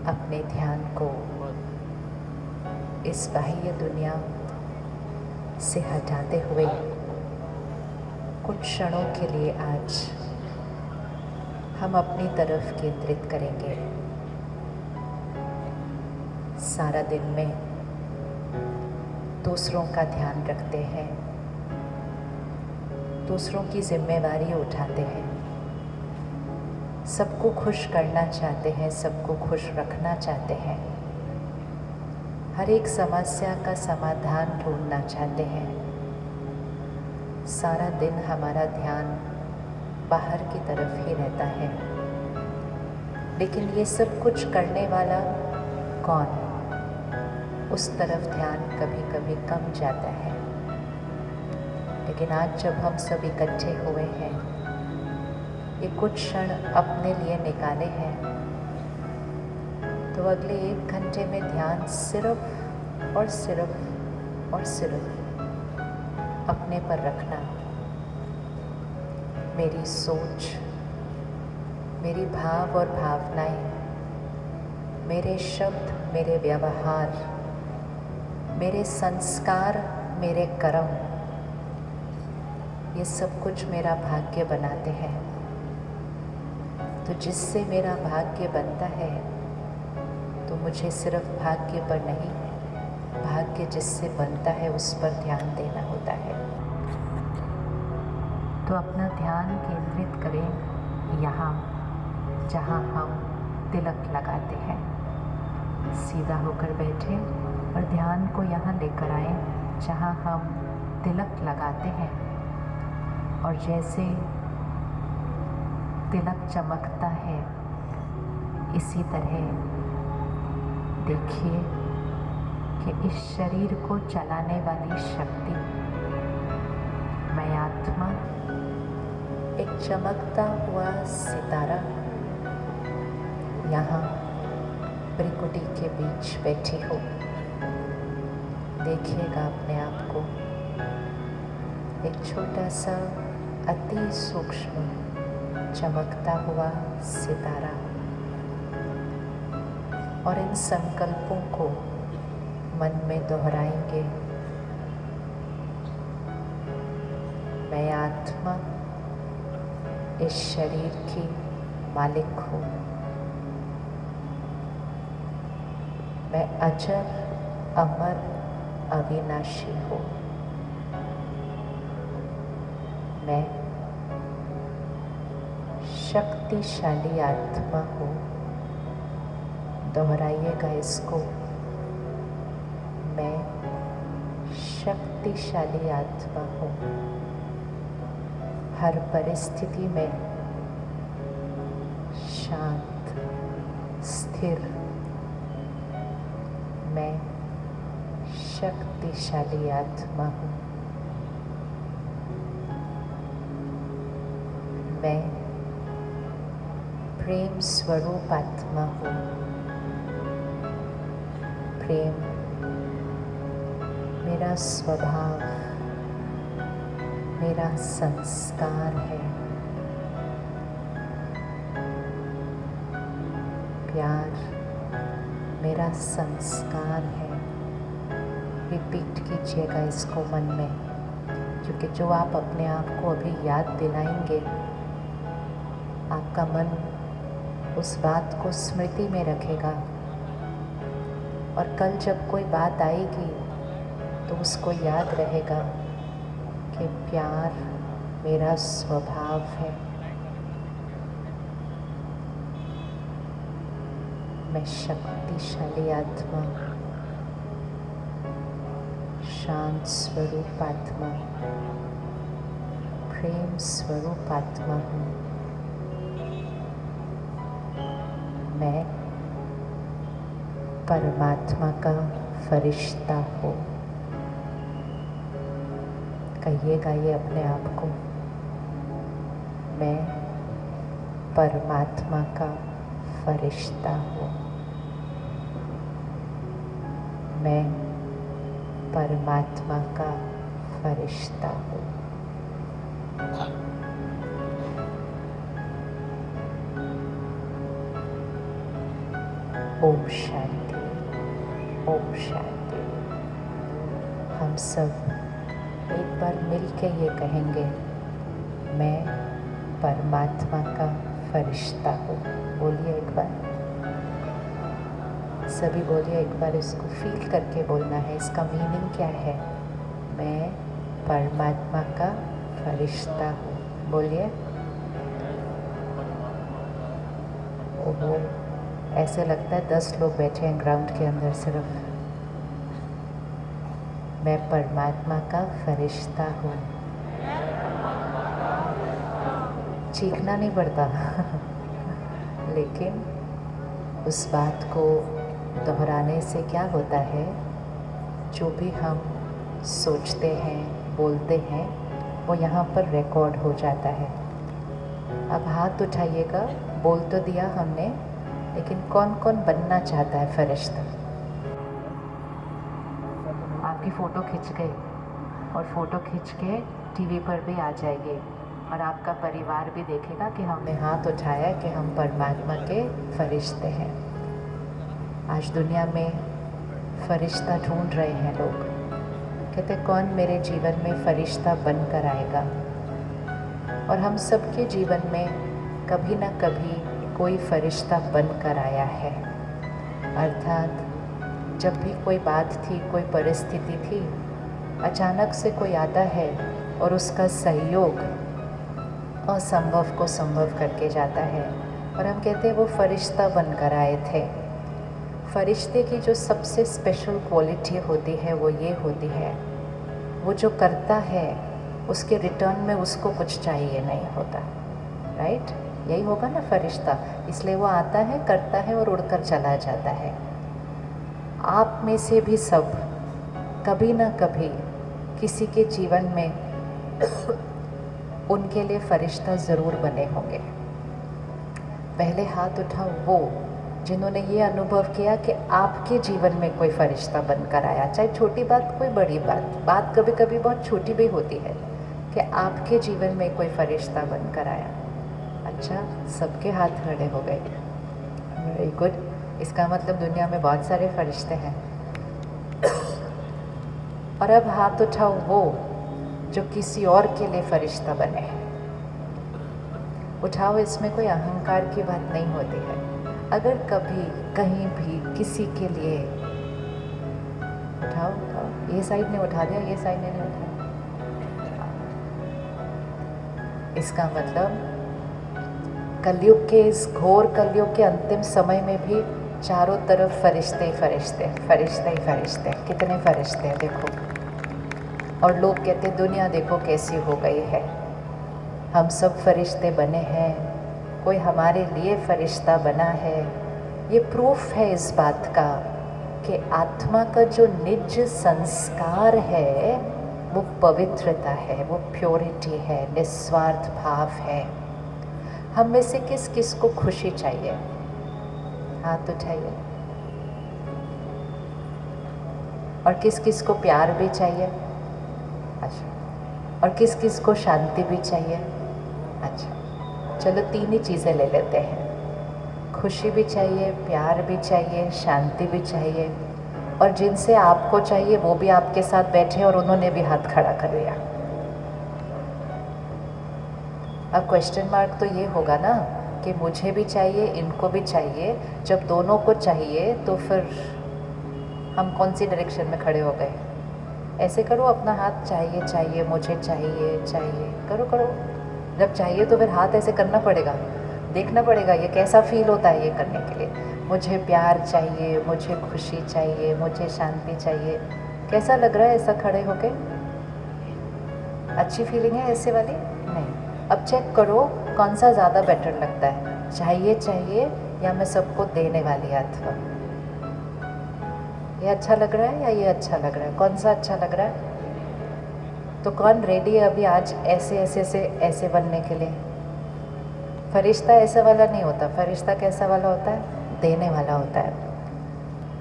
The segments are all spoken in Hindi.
अपने ध्यान को इस बाह्य दुनिया से हटाते हुए कुछ क्षणों के लिए आज हम अपनी तरफ केंद्रित करेंगे। सारा दिन में दूसरों का ध्यान रखते हैं, दूसरों की जिम्मेवारी उठाते हैं, सबको खुश करना चाहते हैं, सबको खुश रखना चाहते हैं, हर एक समस्या का समाधान ढूंढना चाहते हैं। सारा दिन हमारा ध्यान बाहर की तरफ ही रहता है, लेकिन ये सब कुछ करने वाला कौन? उस तरफ ध्यान कभी कभी कम जाता है। लेकिन आज जब हम सब इकट्ठे हुए हैं, ये कुछ क्षण अपने लिए निकाले हैं, तो अगले 1 घंटे में ध्यान सिर्फ और सिर्फ और सिर्फ अपने पर रखना। मेरी सोच, मेरी भाव और भावनाएं, मेरे शब्द, मेरे व्यवहार, मेरे संस्कार, मेरे कर्म, ये सब कुछ मेरा भाग्य बनाते हैं। तो जिससे मेरा भाग्य बनता है, तो मुझे सिर्फ भाग्य पर नहीं, भाग्य जिससे बनता है उस पर ध्यान देना होता है। तो अपना ध्यान केंद्रित करें यहाँ, जहाँ हम तिलक लगाते हैं। सीधा होकर बैठे और ध्यान को यहाँ लेकर आए जहाँ हम तिलक लगाते हैं। और जैसे तिलक चमकता है, इसी तरह देखिए कि इस शरीर को चलाने वाली शक्ति, मैं आत्मा, एक चमकता हुआ सितारा यहाँ त्रिकुटी के बीच बैठी हो। देखिएगा अपने आप को, एक छोटा सा अति सूक्ष्म चमकता हुआ सितारा। और इन संकल्पों को मन में दोहराएंगे। मैं आत्मा इस शरीर की मालिक हूँ। मैं अजर, अमर, अविनाशी हूँ। मैं शक्तिशाली आत्मा हूँ। दोहराइएगा इसको, मैं शक्तिशाली आत्मा हूँ। हर परिस्थिति में शांत, स्थिर, मैं शक्तिशाली आत्मा हूँ। मैं प्रेम स्वरूप आत्मा हूँ। प्रेम मेरा स्वभाव, मेरा संस्कार है। प्यार मेरा संस्कार है। रिपीट कीजिएगा इसको मन में, क्योंकि जो आप अपने आप को अभी याद दिलाएंगे, आपका मन उस बात को स्मृति में रखेगा। और कल जब कोई बात आएगी तो उसको याद रहेगा कि प्यार मेरा स्वभाव है। मैं शक्तिशाली आत्मा, शांत स्वरूप आत्मा, प्रेम स्वरूप आत्मा हूँ। मैं परमात्मा का फरिश्ता हूँ। कहिएगा ये अपने आप को, मैं परमात्मा का फरिश्ता हूँ। मैं परमात्मा का फरिश्ता हूँ। ओम शांति, ओम शांति। हम सब एक बार मिल के ये कहेंगे, मैं परमात्मा का फरिश्ता हूँ। बोलिए एक बार, सभी बोलिए एक बार। इसको फील करके बोलना है। इसका मीनिंग क्या है? मैं परमात्मा का फरिश्ता हूँ। बोलिए। ओहो, ऐसे लगता है 10 लोग बैठे हैं ग्राउंड के अंदर सिर्फ। मैं परमात्मा का फरिश्ता हूँ। चीखना नहीं पड़ता लेकिन उस बात को दोहराने से क्या होता है, जो भी हम सोचते हैं, बोलते हैं, वो यहाँ पर रिकॉर्ड हो जाता है। अब हाथ उठाइएगा। बोल तो दिया हमने, लेकिन कौन कौन बनना चाहता है फरिश्ता? आपकी फ़ोटो खींच गई और फ़ोटो खींच के टीवी पर भी आ जाएगी और आपका परिवार भी देखेगा कि हमने हाथ उठाया कि हम परमात्मा के फरिश्ते हैं। आज दुनिया में फरिश्ता ढूंढ रहे हैं लोग। कहते कौन मेरे जीवन में फरिश्ता बनकर आएगा। और हम सबके जीवन में कभी ना कभी कोई फरिश्ता बनकर आया है। अर्थात जब भी कोई बात थी, कोई परिस्थिति थी, अचानक से कोई आता है और उसका सहयोग असंभव को संभव करके जाता है और हम कहते हैं वो फरिश्ता बनकर आए थे। फरिश्ते की जो सबसे स्पेशल क्वालिटी होती है वो ये होती है, वो जो करता है उसके रिटर्न में उसको कुछ चाहिए नहीं होता। राइट? यही होगा ना फरिश्ता। इसलिए वो आता है, करता है और उड़कर चला जाता है। आप में से भी सब कभी ना कभी किसी के जीवन में उनके लिए फरिश्ता ज़रूर बने होंगे। पहले हाथ उठाओ वो जिन्होंने ये अनुभव किया कि आपके जीवन में कोई फरिश्ता बनकर आया। चाहे छोटी बात, कोई बड़ी बात कभी कभी बहुत छोटी भी होती है कि आपके जीवन में कोई फरिश्ता बनकर आया। अच्छा, सबके हाथ खड़े हो गए। Very good. इसका मतलब दुनिया में बहुत सारे फरिश्ते हैं। और अब हाथ उठाओ वो जो किसी और के लिए फरिश्ता बने हैं। उठाओ, इसमें कोई अहंकार की बात नहीं होती है। अगर कभी कहीं भी किसी के लिए उठाओ, ये साइड ने उठा दिया, ये साइड ने नहीं उठाया। इसका मतलब कलयुग के, इस घोर कलयुग के अंतिम समय में भी चारों तरफ फरिश्ते ही फरिश्ते, फरिश्ते ही फरिश्ते। कितने फरिश्ते हैं देखो। और लोग कहते हैं दुनिया देखो कैसी हो गई है। हम सब फरिश्ते बने हैं, कोई हमारे लिए फरिश्ता बना है। ये प्रूफ है इस बात का कि आत्मा का जो निज संस्कार है वो पवित्रता है, वो प्योरिटी है, निस्वार्थ भाव है। हम में से किस किस को खुशी चाहिए? हाथ उठाइए। और किस किस को प्यार भी चाहिए? अच्छा। और किस किस को शांति भी चाहिए? अच्छा, चलो 3 ही चीज़ें ले लेते हैं। खुशी भी चाहिए, प्यार भी चाहिए, शांति भी चाहिए। और जिनसे आपको चाहिए वो भी आपके साथ बैठे और उन्होंने भी हाथ खड़ा कर लिया। अब क्वेश्चन मार्क तो ये होगा ना कि मुझे भी चाहिए, इनको भी चाहिए। जब दोनों को चाहिए तो फिर हम कौन सी डायरेक्शन में खड़े हो गए? ऐसे करो अपना हाथ, चाहिए चाहिए, मुझे चाहिए चाहिए, करो करो। जब चाहिए तो फिर हाथ ऐसे करना पड़ेगा, देखना पड़ेगा ये कैसा फील होता है ये करने के लिए। मुझे प्यार चाहिए, मुझे खुशी चाहिए, मुझे शांति चाहिए। कैसा लग रहा है ऐसा खड़े होके? अच्छी फीलिंग है ऐसे वाली? नहीं। अब चेक करो कौन सा ज़्यादा बेटर लगता है, चाहिए चाहिए या मैं सबको देने वाली आत्मा। ये अच्छा लग रहा है या ये अच्छा लग रहा है? कौन सा अच्छा लग रहा है? तो कौन रेडी है अभी आज ऐसे ऐसे से ऐसे बनने के लिए? फरिश्ता ऐसा वाला नहीं होता। फरिश्ता कैसा वाला होता है? देने वाला होता है।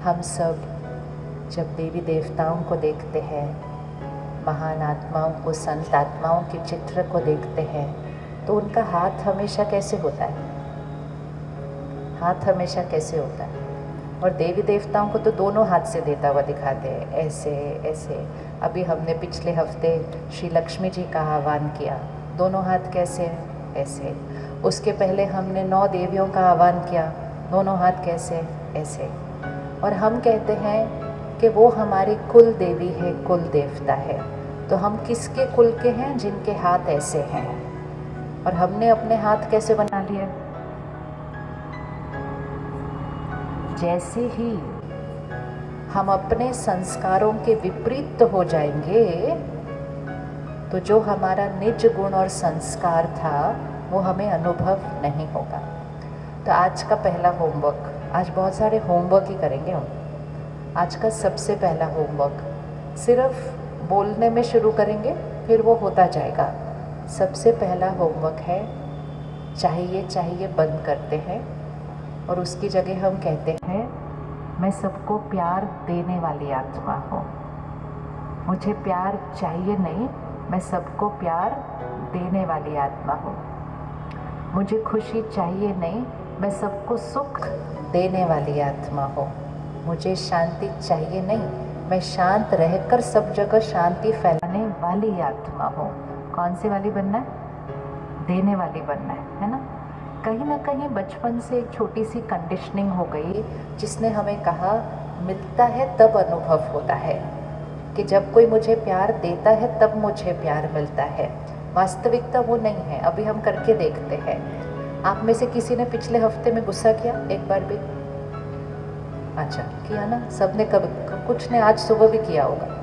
हम सब जब देवी देवताओं को देखते हैं, महान आत्माओं को, संत आत्माओं के चित्र को देखते हैं, तो उनका हाथ हमेशा कैसे होता है? हाथ हमेशा कैसे होता है? और देवी देवताओं को तो दोनों हाथ से देता हुआ दिखाते हैं, ऐसे ऐसे। अभी हमने पिछले हफ्ते श्री लक्ष्मी जी का आह्वान किया, दोनों हाथ कैसे, ऐसे। उसके पहले हमने 9 देवियों का आह्वान किया, दोनों हाथ कैसे, ऐसे। और हम कहते हैं कि वो हमारी कुल देवी है, कुल देवता है। तो हम किसके कुल के हैं? जिनके हाथ ऐसे हैं। और हमने अपने हाथ कैसे बना लिए? जैसे ही हम अपने संस्कारों के विपरीत हो जाएंगे तो जो हमारा निज गुण और संस्कार था वो हमें अनुभव नहीं होगा। तो आज का पहला होमवर्क, आज बहुत सारे होमवर्क ही करेंगे हम। आज का सबसे पहला होमवर्क, सिर्फ बोलने में शुरू करेंगे फिर वो होता जाएगा। सबसे पहला होमवर्क है चाहिए चाहिए बंद करते हैं और उसकी जगह हम कहते हैं मैं सबको प्यार देने वाली आत्मा हूँ। मुझे प्यार चाहिए नहीं, मैं सबको प्यार देने वाली आत्मा हूँ। मुझे खुशी चाहिए नहीं, मैं सबको सुख देने वाली आत्मा हूँ। मुझे शांति चाहिए नहीं, मैं शांत रहकर सब जगह शांति फैलाने वाली आत्मा हूँ। कौन सी वाली बनना है? देने वाली बनना है ना? कहीं ना कहीं बचपन से एक छोटी सी कंडीशनिंग हो गई जिसने हमें कहा मिलता है तब अनुभव होता है, कि जब कोई मुझे प्यार देता है तब मुझे प्यार मिलता है। वास्तविकता वो नहीं है। अभी हम करके देखते हैं। आप में से किसी ने पिछले हफ्ते में गुस्सा किया एक बार भी? अच्छा किया ना, सबने कब कुछ ने आज सुबह भी किया होगा।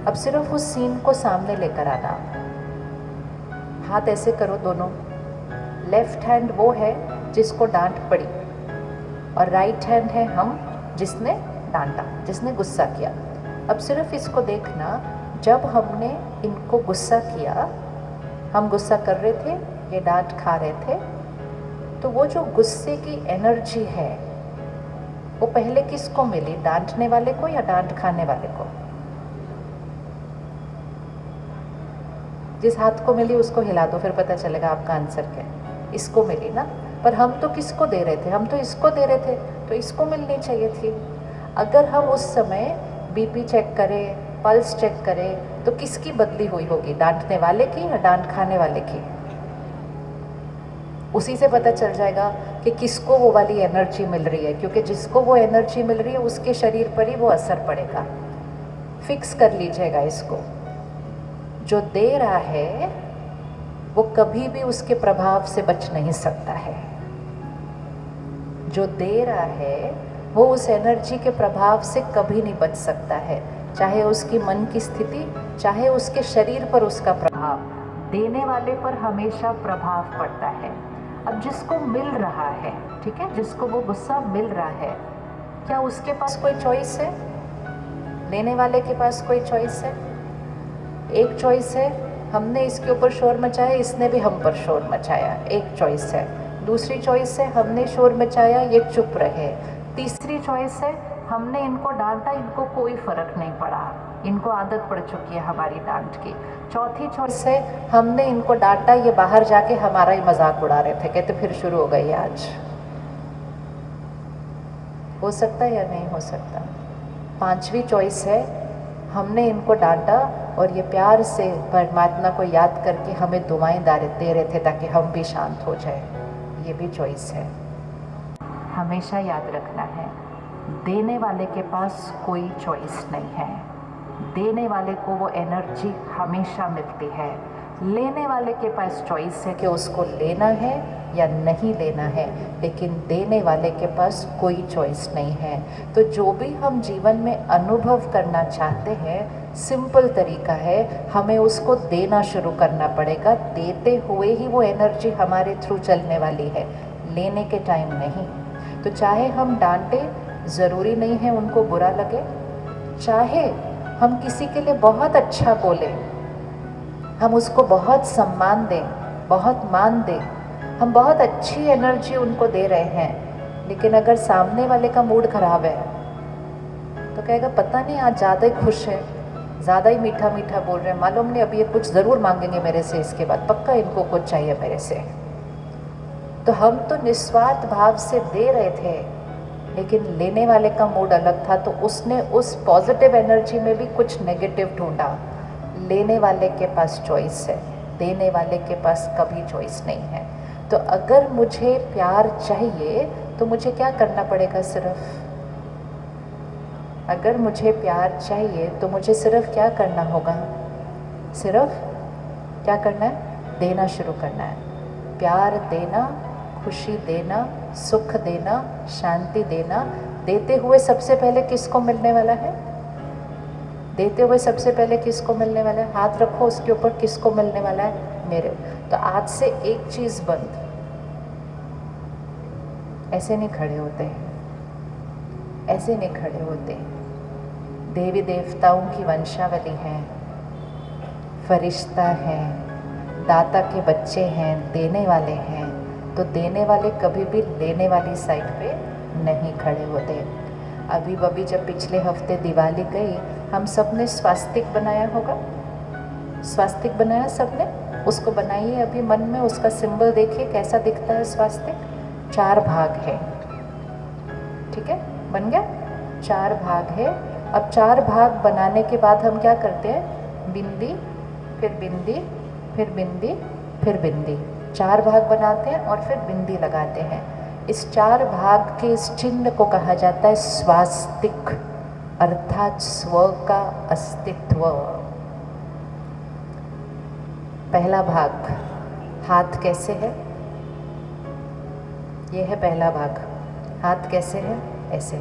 अब सिर्फ उस सीन को सामने लेकर आना। हाथ ऐसे करो दोनों। लेफ्ट हैंड वो है जिसको डांट पड़ी और राइट हैंड है हम जिसने डांटा, जिसने गुस्सा किया। अब सिर्फ इसको देखना, जब हमने इनको गुस्सा किया, हम गुस्सा कर रहे थे, ये डांट खा रहे थे, तो वो जो गुस्से की एनर्जी है वो पहले किसको मिली? डांटने वाले को या डांट खाने वाले को? जिस हाथ को मिली उसको हिला दो, फिर पता चलेगा आपका आंसर क्या है। इसको मिली ना, पर हम तो किसको दे रहे थे? हम तो इसको दे रहे थे, तो इसको मिलनी चाहिए थी। अगर हम उस समय बीपी चेक करें, पल्स चेक करें, तो किसकी बदली हुई होगी? डांटने वाले की या डांट खाने वाले की? उसी से पता चल जाएगा कि किसको वो वाली एनर्जी मिल रही है, क्योंकि जिसको वो एनर्जी मिल रही है उसके शरीर पर ही वो असर पड़ेगा। फिक्स कर लीजिएगा इसको। जो दे रहा है वो कभी भी उसके प्रभाव से बच नहीं सकता है। जो दे रहा है वो उस एनर्जी के प्रभाव से कभी नहीं बच सकता है, चाहे उसकी मन की स्थिति, चाहे उसके शरीर पर उसका प्रभाव। देने वाले पर हमेशा प्रभाव पड़ता है। अब जिसको मिल रहा है, ठीक है, जिसको वो गुस्सा मिल रहा है, क्या उसके पास कोई चॉइस है? लेने वाले के पास कोई चॉइस है? एक चॉइस है, हमने इसके ऊपर शोर मचाया, इसने भी हम पर शोर मचाया, एक चॉइस है। दूसरी चॉइस है, हमने शोर मचाया, ये चुप रहे। तीसरी चॉइस है, हमने इनको डांटा, इनको कोई फर्क नहीं पड़ा, इनको आदत पड़ चुकी है हमारी डांट की। चौथी चॉइस है, हमने इनको डांटा, ये बाहर जाके हमारा ही मजाक उड़ा रहे थे, कहते फिर शुरू हो गई आज। हो सकता है या नहीं हो सकता? पांचवी चॉइस है, हमने इनको डांटा और ये प्यार से परमात्मा को याद करके हमें दुआएं दे रहे थे ताकि हम भी शांत हो जाए। ये भी चॉइस है। हमेशा याद रखना है, देने वाले के पास कोई चॉइस नहीं है। देने वाले को वो एनर्जी हमेशा मिलती है। लेने वाले के पास चॉइस है कि उसको लेना है या नहीं लेना है, लेकिन देने वाले के पास कोई चॉइस नहीं है। तो जो भी हम जीवन में अनुभव करना चाहते हैं, सिंपल तरीका है, हमें उसको देना शुरू करना पड़ेगा। देते हुए ही वो एनर्जी हमारे थ्रू चलने वाली है, लेने के टाइम नहीं। तो चाहे हम डांटे, ज़रूरी नहीं है उनको बुरा लगे। चाहे हम किसी के लिए बहुत अच्छा बोलें, हम उसको बहुत सम्मान दें, बहुत मान दें, हम बहुत अच्छी एनर्जी उनको दे रहे हैं, लेकिन अगर सामने वाले का मूड खराब है तो कहेगा पता नहीं आज ज़्यादा ही खुश है, ज़्यादा ही मीठा मीठा बोल रहे हैं, मालूम नहीं अब ये कुछ ज़रूर मांगेंगे मेरे से, इसके बाद पक्का इनको कुछ चाहिए मेरे से। तो हम तो निस्वार्थ भाव से दे रहे थे, लेकिन लेने वाले का मूड अलग था, तो उसने उस पॉजिटिव एनर्जी में भी कुछ नेगेटिव ढूंढा। लेने वाले के पास चॉइस है, देने वाले के पास कभी चॉइस नहीं है। तो अगर मुझे प्यार चाहिए तो मुझे क्या करना पड़ेगा? अगर मुझे प्यार चाहिए तो मुझे सिर्फ क्या करना होगा? सिर्फ क्या करना है? देना शुरू करना है। प्यार देना, खुशी देना, सुख देना, शांति देना। देते हुए सबसे पहले किसको मिलने वाला है? देते हुए सबसे पहले किसको मिलने वाला है? हाथ रखो उसके ऊपर, किसको मिलने वाला है? मेरे। तो आज से एक चीज़ बंद, ऐसे नहीं खड़े होते हैं, ऐसे नहीं खड़े होते। देवी देवताओं की वंशावली है, फरिश्ता है, दाता के बच्चे हैं, देने वाले हैं। तो देने वाले कभी भी लेने वाली साइड पे नहीं खड़े होते। अभी जब पिछले हफ्ते दिवाली गई, हम सब ने स्वास्तिक बनाया होगा। स्वास्तिक बनाया सबने? उसको बनाइए अभी मन में, उसका सिंबल देखिए कैसा दिखता है स्वास्तिक। 4 भाग है, ठीक है, बन गया। 4 भाग है। अब 4 भाग बनाने के बाद हम क्या करते हैं? बिंदी, फिर बिंदी, फिर बिंदी, फिर बिंदी। 4 भाग बनाते हैं और फिर बिंदी लगाते हैं। इस 4 भाग के इस चिन्ह को कहा जाता है स्वास्तिक, अर्थात स्व का अस्तित्व। पहला भाग, हाथ कैसे है? ये है पहला भाग। हाथ कैसे है? ऐसे,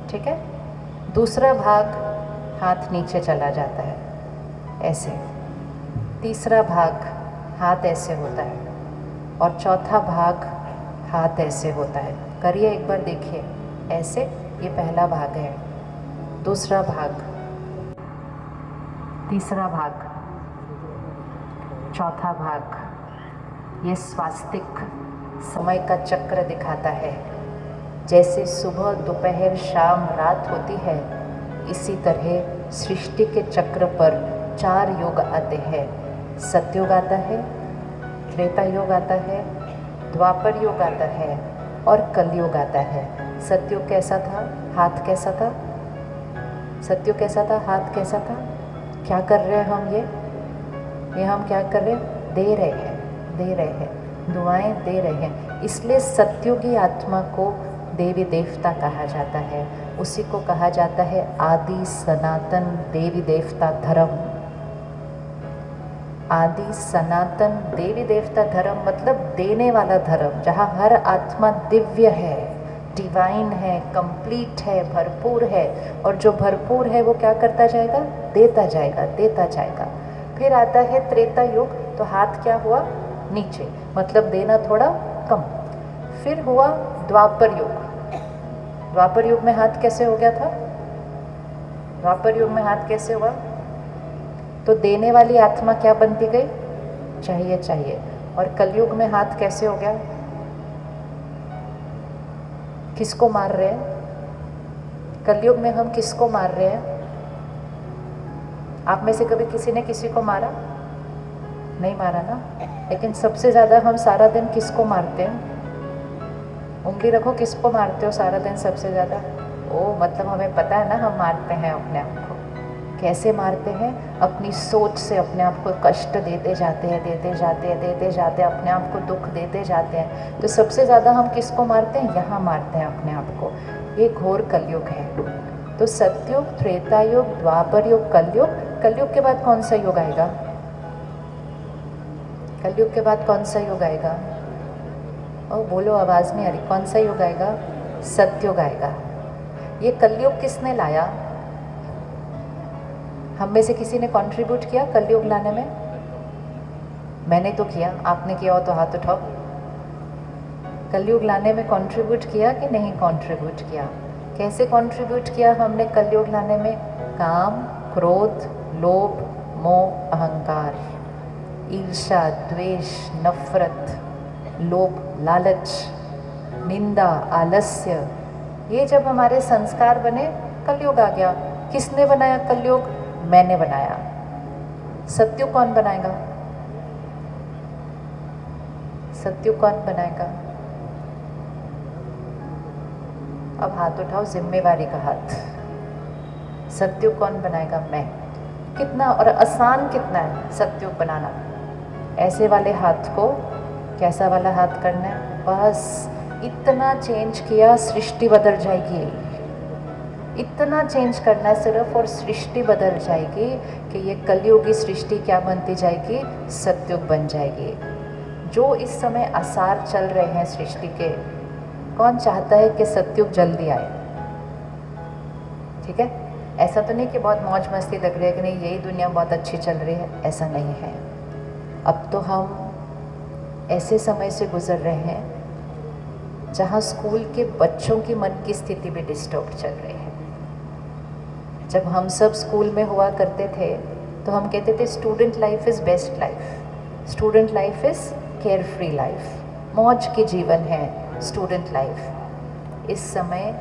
ठीक है। दूसरा भाग, हाथ नीचे चला जाता है, ऐसे। तीसरा भाग, हाथ ऐसे होता है। और चौथा भाग, हाथ ऐसे होता है। करिए एक बार, देखिए ऐसे। ये पहला भाग है। दूसरा भाग, तीसरा भाग, चौथा भाग। ये स्वास्तिक समय का चक्र दिखाता है। जैसे सुबह, दोपहर, शाम, रात होती है, इसी तरह सृष्टि के चक्र पर 4 युग आते हैं। सतयुग आता है, त्रेता युग आता है, द्वापर युग आता है और कलयुग आता है। सतयुग कैसा था? हाथ कैसा था? सतयुग कैसा था? हाथ कैसा था? क्या कर रहे हैं हम? ये हम क्या कर रहे हैं? दे रहे हैं, दे रहे हैं, दुआएं दे रहे हैं। इसलिए सतयुगी आत्मा को देवी देवता कहा जाता है। उसी को कहा जाता है आदि सनातन देवी देवता धर्म। आदि सनातन देवी देवता धर्म मतलब देने वाला धर्म, जहाँ हर आत्मा दिव्य है, डिवाइन है, कंप्लीट है, भरपूर है। और जो भरपूर है वो क्या करता जाएगा? देता जाएगा, देता जाएगा। फिर आता है त्रेता युग, तो हाथ क्या हुआ? नीचे, मतलब देना थोड़ा कम। फिर हुआ द्वापर युग। द्वापर युग में हाथ कैसे हो गया था? द्वापर युग में हाथ कैसे हुआ? तो देने वाली आत्मा क्या बनती गई? चाहिए चाहिए। और कलयुग में हाथ कैसे हो गया? किसको मार रहे हैं? कलयुग में हम किसको मार रहे हैं? आप में से कभी किसी ने किसी को मारा? नहीं मारा ना। लेकिन सबसे ज़्यादा हम सारा दिन किसको मारते हैं? उंगली रखो, किसको मारते हो सारा दिन सबसे ज़्यादा? ओ, मतलब हमें पता है ना हम मारते हैं अपने आप को। कैसे मारते हैं? अपनी सोच से अपने आप को कष्ट देते जाते हैं, देते जाते हैं, देते जाते हैं, अपने आप को दुख देते जाते हैं। तो सबसे ज़्यादा हम किसको मारते हैं? यहाँ मारते हैं अपने आप को। ये घोर कलयुग है। तो सतयुग, त्रेता युग, द्वापर युग, कलयुग। कलयुग के बाद कौन सा युग आएगा? कलयुग के बाद कौन सा युग आएगा? ओ बोलो, आवाज़ नहीं आ रही। कौन सा युग आएगा? सतयुग आएगा। ये कलयुग किसने लाया? हम में से किसी ने कंट्रीब्यूट किया कलयुग लाने में? मैंने तो किया, आपने किया हो तो हाथ उठाओ। कलयुग लाने में कंट्रीब्यूट किया कि नहीं कंट्रीब्यूट किया? कैसे कंट्रीब्यूट किया हमने कलयुग लाने में? काम, क्रोध, लोभ, मोह, अहंकार, ईर्ष्या, द्वेष, नफरत, लोभ, लालच, निंदा, आलस्य, ये जब हमारे संस्कार बने, कलयुग आ गया। किसने बनाया कलयुग? मैंने बनाया। सतयुग कौन बनाएगा? सतयुग कौन बनाएगा? अब हाथ उठाओ, जिम्मेवारी का हाथ। सत्युग कौन बनाएगा? मैं। कितना और आसान कितना है सत्युग बनाना। ऐसे वाले हाथ को कैसा वाला हाथ करना है? बस इतना चेंज किया, सृष्टि बदल जाएगी। इतना चेंज करना है सिर्फ और सृष्टि बदल जाएगी कि ये कलयुगी सृष्टि क्या बनती जाएगी? सत्युग बन जाएगी। जो इस समय आसार चल रहे हैं सृष्टि के, कौन चाहता है कि सत्युग जल्दी आए? ठीक है, ऐसा तो नहीं कि बहुत मौज मस्ती लग रही है कि नहीं यही दुनिया बहुत अच्छी चल रही है, ऐसा नहीं है। अब तो हम ऐसे समय से गुजर रहे हैं जहाँ स्कूल के बच्चों की मन की स्थिति भी डिस्टर्ब चल रही है। जब हम सब स्कूल में हुआ करते थे तो हम कहते थे student life is best life, student life is care free life, मौज की जीवन है स्टूडेंट लाइफ। इस समय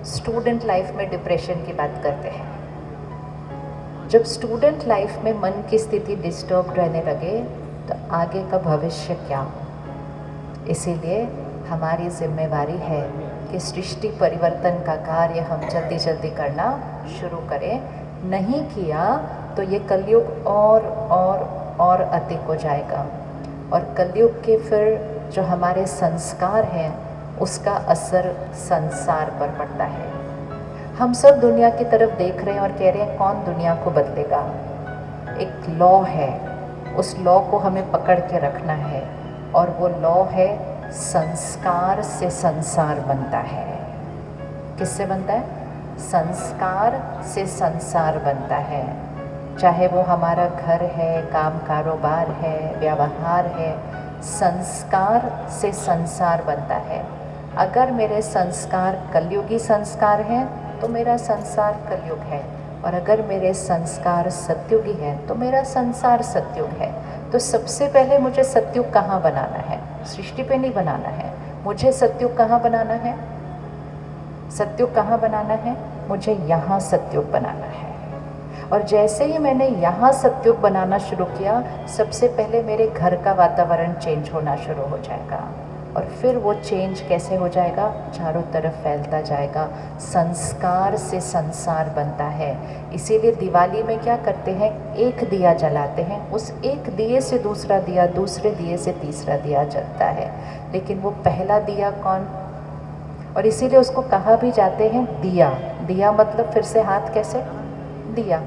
स्टूडेंट लाइफ में डिप्रेशन की बात करते हैं। जब स्टूडेंट लाइफ में मन की स्थिति डिस्टर्ब रहने लगे तो आगे का भविष्य क्या? इसीलिए हमारी जिम्मेवारी है कि सृष्टि परिवर्तन का कार्य हम जल्दी जल्दी करना शुरू करें। नहीं किया तो ये कलयुग और अधिक हो जाएगा, और कलयुग के फिर जो हमारे संस्कार हैं उसका असर संसार पर पड़ता है। हम सब दुनिया की तरफ देख रहे हैं और कह रहे हैं कौन दुनिया को बदलेगा। एक लॉ है, उस लॉ को हमें पकड़ के रखना है, और वो लॉ है संस्कार से संसार बनता है। किससे बनता है? संस्कार से संसार बनता है। चाहे वो हमारा घर है, काम कारोबार है, व्यवहार है, संस्कार से संसार बनता है। अगर मेरे संस्कार कलयुगी संस्कार हैं तो मेरा संसार कलयुग है, और अगर मेरे संस्कार सत्युगी हैं तो मेरा संसार सत्युग है। तो सबसे पहले मुझे सत्युग कहाँ बनाना है? सृष्टि पे नहीं बनाना है। मुझे सत्युग कहाँ बनाना है? सत्युग कहाँ बनाना है? मुझे यहाँ सत्युग बनाना है। और जैसे ही मैंने यहाँ सत्युग बनाना शुरू किया, सबसे पहले मेरे घर का वातावरण चेंज होना शुरू हो जाएगा, और फिर वो चेंज कैसे हो जाएगा? चारों तरफ फैलता जाएगा। संस्कार से संसार बनता है। इसीलिए दिवाली में क्या करते हैं? एक दिया जलाते हैं, उस एक दिए से दूसरा दिया, दूसरे दिए से तीसरा दिया जलता है। लेकिन वो पहला दिया कौन? और इसीलिए उसको कहा भी जाते हैं दिया। दिया मतलब फिर से हाथ कैसे? दिया,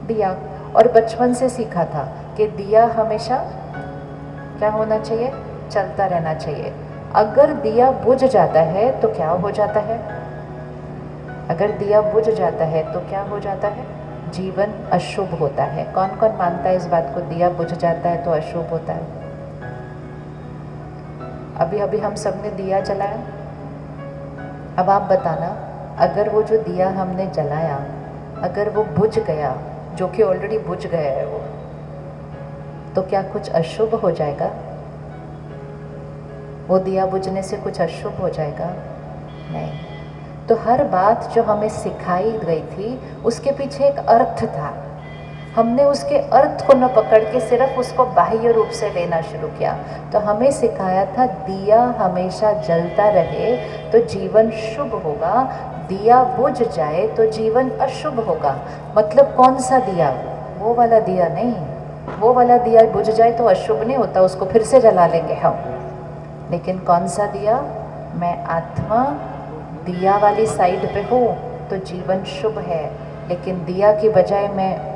दिया। और बचपन से सीखा था कि दिया हमेशा क्या होना चाहिए? चलता रहना चाहिए। अगर दिया बुझ जाता है तो क्या हो जाता है? अगर दिया बुझ जाता है तो क्या हो जाता है? जीवन अशुभ होता है। कौन कौन मानता है इस बात को? दिया बुझ जाता है तो अशुभ होता है। अभी अभी हम सब ने दिया जलाया। अब आप बताना, अगर वो जो दिया हमने जलाया अगर वो बुझ गया, जो कि ऑलरेडी बुझ गया है वो, तो क्या कुछ अशुभ हो जाएगा? वो दिया बुझने से कुछ अशुभ हो जाएगा? नहीं। तो हर बात जो हमें सिखाई गई थी उसके पीछे एक अर्थ था। हमने उसके अर्थ को न पकड़ के सिर्फ उसको बाह्य रूप से लेना शुरू किया। तो हमें सिखाया था दिया हमेशा जलता रहे तो जीवन शुभ होगा, दिया बुझ जाए तो जीवन अशुभ होगा। मतलब कौन सा दिया? वो वाला दिया नहीं। वो वाला दिया बुझ जाए तो अशुभ नहीं होता, उसको फिर से जला लेंगे हम। लेकिन कौन सा दिया? मैं आत्मा दिया वाली साइड पे हूँ तो जीवन शुभ है। लेकिन दिया की बजाय मैं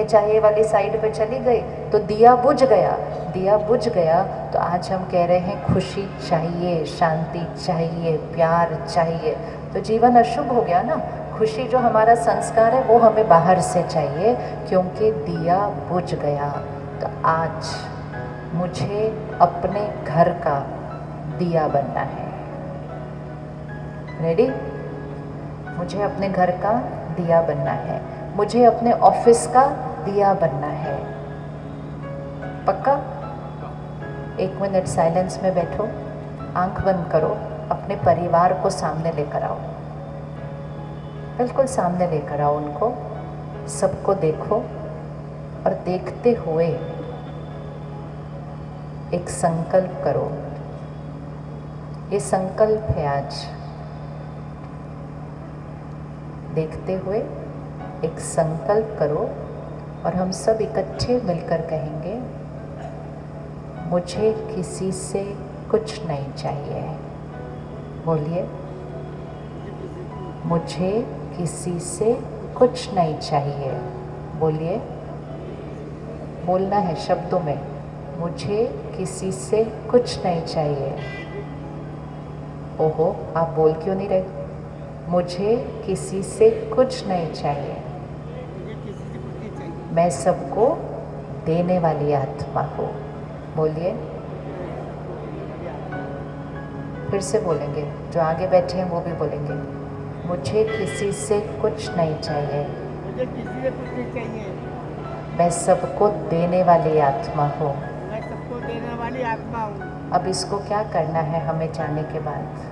चाहिए वाली साइड पे चली गई तो दिया बुझ गया। दिया बुझ गया तो आज हम कह रहे हैं खुशी चाहिए, शांति चाहिए, प्यार चाहिए, तो जीवन अशुभ हो गया ना। खुशी जो हमारा संस्कार है वो हमें बाहर से चाहिए, क्योंकि दिया बुझ गया। तो आज मुझे अपने घर का दिया बनना है। रेडी? मुझे अपने घर का दिया बनना है, मुझे अपने ऑफिस का दिया बनना है। पक्का? 1 मिनट साइलेंस में बैठो, आंख बंद करो, अपने परिवार को सामने लेकर आओ, बिल्कुल सामने लेकर आओ उनको, सबको देखो और देखते हुए एक संकल्प करो। ये संकल्प है आज देखते हुए एक संकल्प करो और हम सब इकट्ठे मिलकर कहेंगे, मुझे किसी से कुछ नहीं चाहिए। बोलिए, मुझे किसी से कुछ नहीं चाहिए। बोलिए, बोलना है शब्दों में, मुझे किसी से कुछ नहीं चाहिए। ओहो, आप बोल क्यों नहीं रहे? मुझे किसी से कुछ नहीं चाहिए। मैं सबको देने वाली आत्मा हूँ। बोलिए, फिर से बोलेंगे, जो आगे बैठे हैं वो भी बोलेंगे, मुझे किसी से कुछ नहीं चाहिए। मुझे किसी से कुछ नहीं चाहिए। मैं सबको देने वाली आत्मा हूँ। मैं सबको देने वाली आत्मा हूँ। अब इसको क्या करना है हमें जाने के बाद?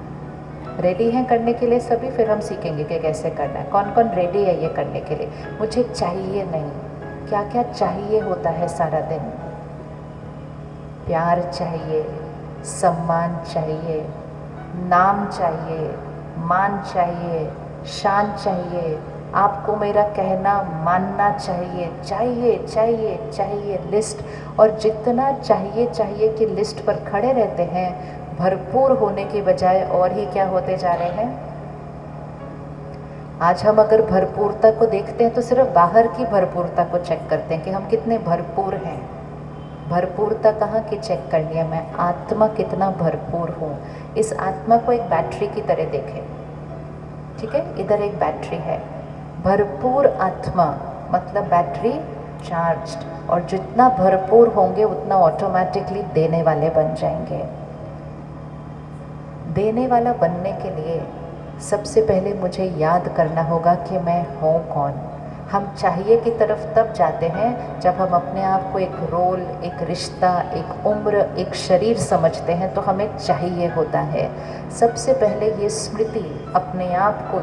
रेडी हैं करने के लिए सभी? फिर हम सीखेंगे कि कैसे करना है। कौन कौन रेडी है ये करने के लिए? मुझे चाहिए नहीं, क्या क्या चाहिए होता है सारा दिन? प्यार चाहिए, सम्मान चाहिए, नाम चाहिए, मान चाहिए, शान चाहिए, आपको मेरा कहना मानना चाहिए, चाहिए चाहिए चाहिए लिस्ट। और जितना चाहिए चाहिए कि लिस्ट पर खड़े रहते हैं, भरपूर होने के बजाय और ही क्या होते जा रहे हैं? आज हम अगर भरपूरता को देखते हैं तो सिर्फ बाहर की भरपूरता को चेक करते हैं कि हम कितने भरपूर हैं। भरपूरता कहाँ की चेक करनी है? मैं आत्मा कितना भरपूर हूँ। इस आत्मा को एक बैटरी की तरह देखें, ठीक है? इधर एक बैटरी है, भरपूर आत्मा मतलब बैटरी चार्ज्ड, और जितना भरपूर होंगे उतना ऑटोमेटिकली देने वाले बन जाएंगे। देने वाला बनने के लिए सबसे पहले मुझे याद करना होगा कि मैं हूँ कौन। हम चाहिए की तरफ तब जाते हैं जब हम अपने आप को एक रोल, एक रिश्ता, एक उम्र, एक शरीर समझते हैं, तो हमें चाहिए होता है। सबसे पहले ये स्मृति, अपने आप को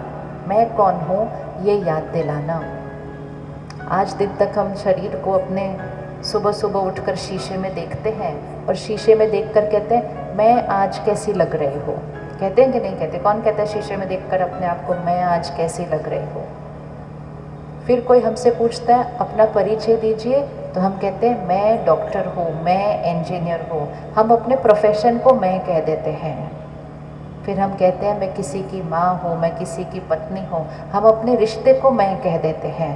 मैं कौन हूँ ये याद दिलाना। आज दिन तक हम शरीर को अपने सुबह सुबह उठकर शीशे में देखते हैं और शीशे में देखकर कहते हैं मैं आज कैसी लग रही हूँ। कहते हैं कि नहीं कहते? कौन कहता है शीशे में देखकर अपने आप को मैं आज कैसी लग रही हूँ? फिर कोई हमसे पूछता है अपना परिचय दीजिए, तो हम कहते हैं मैं डॉक्टर हूँ, मैं इंजीनियर हूँ। हम अपने प्रोफेशन को मैं कह देते हैं। फिर हम कहते हैं मैं किसी की माँ हूँ, मैं किसी की पत्नी हूँ। हम अपने रिश्ते को मैं कह देते हैं।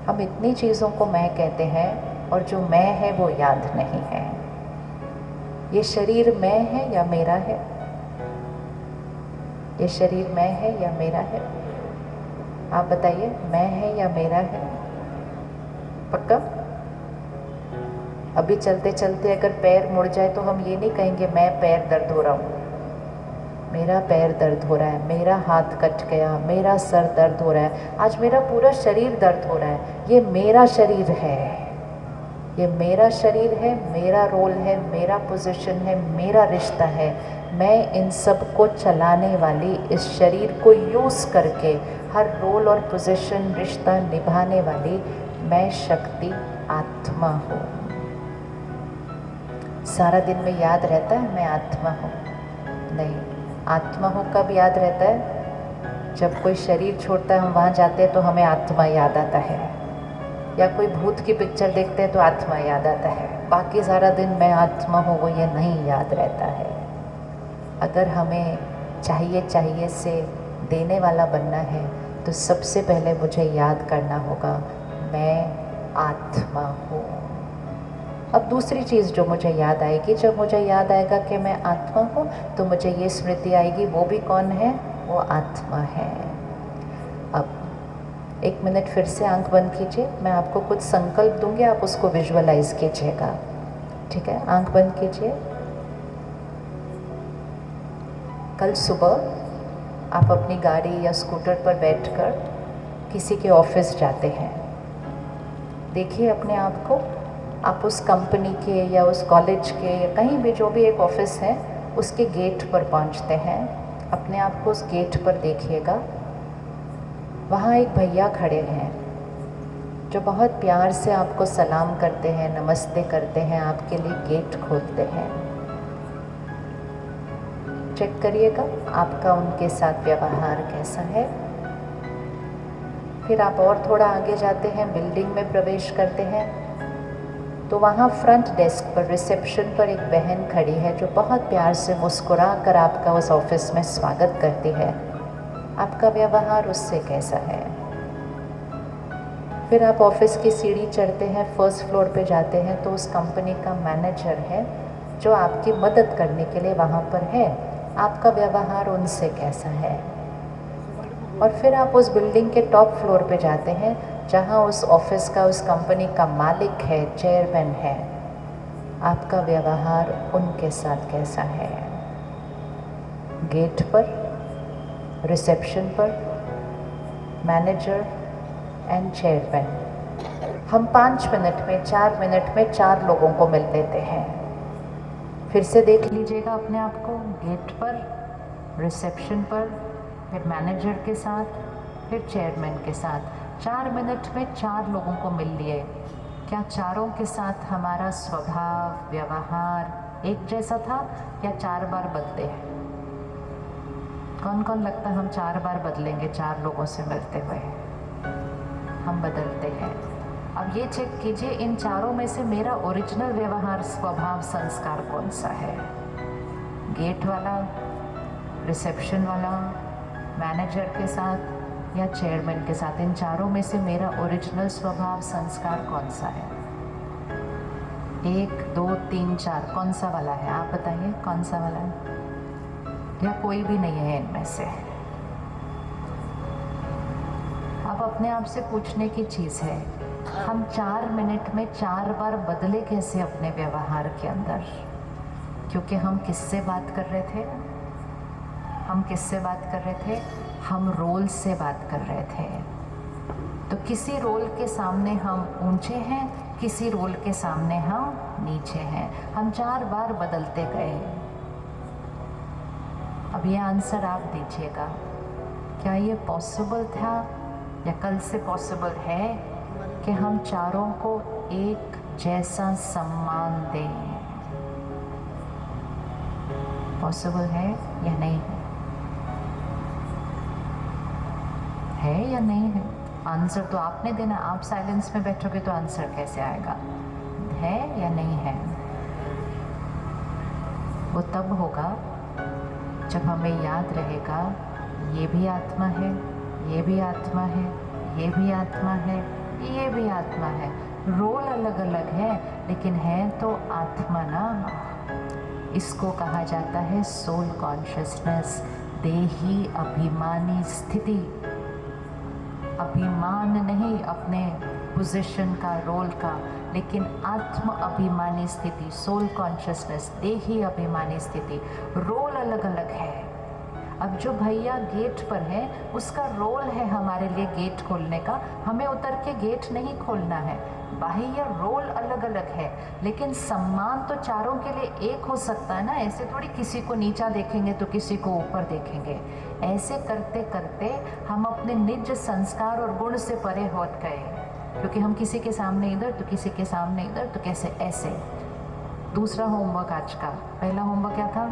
हम इतनी चीज़ों को मैं कहते हैं और जो मैं है वो याद नहीं है। ये शरीर मैं है या मेरा है? ये शरीर मैं है या मेरा है? आप बताइए, मैं है या मेरा है? पक्का? अभी चलते चलते अगर पैर मुड़ जाए तो हम ये नहीं कहेंगे मैं पैर दर्द हो रहा हूँ, मेरा पैर दर्द हो रहा है, मेरा हाथ कट गया, मेरा सर दर्द हो रहा है, आज मेरा पूरा शरीर दर्द हो रहा है। ये मेरा शरीर है, ये मेरा शरीर है, मेरा रोल है, मेरा पोजीशन है, मेरा रिश्ता है। मैं इन सब को चलाने वाली, इस शरीर को यूज़ करके हर रोल और पोजीशन, रिश्ता निभाने वाली मैं शक्ति आत्मा हूँ। सारा दिन में याद रहता है मैं आत्मा हूँ? नहीं। आत्मा हूँ कब याद रहता है? जब कोई शरीर छोड़ता है, हम वहाँ जाते हैं तो हमें आत्मा याद आता है, या कोई भूत की पिक्चर देखते हैं तो आत्मा याद आता है। बाकी सारा दिन मैं आत्मा हूँ वो ये नहीं याद रहता है। अगर हमें चाहिए से देने वाला बनना है तो सबसे पहले मुझे याद करना होगा मैं आत्मा हूँ। अब दूसरी चीज़ जो मुझे याद आएगी, जब मुझे याद आएगा कि मैं आत्मा हूँ तो मुझे ये स्मृति आएगी वो भी कौन है? वो आत्मा है। अब 1 मिनट फिर से आंख बंद कीजिए, मैं आपको कुछ संकल्प दूंगी, आप उसको विजुअलाइज कीजिएगा, ठीक है? आंख बंद कीजिए। कल सुबह आप अपनी गाड़ी या स्कूटर पर बैठकर किसी के ऑफिस जाते हैं। देखिए अपने आप को, आप उस कंपनी के या उस कॉलेज के या कहीं भी जो भी एक ऑफिस है उसके गेट पर पहुंचते हैं। अपने आप को उस गेट पर देखिएगा। वहाँ एक भैया खड़े हैं जो बहुत प्यार से आपको सलाम करते हैं, नमस्ते करते हैं, आपके लिए गेट खोलते हैं। चेक करिएगा आपका उनके साथ व्यवहार कैसा है। फिर आप और थोड़ा आगे जाते हैं, बिल्डिंग में प्रवेश करते हैं, तो वहाँ फ्रंट डेस्क पर, रिसेप्शन पर एक बहन खड़ी है जो बहुत प्यार से मुस्कुरा कर आपका उस ऑफिस में स्वागत करती है। आपका व्यवहार उससे कैसा है? फिर आप ऑफिस की सीढ़ी चढ़ते हैं, फर्स्ट फ्लोर पे जाते हैं, तो उस कंपनी का मैनेजर है जो आपकी मदद करने के लिए वहाँ पर है। आपका व्यवहार उनसे कैसा है? और फिर आप उस बिल्डिंग के टॉप फ्लोर पे जाते हैं जहाँ उस ऑफिस का, उस कंपनी का मालिक है, चेयरमैन है। आपका व्यवहार उनके साथ कैसा है? गेट पर, रिसेप्शन पर, मैनेजर एंड चेयरमैन। हम 5 मिनट में, 4 मिनट में 4 लोगों को मिल लेते हैं। फिर से देख लीजिएगा अपने आप को, गेट पर, रिसेप्शन पर, फिर मैनेजर के साथ, फिर चेयरमैन के साथ। 4 मिनट में 4 लोगों को मिल लिए। क्या चारों के साथ हमारा स्वभाव, व्यवहार एक जैसा था या 4 बार बदले? कौन कौन लगता है हम 4 बार बदलेंगे 4 लोगों से मिलते हुए? हम बदलते हैं। अब ये चेक कीजिए, इन चारों में से मेरा ओरिजिनल व्यवहार, स्वभाव, संस्कार कौन सा है? गेट वाला, रिसेप्शन वाला, मैनेजर के साथ या चेयरमैन के साथ? इन चारों में से मेरा ओरिजिनल स्वभाव, संस्कार कौन सा है? 1, 2, 3, 4 कौन सा वाला है? आप बताइए कौन सा वाला है? या कोई भी नहीं है इनमें से? अब अपने आप से पूछने की चीज़ है, हम 4 मिनट में 4 बार बदले कैसे अपने व्यवहार के अंदर? क्योंकि हम किससे बात कर रहे थे? हम किससे बात कर रहे थे? हम रोल से बात कर रहे थे। तो किसी रोल के सामने हम ऊंचे हैं, किसी रोल के सामने हम नीचे हैं। हम 4 बार बदलते गए। अब ये आंसर आप दीजिएगा, क्या ये पॉसिबल था या कल से पॉसिबल है कि हम चारों को एक जैसा सम्मान दें? पॉसिबल है या नहीं है? है या नहीं है? आंसर तो आपने देना। आप साइलेंस में बैठोगे तो आंसर कैसे आएगा? है या नहीं है? वो तब होगा जब हमें याद रहेगा, ये भी आत्मा है, ये भी आत्मा है, ये भी आत्मा है, ये भी आत्मा है। रोल अलग अलग है लेकिन है तो आत्मा ना। इसको कहा जाता है सोल कॉन्शियसनेस, देही अभिमानी स्थिति। अभिमान नहीं अपने पोजीशन का, रोल का, लेकिन आत्म अभिमानी स्थिति, सोल कॉन्शियसनेस, देही अभिमानी स्थिति। रोल अलग अलग है। अब जो भैया गेट पर है उसका रोल है हमारे लिए गेट खोलने का, हमें उतर के गेट नहीं खोलना है। बाह्य रोल अलग अलग है लेकिन सम्मान तो चारों के लिए एक हो सकता है ना। ऐसे थोड़ी किसी को नीचा देखेंगे तो किसी को ऊपर देखेंगे। ऐसे करते करते हम अपने निज संस्कार और गुण से परे होत गए, क्योंकि हम किसी के सामने इधर तो किसी के सामने इधर, तो कैसे ऐसे। दूसरा होमवर्क आज का, पहला होमवर्क क्या था?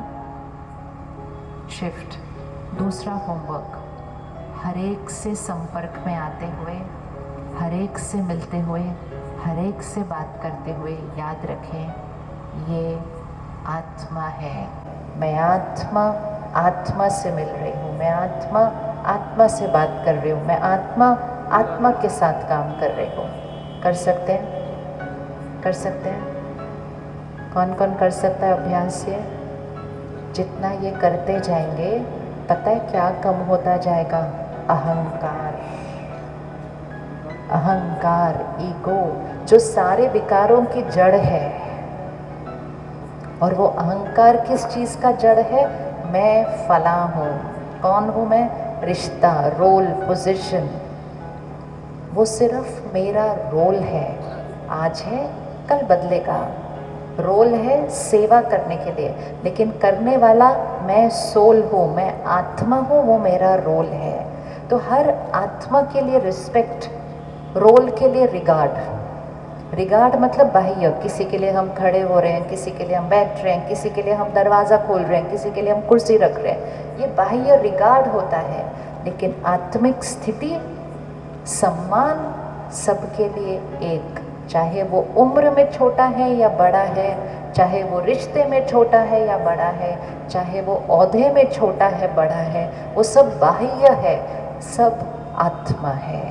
शिफ्ट। दूसरा होमवर्क, हर एक से संपर्क में आते हुए, हर एक से मिलते हुए, हर एक से बात करते हुए याद रखें, ये आत्मा है। मैं आत्मा आत्मा से मिल रही हूँ, मैं आत्मा आत्मा से बात कर रही हूँ, मैं आत्मा आत्मा के साथ काम कर रही हूँ। कर सकते हैं? कर सकते हैं? कौन कौन कर सकता है अभ्यास ये? जितना ये करते जाएंगे पता है क्या कम होता जाएगा? अहंकार। अहंकार, ईगो, जो सारे विकारों की जड़ है। और वो अहंकार किस चीज़ का जड़ है? मैं फला हूँ। कौन हूँ मैं? रिश्ता, रोल, पोजीशन। वो सिर्फ मेरा रोल है। आज है, कल बदलेगा। रोल है सेवा करने के लिए, लेकिन करने वाला मैं सोल हूँ, मैं आत्मा हूँ, वो मेरा रोल है। तो हर आत्मा के लिए रिस्पेक्ट, रोल के लिए रिगार्ड। रिगार्ड मतलब बाह्य, किसी के लिए हम खड़े हो रहे हैं, किसी के लिए हम बैठ रहे हैं, किसी के लिए हम दरवाज़ा खोल रहे हैं, किसी के लिए हम कुर्सी रख रहे हैं, ये बाह्य रिगार्ड होता है। लेकिन आत्मिक स्थिति सम्मान सबके लिए एक, चाहे वो उम्र में छोटा है या बड़ा है, चाहे वो रिश्ते में छोटा है या बड़ा है, चाहे वो ओहदे में छोटा है बड़ा है, वो सब बाह्य है, सब आत्मा है,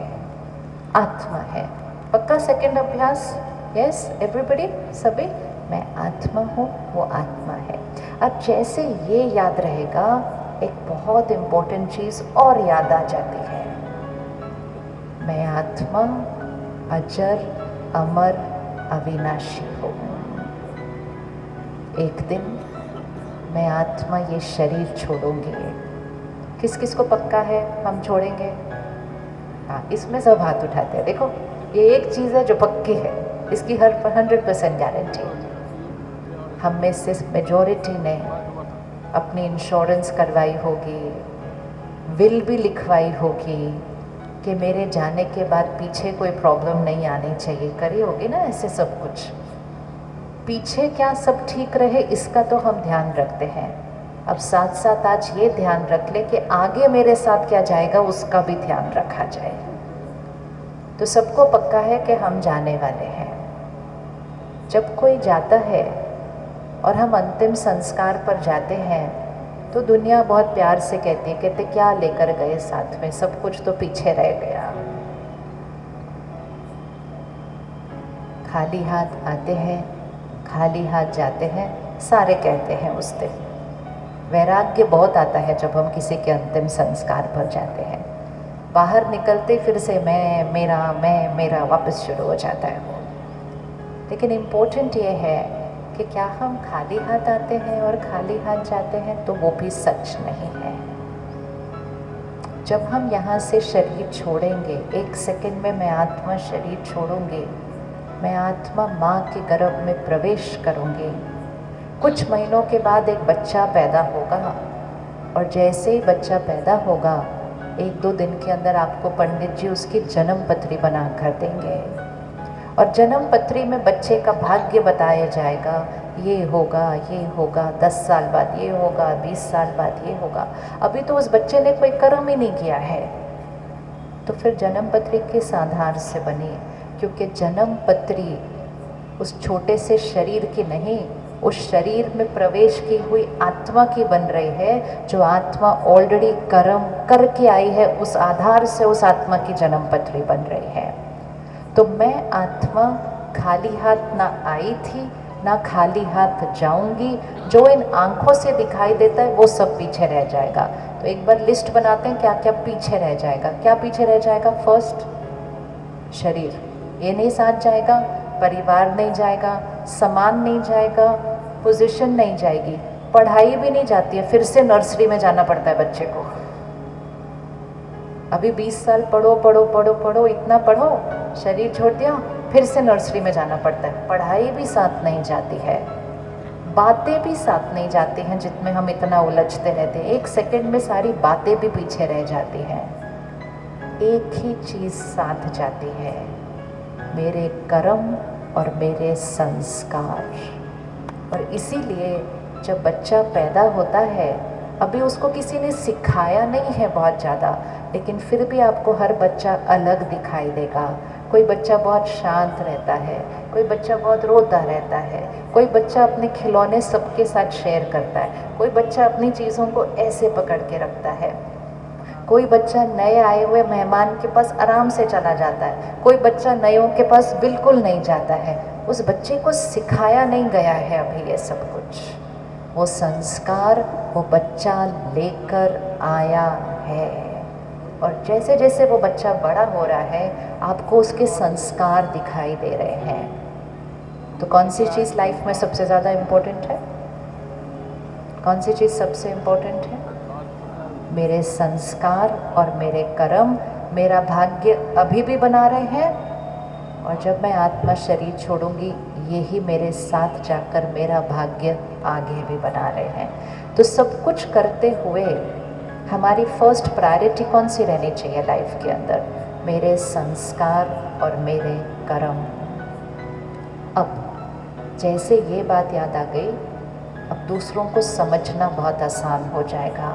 आत्मा है। पक्का सेकंड अभ्यास? यस एवरीबडी, सभी, मैं आत्मा हूँ, वो आत्मा है। अब जैसे ये याद रहेगा, एक बहुत इम्पोर्टेंट चीज़ और याद आ जाती है। मैं आत्मा अजर अमर अविनाशी हूँ। एक दिन मैं आत्मा ये शरीर छोड़ूंगी। किस किस को पक्का है हम छोड़ेंगे? हाँ, इसमें सब हाथ उठाते हैं। देखो, ये एक चीज़ है जो पक्की है, इसकी हर 100% गारंटी। हम में से मेजॉरिटी ने अपनी इंश्योरेंस करवाई होगी, विल भी लिखवाई होगी कि मेरे जाने के बाद पीछे कोई प्रॉब्लम नहीं आनी चाहिए, करी होगी ना ऐसे सब कुछ। पीछे क्या सब ठीक रहे इसका तो हम ध्यान रखते हैं। अब साथ साथ आज ये ध्यान रख ले कि आगे मेरे साथ क्या जाएगा उसका भी ध्यान रखा जाए। तो सबको पक्का है कि हम जाने वाले हैं। जब कोई जाता है और हम अंतिम संस्कार पर जाते हैं तो दुनिया बहुत प्यार से कहती है, कहते क्या लेकर गए साथ में, सब कुछ तो पीछे रह गया। खाली हाथ आते हैं, खाली हाथ जाते हैं, सारे कहते हैं उस दिन। वैराग्य बहुत आता है जब हम किसी के अंतिम संस्कार पर जाते हैं। बाहर निकलते फिर से मैं मेरा वापस शुरू हो जाता है वो। लेकिन इम्पोर्टेंट ये है कि क्या हम खाली हाथ आते हैं और खाली हाथ जाते हैं, तो वो भी सच नहीं है। जब हम यहाँ से शरीर छोड़ेंगे, एक सेकंड में मैं आत्मा शरीर छोड़ूंगी, मैं आत्मा माँ के गर्भ में प्रवेश करूंगी। कुछ महीनों के बाद एक बच्चा पैदा होगा और जैसे ही बच्चा पैदा होगा, एक दो दिन के अंदर आपको पंडित जी उसकी जन्म पत्री बना कर देंगे और जन्म पत्री में बच्चे का भाग्य बताया जाएगा। ये होगा 10 साल बाद, ये होगा 20 साल बाद, ये होगा। अभी तो उस बच्चे ने कोई कर्म ही नहीं किया है, तो फिर जन्म पत्री किस आधार से बनी? क्योंकि जन्म पत्री उस छोटे से शरीर की नहीं, उस शरीर में प्रवेश की हुई आत्मा की बन रही है, जो आत्मा ऑलरेडी कर्म करके आई है, उस आधार से उस आत्मा की जन्म पत्री बन रही है। तो मैं आत्मा खाली हाथ ना आई थी, ना खाली हाथ जाऊंगी। जो इन आंखों से दिखाई देता है वो सब पीछे रह जाएगा। तो एक बार लिस्ट बनाते हैं क्या क्या पीछे रह जाएगा। क्या पीछे रह जाएगा? फर्स्ट, शरीर, ये नहीं साथ जाएगा, परिवार नहीं जाएगा, सामान नहीं जाएगा, पोजीशन नहीं जाएगी, पढ़ाई भी नहीं जाती है, फिर से नर्सरी में जाना पड़ता है बच्चे को। अभी 20 साल पढ़ो पढ़ो पढ़ो पढ़ो, इतना पढ़ो, शरीर छोड़ दिया, फिर से नर्सरी में जाना पड़ता है। पढ़ाई भी साथ नहीं जाती है, बातें भी साथ नहीं जाती हैं, जितने हम इतना उलझते रहते हैं। एक सेकंड में सारी बातें भी पीछे रह जाती हैं। एक ही चीज़ साथ जाती है, मेरे कर्म और मेरे संस्कार। और इसीलिए जब बच्चा पैदा होता है, अभी उसको किसी ने सिखाया नहीं है बहुत ज़्यादा, लेकिन फिर भी आपको हर बच्चा अलग दिखाई देगा। कोई बच्चा बहुत शांत रहता है, कोई बच्चा बहुत रोता रहता है, कोई बच्चा अपने खिलौने सबके साथ शेयर करता है, कोई बच्चा अपनी चीज़ों को ऐसे पकड़ के रखता है, कोई बच्चा नए आए हुए मेहमान के पास आराम से चला जाता है, कोई बच्चा नयों के पास बिल्कुल नहीं जाता है। उस बच्चे को सिखाया नहीं गया है अभी ये सब कुछ। वो संस्कार वो बच्चा लेकर आया है, और जैसे जैसे वो बच्चा बड़ा हो रहा है, आपको उसके संस्कार दिखाई दे रहे हैं। तो कौन सी चीज़ लाइफ में सबसे ज़्यादा इम्पोर्टेंट है? कौन सी चीज़ सबसे इम्पोर्टेंट है? मेरे संस्कार और मेरे कर्म मेरा भाग्य अभी भी बना रहे हैं, और जब मैं आत्मा शरीर छोड़ूंगी, यही मेरे साथ जाकर मेरा भाग्य आगे भी बना रहे हैं। तो सब कुछ करते हुए हमारी फर्स्ट प्रायोरिटी कौन सी रहनी चाहिए लाइफ के अंदर? मेरे संस्कार और मेरे कर्म। अब जैसे ये बात याद आ गई, अब दूसरों को समझना बहुत आसान हो जाएगा।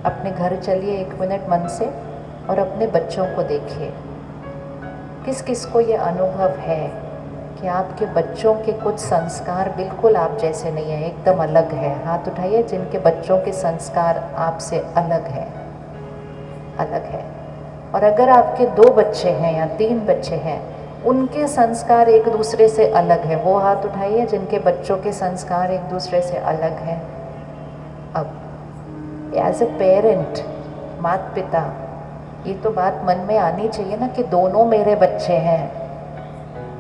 अपने घर चलिए 1 मिनट मन से, और अपने बच्चों को देखिए, किस किस को ये अनुभव है कि आपके बच्चों के कुछ संस्कार बिल्कुल आप जैसे नहीं है, एकदम अलग है। हाथ उठाइए जिनके बच्चों के संस्कार आपसे अलग है, अलग है। और अगर आपके 2 बच्चे हैं या 3 बच्चे हैं, उनके संस्कार एक दूसरे से अलग है, वो हाथ उठाइए जिनके बच्चों के संस्कार एक दूसरे से अलग है। अब एज ए पेरेंट, माता पिता, ये तो बात मन में आनी चाहिए ना कि दोनों मेरे बच्चे हैं,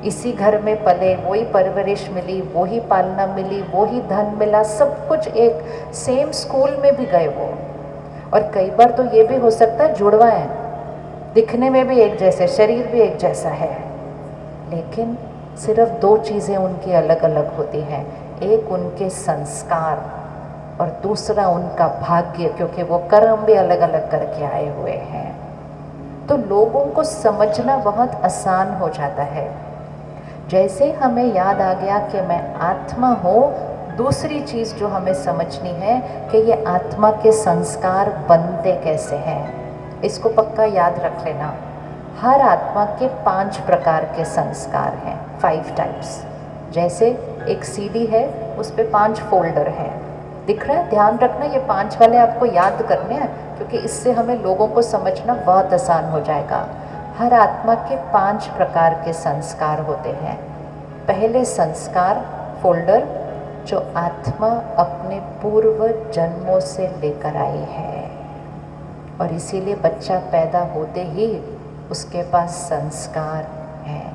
इसी घर में पले, वही परवरिश मिली, वही पालना मिली, वही धन मिला, सब कुछ एक सेम स्कूल में भी गए वो। और कई बार तो ये भी हो सकता है जुड़वा है, दिखने में भी एक जैसे, शरीर भी एक जैसा है, लेकिन सिर्फ 2 चीज़ें उनकी अलग अलग होती हैं, एक उनके संस्कार और दूसरा उनका भाग्य, क्योंकि वो कर्म भी अलग अलग करके आए हुए हैं। तो लोगों को समझना बहुत आसान हो जाता है। जैसे हमें याद आ गया कि मैं आत्मा हूँ, दूसरी चीज़ जो हमें समझनी है कि ये आत्मा के संस्कार बनते कैसे हैं। इसको पक्का याद रख लेना, हर आत्मा के 5 प्रकार के संस्कार हैं, 5 टाइप्स। जैसे एक सीडी है, उस पे 5 फोल्डर हैं, दिख रहा है, ध्यान रखना, ये 5 वाले आपको याद करने हैं, क्योंकि इससे हमें लोगों को समझना बहुत आसान हो जाएगा। हर आत्मा के 5 प्रकार के संस्कार होते हैं। पहले संस्कार फोल्डर, जो आत्मा अपने पूर्व जन्मों से लेकर आई है, और इसीलिए बच्चा पैदा होते ही उसके पास संस्कार हैं।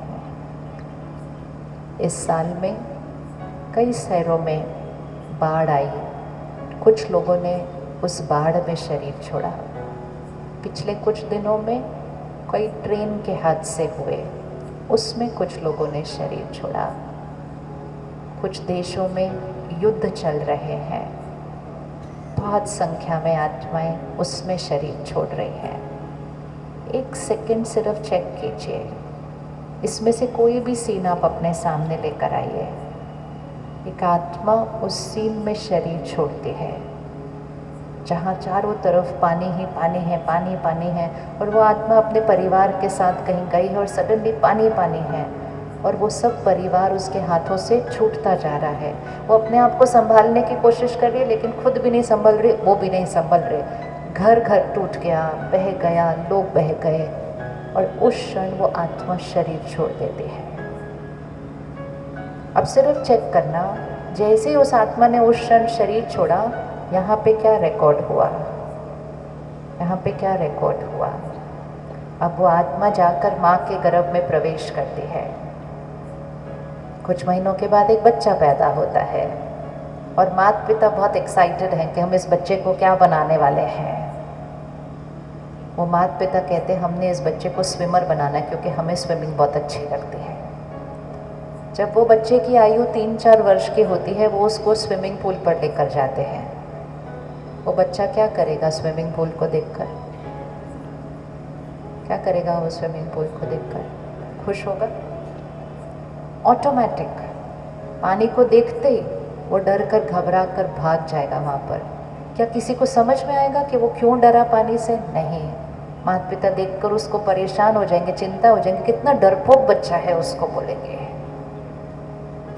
इस साल में कई शहरों में बाढ़ आई, कुछ लोगों ने उस बाढ़ में शरीर छोड़ा। पिछले कुछ दिनों में कई ट्रेन के हादसे हुए, उसमें कुछ लोगों ने शरीर छोड़ा। कुछ देशों में युद्ध चल रहे हैं, बहुत संख्या में आत्माएं उसमें शरीर छोड़ रही हैं। एक सेकंड सिर्फ चेक कीजिए, इसमें से कोई भी सीन आप अपने सामने लेकर आइए। एक आत्मा उस सीन में शरीर छोड़ती है जहाँ चारों तरफ पानी ही पानी है, पानी पानी है, और वो आत्मा अपने परिवार के साथ कहीं गई है और सडनली पानी पानी है, और वो सब परिवार उसके हाथों से छूटता जा रहा है। वो अपने आप को संभालने की कोशिश कर रही है, लेकिन खुद भी नहीं संभल रही, वो भी नहीं संभल रहे। घर घर टूट गया, बह गया, लोग बह गए, और उस क्षण वो आत्मा शरीर छोड़ देती है। अब सिर्फ चेक करना, जैसे ही उस आत्मा ने उस क्षण शरीर छोड़ा, यहाँ पे क्या रिकॉर्ड हुआ, यहाँ पे क्या रिकॉर्ड हुआ। अब वो आत्मा जाकर माँ के गर्भ में प्रवेश करती है। कुछ महीनों के बाद एक बच्चा पैदा होता है, और माता पिता बहुत एक्साइटेड हैं कि हम इस बच्चे को क्या बनाने वाले हैं। वो माता पिता कहते हैं हमने इस बच्चे को स्विमर बनाना है, क्योंकि हमें स्विमिंग बहुत अच्छी लगती है। जब वो बच्चे की आयु 3-4 वर्ष की होती है, वो उसको स्विमिंग पूल पर लेकर जाते हैं। वो बच्चा क्या करेगा स्विमिंग पूल को देखकर? क्या करेगा वो स्विमिंग पूल को देखकर? खुश होगा? ऑटोमेटिक पानी को देखते ही वो डर कर घबरा कर भाग जाएगा वहाँ पर। क्या किसी को समझ में आएगा कि वो क्यों डरा पानी से? नहीं। माता पिता देखकर उसको परेशान हो जाएंगे, चिंता हो जाएंगे, कितना डरपोक बच्चा है, उसको बोलेंगे।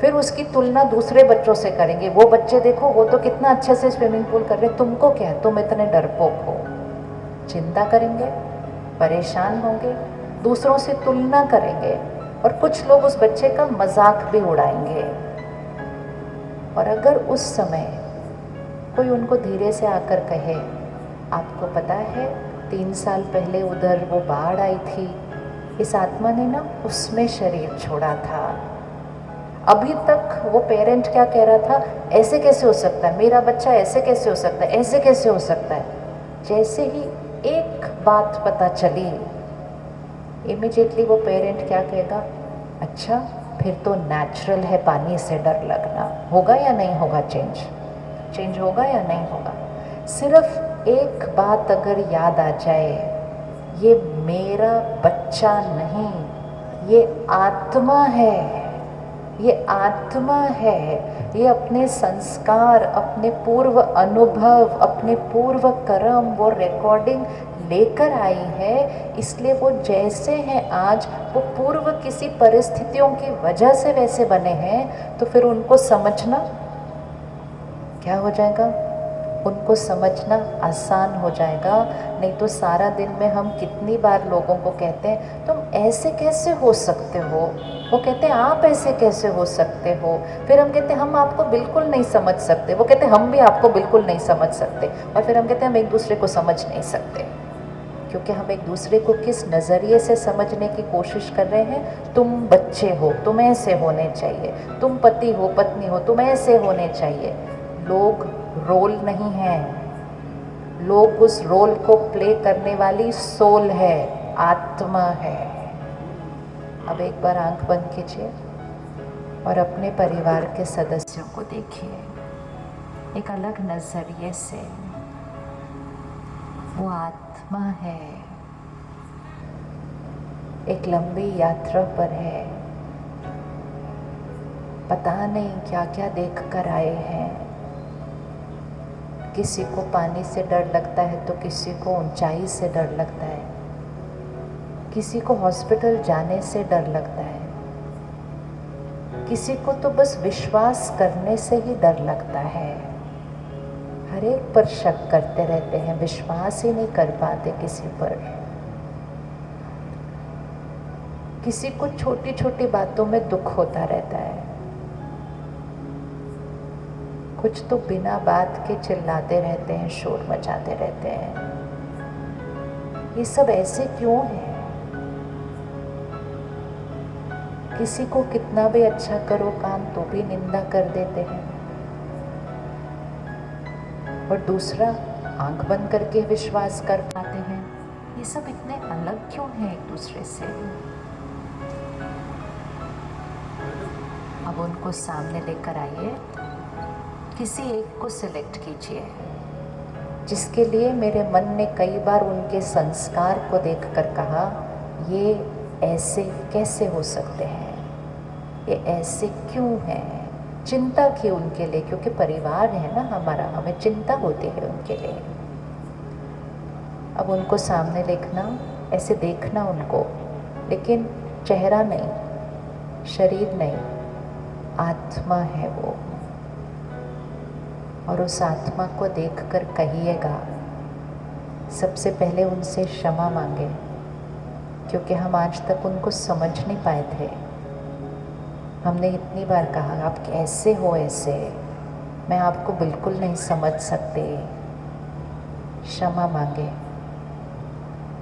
फिर उसकी तुलना दूसरे बच्चों से करेंगे, वो बच्चे देखो वो तो कितना अच्छे से स्विमिंग पूल कर रहे, तुमको क्या है, तुम इतने डरपोक हो। चिंता करेंगे, परेशान होंगे, दूसरों से तुलना करेंगे, और कुछ लोग उस बच्चे का मजाक भी उड़ाएंगे। और अगर उस समय कोई उनको धीरे से आकर कहे, आपको पता है 3 साल पहले उधर वो बाढ़ आई थी, इस आत्मा ने ना उसमें शरीर छोड़ा था। अभी तक वो पेरेंट क्या कह रहा था, ऐसे कैसे हो सकता है, मेरा बच्चा ऐसे कैसे हो सकता है, ऐसे कैसे हो सकता है। जैसे ही एक बात पता चली, इमीडिएटली वो पेरेंट क्या कहेगा, अच्छा फिर तो नेचुरल है पानी से डर लगना। होगा या नहीं होगा चेंज होगा या नहीं होगा? सिर्फ एक बात अगर याद आ जाए, ये मेरा बच्चा नहीं, ये आत्मा है, ये आत्मा है, ये अपने संस्कार, अपने पूर्व अनुभव, अपने पूर्व कर्म, वो रिकॉर्डिंग लेकर आई है, इसलिए वो जैसे हैं आज, वो पूर्व किसी परिस्थितियों की वजह से वैसे बने हैं, तो फिर उनको समझना क्या हो जाएगा, उनको समझना आसान हो जाएगा। नहीं तो सारा दिन में हम कितनी बार लोगों को कहते हैं तुम ऐसे कैसे हो सकते हो, वो कहते हैं आप ऐसे कैसे हो सकते हो, फिर हम कहते हैं हम आपको बिल्कुल नहीं समझ सकते, वो कहते हैं हम भी आपको बिल्कुल नहीं समझ सकते, और फिर हम कहते हैं हम एक दूसरे को समझ नहीं सकते, क्योंकि हम एक दूसरे को किस नज़रिए से समझने की कोशिश कर रहे हैं। तुम बच्चे हो, तुम ऐसे होने चाहिए, तुम पति हो पत्नी हो, तुम ऐसे होने चाहिए। लोग रोल नहीं हैं, लोग उस रोल को प्ले करने वाली सोल है, आत्मा है। अब एक बार आंख बंद कीजिए और अपने परिवार के सदस्यों को देखिए एक अलग नजरिए से। वो आत्मा है, एक लंबी यात्रा पर है, पता नहीं क्या क्या देख कर आए हैं। किसी को पानी से डर लगता है तो किसी को ऊंचाई से डर लगता है, किसी को हॉस्पिटल जाने से डर लगता है, किसी को तो बस विश्वास करने से ही डर लगता है। हर एक पर शक करते रहते हैं, विश्वास ही नहीं कर पाते किसी पर। किसी को छोटी छोटी बातों में दुख होता रहता है, कुछ तो बिना बात के चिल्लाते रहते हैं, शोर मचाते रहते हैं। ये सब ऐसे क्यों है? किसी को कितना भी अच्छा करो काम तो भी निंदा कर देते हैं, और दूसरा आंख बंद करके विश्वास कर पाते हैं। ये सब इतने अलग क्यों हैं एक दूसरे से? अब उनको सामने लेकर आइए, किसी एक को सिलेक्ट कीजिए जिसके लिए मेरे मन ने कई बार उनके संस्कार को देखकर कहा ये ऐसे कैसे हो सकते हैं, ये ऐसे क्यों हैं। चिंता की उनके लिए, क्योंकि परिवार है ना हमारा, हमें चिंता होती है उनके लिए। अब उनको सामने देखना, ऐसे देखना उनको, लेकिन चेहरा नहीं, शरीर नहीं, आत्मा है वो। और उस आत्मा को देखकर कहिएगा, सबसे पहले उनसे क्षमा मांगे, क्योंकि हम आज तक उनको समझ नहीं पाए थे। हमने इतनी बार कहा आप कैसे हो ऐसे, मैं आपको बिल्कुल नहीं समझ सकते। क्षमा मांगे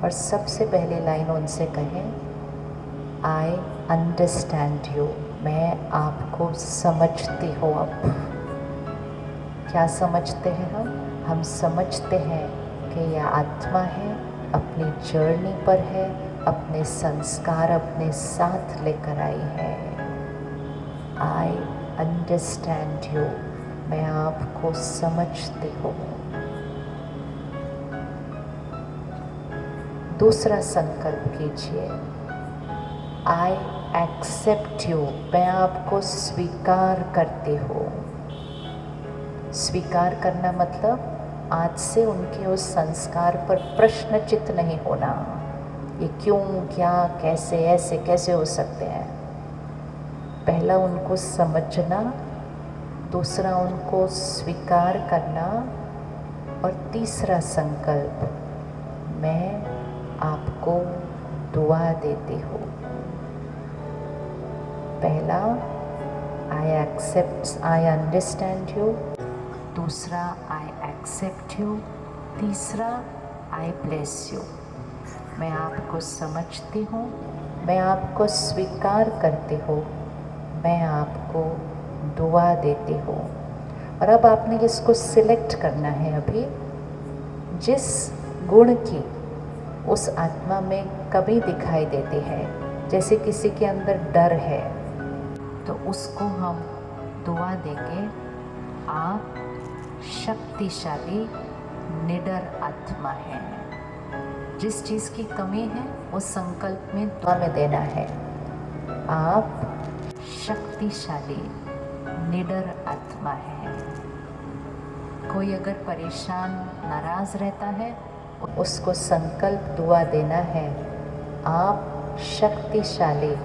और सबसे पहले लाइन उनसे कहें, आई अंडरस्टैंड यू, मैं आपको समझती हूँ। अब क्या समझते हैं हम समझते हैं कि यह आत्मा है, अपनी जर्नी पर है, अपने संस्कार अपने साथ लेकर आई है। आई अंडरस्टैंड यू, मैं आपको समझती हूँ। दूसरा संकल्प कीजिए, आई एक्सेप्ट यू, मैं आपको स्वीकार करती हूँ। स्वीकार करना मतलब आज से उनके उस संस्कार पर प्रश्नचित्त नहीं होना, ये क्यों, क्या, कैसे, ऐसे कैसे हो सकते हैं। पहला उनको समझना, दूसरा उनको स्वीकार करना, और तीसरा संकल्प, मैं आपको दुआ देती हूँ। पहला I accept, I understand you, दूसरा आई एक्सेप्ट यू, तीसरा आई ब्लेस यू, मैं आपको समझती हूँ, मैं आपको स्वीकार करती हूँ, मैं आपको दुआ देती हूँ। और अब आपने इसको सिलेक्ट करना है, अभी जिस गुण की उस आत्मा में कभी दिखाई देती है, जैसे किसी के अंदर डर है तो उसको हम दुआ देंगे, आप शक्तिशाली निडर आत्मा है। जिस चीज़ की कमी है उस संकल्प में दुआ में देना है, आप शक्तिशाली निडर आत्मा है। कोई अगर परेशान नाराज़ रहता है उसको संकल्प दुआ देना है, आप शक्तिशाली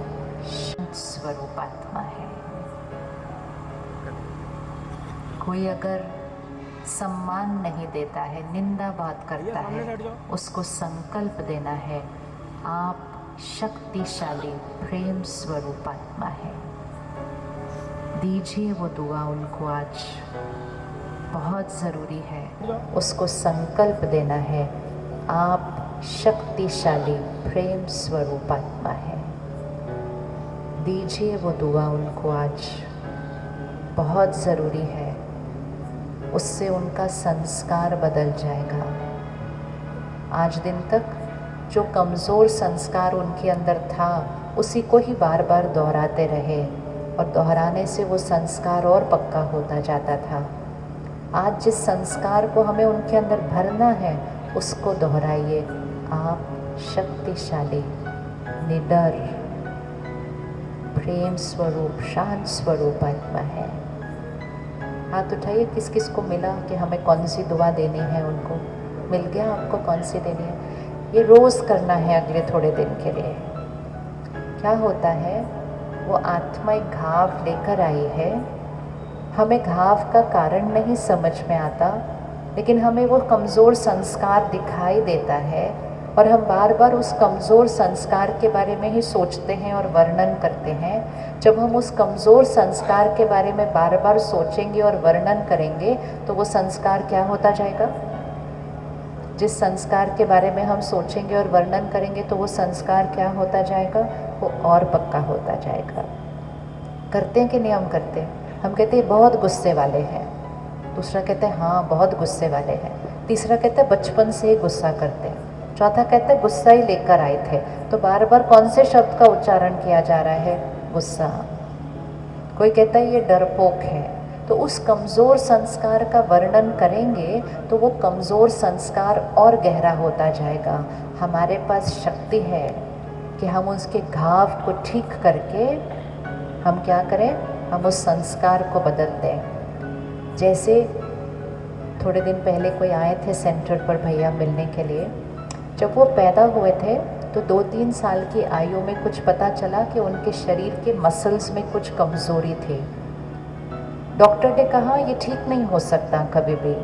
स्वरूप आत्मा है। कोई अगर सम्मान नहीं देता है, निंदा बात करता है, उसको संकल्प देना है, आप शक्तिशाली प्रेम स्वरूप आत्मा है। दीजिए वो दुआ उनको, आज बहुत ज़रूरी है। उसको संकल्प देना है, आप शक्तिशाली प्रेम स्वरूप आत्मा है। दीजिए वो दुआ उनको, आज बहुत ज़रूरी है। उससे उनका संस्कार बदल जाएगा। आज दिन तक जो कमज़ोर संस्कार उनके अंदर था, उसी को ही बार बार दोहराते रहे और दोहराने से वो संस्कार और पक्का होता जाता था। आज जिस संस्कार को हमें उनके अंदर भरना है, उसको दोहराइए, आप शक्तिशाली, निडर, प्रेम स्वरूप, शांत स्वरूप आत्मा है। हाथ उठाइए, किस किस को मिला कि हमें कौन सी दुआ देनी है, उनको मिल गया आपको कौन सी देनी है। ये रोज़ करना है अगले थोड़े दिन के लिए। क्या होता है, वो आत्मा एक घाव लेकर आई है, हमें घाव का कारण नहीं समझ में आता, लेकिन हमें वो कमज़ोर संस्कार दिखाई देता है और हम बार बार उस कमज़ोर संस्कार के बारे में ही सोचते हैं और वर्णन करते हैं। जब हम उस कमज़ोर संस्कार के बारे में बार बार सोचेंगे और वर्णन करेंगे, तो वो संस्कार क्या होता जाएगा? जिस संस्कार के बारे में हम सोचेंगे और वर्णन करेंगे, तो वो संस्कार क्या होता जाएगा? वो और पक्का होता जाएगा। करते हैं कि नहीं हम करते हैं? हम कहते हैं बहुत गुस्से वाले हैं, दूसरा कहते हैं हाँ बहुत गुस्से वाले हैं, तीसरा कहते हैं बचपन से ही गुस्सा करते हैं, चौथा कहते हैं गुस्सा ही लेकर आए थे। तो बार बार कौन से शब्द का उच्चारण किया जा रहा है? गुस्सा। कोई कहता है ये डरपोक है। तो उस कमज़ोर संस्कार का वर्णन करेंगे तो वो कमज़ोर संस्कार और गहरा होता जाएगा। हमारे पास शक्ति है कि हम उसके घाव को ठीक करके हम क्या करें? हम उस संस्कार को बदल दें। जैसे थोड़े दिन पहले कोई आए थे सेंटर पर भैया मिलने के लिए। जब वो पैदा हुए थे तो 2-3 साल की आयु में कुछ पता चला कि उनके शरीर के मसल्स में कुछ कमज़ोरी थी। डॉक्टर ने कहा ये ठीक नहीं हो सकता कभी भी,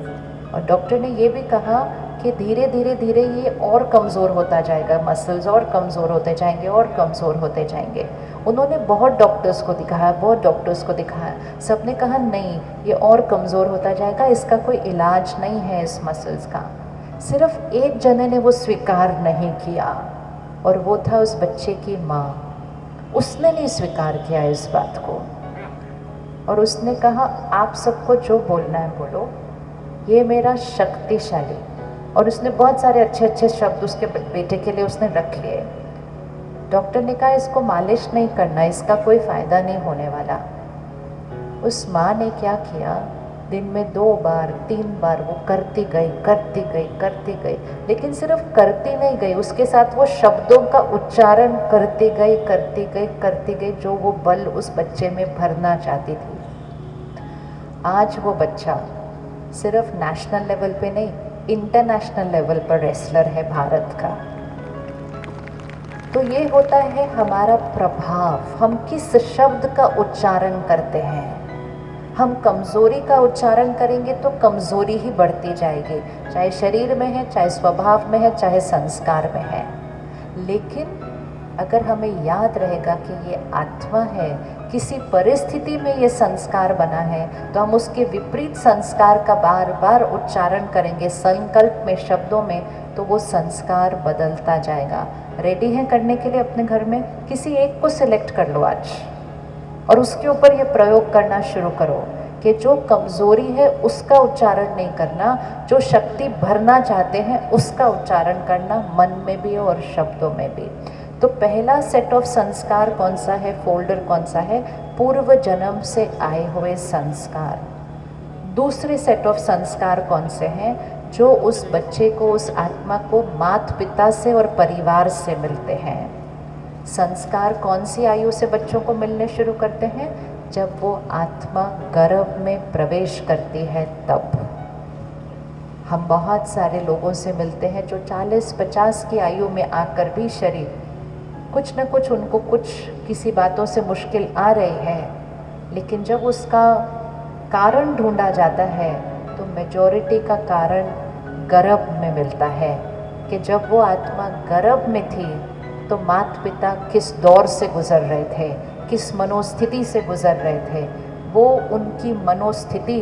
और डॉक्टर ने ये भी कहा कि धीरे धीरे धीरे ये और कमज़ोर होता जाएगा, मसल्स और कमज़ोर होते जाएंगे और कमज़ोर होते जाएंगे। उन्होंने बहुत डॉक्टर्स को दिखाया, बहुत डॉक्टर्स को दिखाया, सब ने कहा नहीं ये और कमज़ोर होता जाएगा, इसका कोई इलाज नहीं है इस मसल्स का। सिर्फ एक जने ने वो स्वीकार नहीं किया और वो था उस बच्चे की माँ। उसने नहीं स्वीकार किया इस बात को और उसने कहा आप सबको जो बोलना है बोलो, ये मेरा शक्तिशाली। और उसने बहुत सारे अच्छे अच्छे शब्द उसके बेटे के लिए उसने रख लिए। डॉक्टर ने कहा इसको मालिश नहीं करना, इसका कोई फ़ायदा नहीं होने वाला। उस माँ ने क्या किया, दिन में 2 बार 3 बार वो करती गई करती गई करती गई, लेकिन सिर्फ करती नहीं गई, उसके साथ वो शब्दों का उच्चारण करती गई करती गई करती गई, जो वो बल उस बच्चे में भरना चाहती थी। आज वो बच्चा सिर्फ नेशनल लेवल पे नहीं, इंटरनेशनल लेवल पर रेसलर है भारत का। तो ये होता है हमारा प्रभाव, हम किस शब्द का उच्चारण करते हैं। हम कमज़ोरी का उच्चारण करेंगे तो कमज़ोरी ही बढ़ती जाएगी, चाहे शरीर में है, चाहे स्वभाव में है, चाहे संस्कार में है। लेकिन अगर हमें याद रहेगा कि ये आत्मा है, किसी परिस्थिति में ये संस्कार बना है, तो हम उसके विपरीत संस्कार का बार बार उच्चारण करेंगे संकल्प में, शब्दों में, तो वो संस्कार बदलता जाएगा। रेडी हैं करने के लिए अपने घर में? किसी एक को सिलेक्ट कर लो आज और उसके ऊपर ये प्रयोग करना शुरू करो कि जो कमज़ोरी है उसका उच्चारण नहीं करना, जो शक्ति भरना चाहते हैं उसका उच्चारण करना, मन में भी और शब्दों में भी। तो पहला सेट ऑफ संस्कार कौन सा है, फोल्डर कौन सा है? पूर्व जन्म से आए हुए संस्कार। दूसरे सेट ऑफ संस्कार कौन से हैं? जो उस बच्चे को, उस आत्मा को माता पिता से और परिवार से मिलते हैं। संस्कार कौन सी आयु से बच्चों को मिलने शुरू करते हैं? जब वो आत्मा गर्भ में प्रवेश करती है तब। हम बहुत सारे लोगों से मिलते हैं जो 40-50 की आयु में आकर भी शरीर कुछ न कुछ उनको कुछ किसी बातों से मुश्किल आ रही है, लेकिन जब उसका कारण ढूंढा जाता है तो मेजॉरिटी का कारण गर्भ में मिलता है कि जब वो आत्मा गर्भ में थी तो माता पिता किस दौर से गुजर रहे थे, किस मनोस्थिति से गुजर रहे थे, वो उनकी मनोस्थिति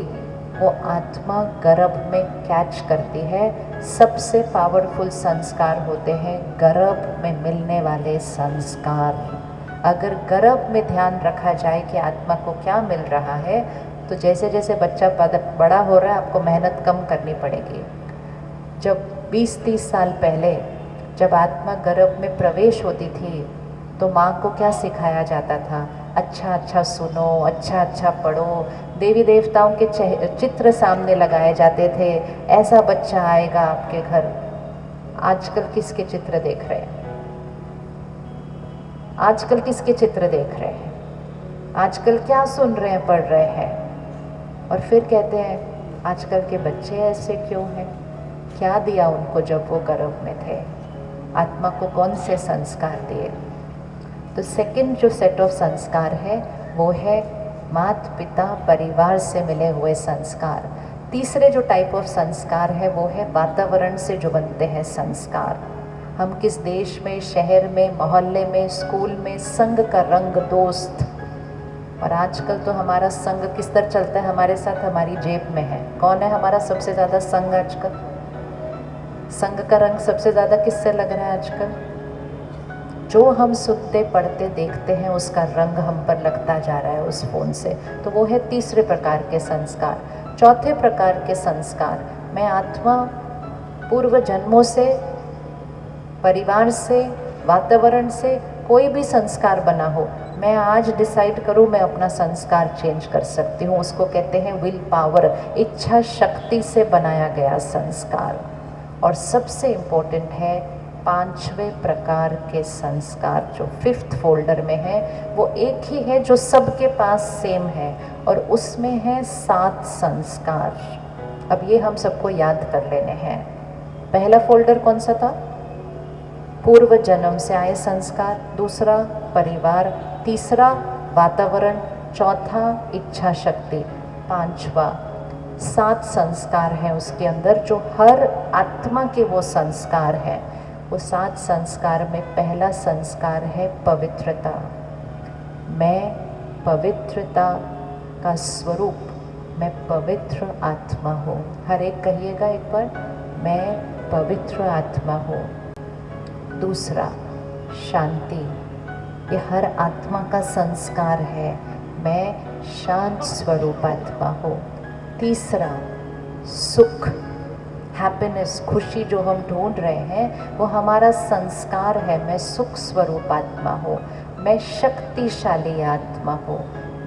वो आत्मा गर्भ में कैच करती है। सबसे पावरफुल संस्कार होते हैं गर्भ में मिलने वाले संस्कार। अगर गर्भ में ध्यान रखा जाए कि आत्मा को क्या मिल रहा है, तो जैसे जैसे बच्चा बड़ा हो रहा है आपको मेहनत कम करनी पड़ेगी। जब 20-30 साल पहले जब आत्मा गर्भ में प्रवेश होती थी तो माँ को क्या सिखाया जाता था? अच्छा अच्छा सुनो, अच्छा अच्छा पढ़ो, देवी देवताओं के चित्र सामने लगाए जाते थे, ऐसा बच्चा आएगा आपके घर। आजकल किसके चित्र देख रहे हैं? आजकल किसके चित्र देख रहे हैं? आजकल क्या सुन रहे हैं, पढ़ रहे हैं? और फिर कहते हैं आजकल के बच्चे ऐसे क्यों हैं? क्या दिया उनको जब वो गर्भ में थे? आत्मा को कौन से संस्कार दिए? तो सेकंड जो सेट ऑफ संस्कार है वो है माता पिता परिवार से मिले हुए संस्कार। तीसरे जो टाइप ऑफ संस्कार है वो है वातावरण से जो बनते हैं संस्कार। हम किस देश में, शहर में, मोहल्ले में, स्कूल में, संग का रंग दोस्त। और आजकल तो हमारा संग किस तरह चलता है हमारे साथ, हमारी जेब में है। कौन है हमारा सबसे ज़्यादा संग आजकल? संग का रंग सबसे ज़्यादा किससे लग रहा है आजकल? जो हम सुनते पढ़ते देखते हैं उसका रंग हम पर लगता जा रहा है उस फ़ोन से। तो वो है तीसरे प्रकार के संस्कार। चौथे प्रकार के संस्कार, मैं आत्मा पूर्व जन्मों से, परिवार से, वातावरण से कोई भी संस्कार बना हो, मैं आज डिसाइड करूं मैं अपना संस्कार चेंज कर सकती हूँ। उसको कहते हैं विल पावर, इच्छा शक्ति से बनाया गया संस्कार। और सबसे इम्पोर्टेंट है पांचवें प्रकार के संस्कार जो 5th फोल्डर में है, वो एक ही है जो सबके पास सेम है और उसमें है 7 संस्कार। अब ये हम सबको याद कर लेने हैं। पहला फोल्डर कौन सा था? पूर्व जन्म से आए संस्कार, दूसरा परिवार, तीसरा वातावरण, चौथा इच्छा शक्ति, पांचवा 7 संस्कार हैं उसके अंदर जो हर आत्मा के वो संस्कार हैं। वो 7 संस्कार में पहला संस्कार है पवित्रता। मैं पवित्रता का स्वरूप, मैं पवित्र आत्मा हूँ। हर एक कहिएगा एक बार, मैं पवित्र आत्मा हूँ। दूसरा शांति, ये हर आत्मा का संस्कार है, मैं शांत स्वरूप आत्मा हूँ। तीसरा सुख, हैप्पीनेस, खुशी जो हम ढूंढ रहे हैं वो हमारा संस्कार है, मैं सुख स्वरूप आत्मा हूँ। मैं शक्तिशाली आत्मा हूँ,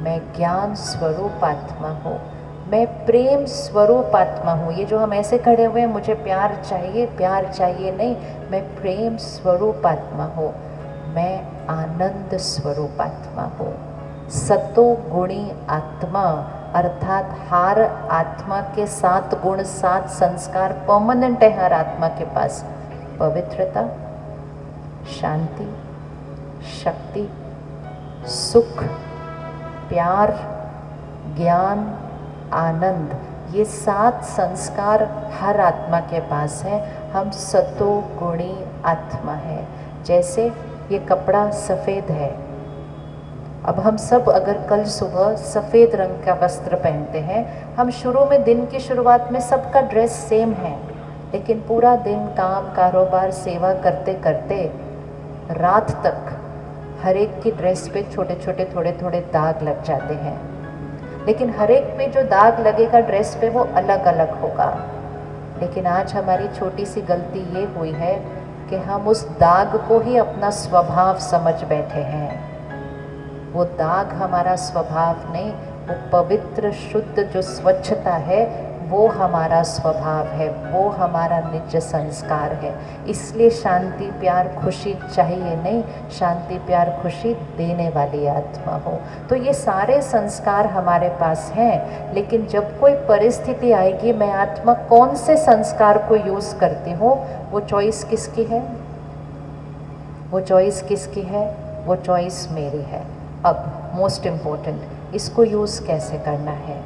मैं ज्ञान स्वरूप आत्मा हूँ, मैं प्रेम स्वरूप आत्मा हूँ। ये जो हम ऐसे खड़े हुए हैं मुझे प्यार चाहिए नहीं, मैं प्रेम स्वरूप आत्मा हूँ, मैं आनंद स्वरूप आत्मा हूँ। सतो गुणी आत्मा अर्थात हर आत्मा के 7 गुण, 7 संस्कार परमानेंट है हर आत्मा के पास। पवित्रता, शांति, शक्ति, सुख, प्यार, ज्ञान, आनंद, ये 7 संस्कार हर आत्मा के पास है। हम सतो गुणी आत्मा है। जैसे ये कपड़ा सफ़ेद है, अब हम सब अगर कल सुबह सफ़ेद रंग का वस्त्र पहनते हैं, हम शुरू में दिन की शुरुआत में सबका ड्रेस सेम है, लेकिन पूरा दिन काम, कारोबार, सेवा करते करते रात तक हर एक की ड्रेस पे छोटे छोटे थोड़े थोड़े दाग लग जाते हैं। लेकिन हर एक पे जो दाग लगेगा ड्रेस पे वो अलग अलग होगा। लेकिन आज हमारी छोटी सी गलती ये हुई है कि हम उस दाग को ही अपना स्वभाव समझ बैठे हैं। वो दाग हमारा स्वभाव नहीं, वो पवित्र शुद्ध जो स्वच्छता है वो हमारा स्वभाव है, वो हमारा निज संस्कार है। इसलिए शांति प्यार खुशी चाहिए नहीं, शांति प्यार खुशी देने वाली आत्मा हो। तो ये सारे संस्कार हमारे पास हैं, लेकिन जब कोई परिस्थिति आएगी मैं आत्मा कौन से संस्कार को यूज़ करती हूँ, वो चॉइस किसकी है? वो चॉइस किसकी है? वो चॉइस मेरी है। अब मोस्ट इम्पोर्टेंट, इसको यूज़ कैसे करना है?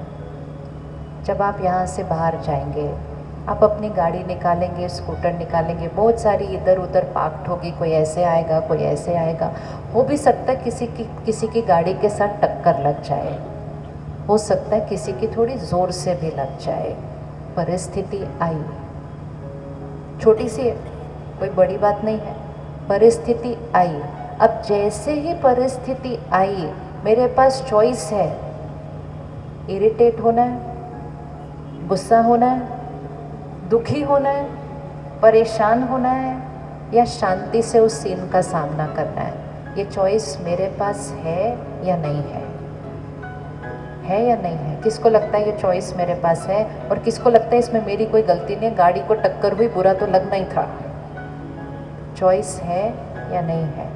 जब आप यहाँ से बाहर जाएंगे, आप अपनी गाड़ी निकालेंगे, स्कूटर निकालेंगे, बहुत सारी इधर उधर पार्क्ड होगी, कोई ऐसे आएगा कोई ऐसे आएगा, हो भी सकता है किसी की गाड़ी के साथ टक्कर लग जाए, हो सकता है किसी की थोड़ी ज़ोर से भी लग जाए। परिस्थिति आई, छोटी सी है, कोई बड़ी बात नहीं है, परिस्थिति आई। अब जैसे ही परिस्थिति आई मेरे पास चॉइस है, इरिटेट होना है, गुस्सा होना है, दुखी होना है, परेशान होना है, या शांति से उस सीन का सामना करना है। ये चॉइस मेरे पास है या नहीं है? है या नहीं है? किसको लगता है ये चॉइस मेरे पास है, और किसको लगता है इसमें मेरी कोई गलती नहीं है, गाड़ी को टक्कर हुई, बुरा तो लगना ही था? चॉइस है या नहीं है?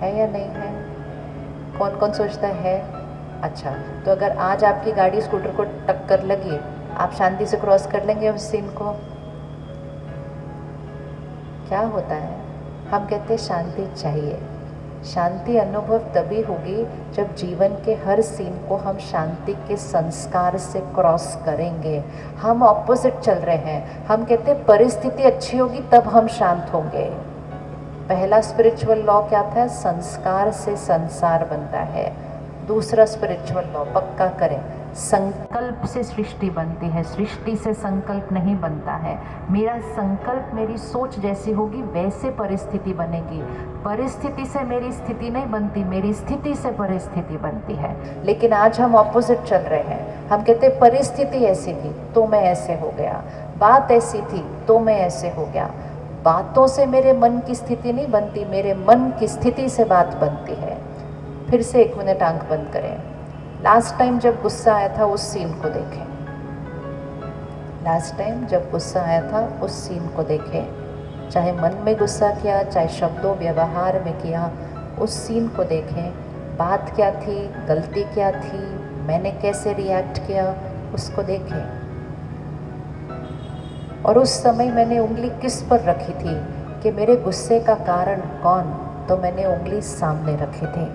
है या नहीं है? कौन कौन सोचता है? अच्छा, तो अगर आज आपकी गाड़ी स्कूटर को टक्कर लगी, आप शांति से क्रॉस कर लेंगे उस सीन को? क्या होता है, हम कहते हैं शांति चाहिए। शांति अनुभव तभी होगी जब जीवन के हर सीन को हम शांति के संस्कार से क्रॉस करेंगे। हम ऑपोजिट चल रहे हैं, हम कहते हैं परिस्थिति अच्छी होगी तब हम शांत होंगे। पहला स्पिरिचुअल लॉ क्या था? संस्कार से संसार बनता है। दूसरा स्पिरिचुअल लॉ पक्का करें, संकल्प से सृष्टि बनती है, सृष्टि से संकल्प नहीं बनता है। मेरा संकल्प मेरी सोच जैसी होगी वैसे परिस्थिति बनेगी। परिस्थिति से मेरी स्थिति नहीं बनती, मेरी स्थिति से परिस्थिति बनती है। लेकिन आज हम ऑपोजिट चल रहे हैं, हम कहते हैं परिस्थिति ऐसी थी तो मैं ऐसे हो गया, बात ऐसी थी तो मैं ऐसे हो गया। बातों से मेरे मन की स्थिति नहीं बनती, मेरे मन की स्थिति से बात बनती है। फिर से 1 मिनट आंख बंद करें। लास्ट टाइम जब गुस्सा आया था उस सीन को देखें। लास्ट टाइम जब गुस्सा आया था उस सीन को देखें। चाहे मन में गुस्सा किया, चाहे शब्दों व्यवहार में किया, उस सीन को देखें। बात क्या थी, गलती क्या थी, मैंने कैसे रिएक्ट किया, उसको देखें। और उस समय मैंने उंगली किस पर रखी थी कि मेरे गुस्से का कारण कौन? तो मैंने उंगली सामने रखी थी।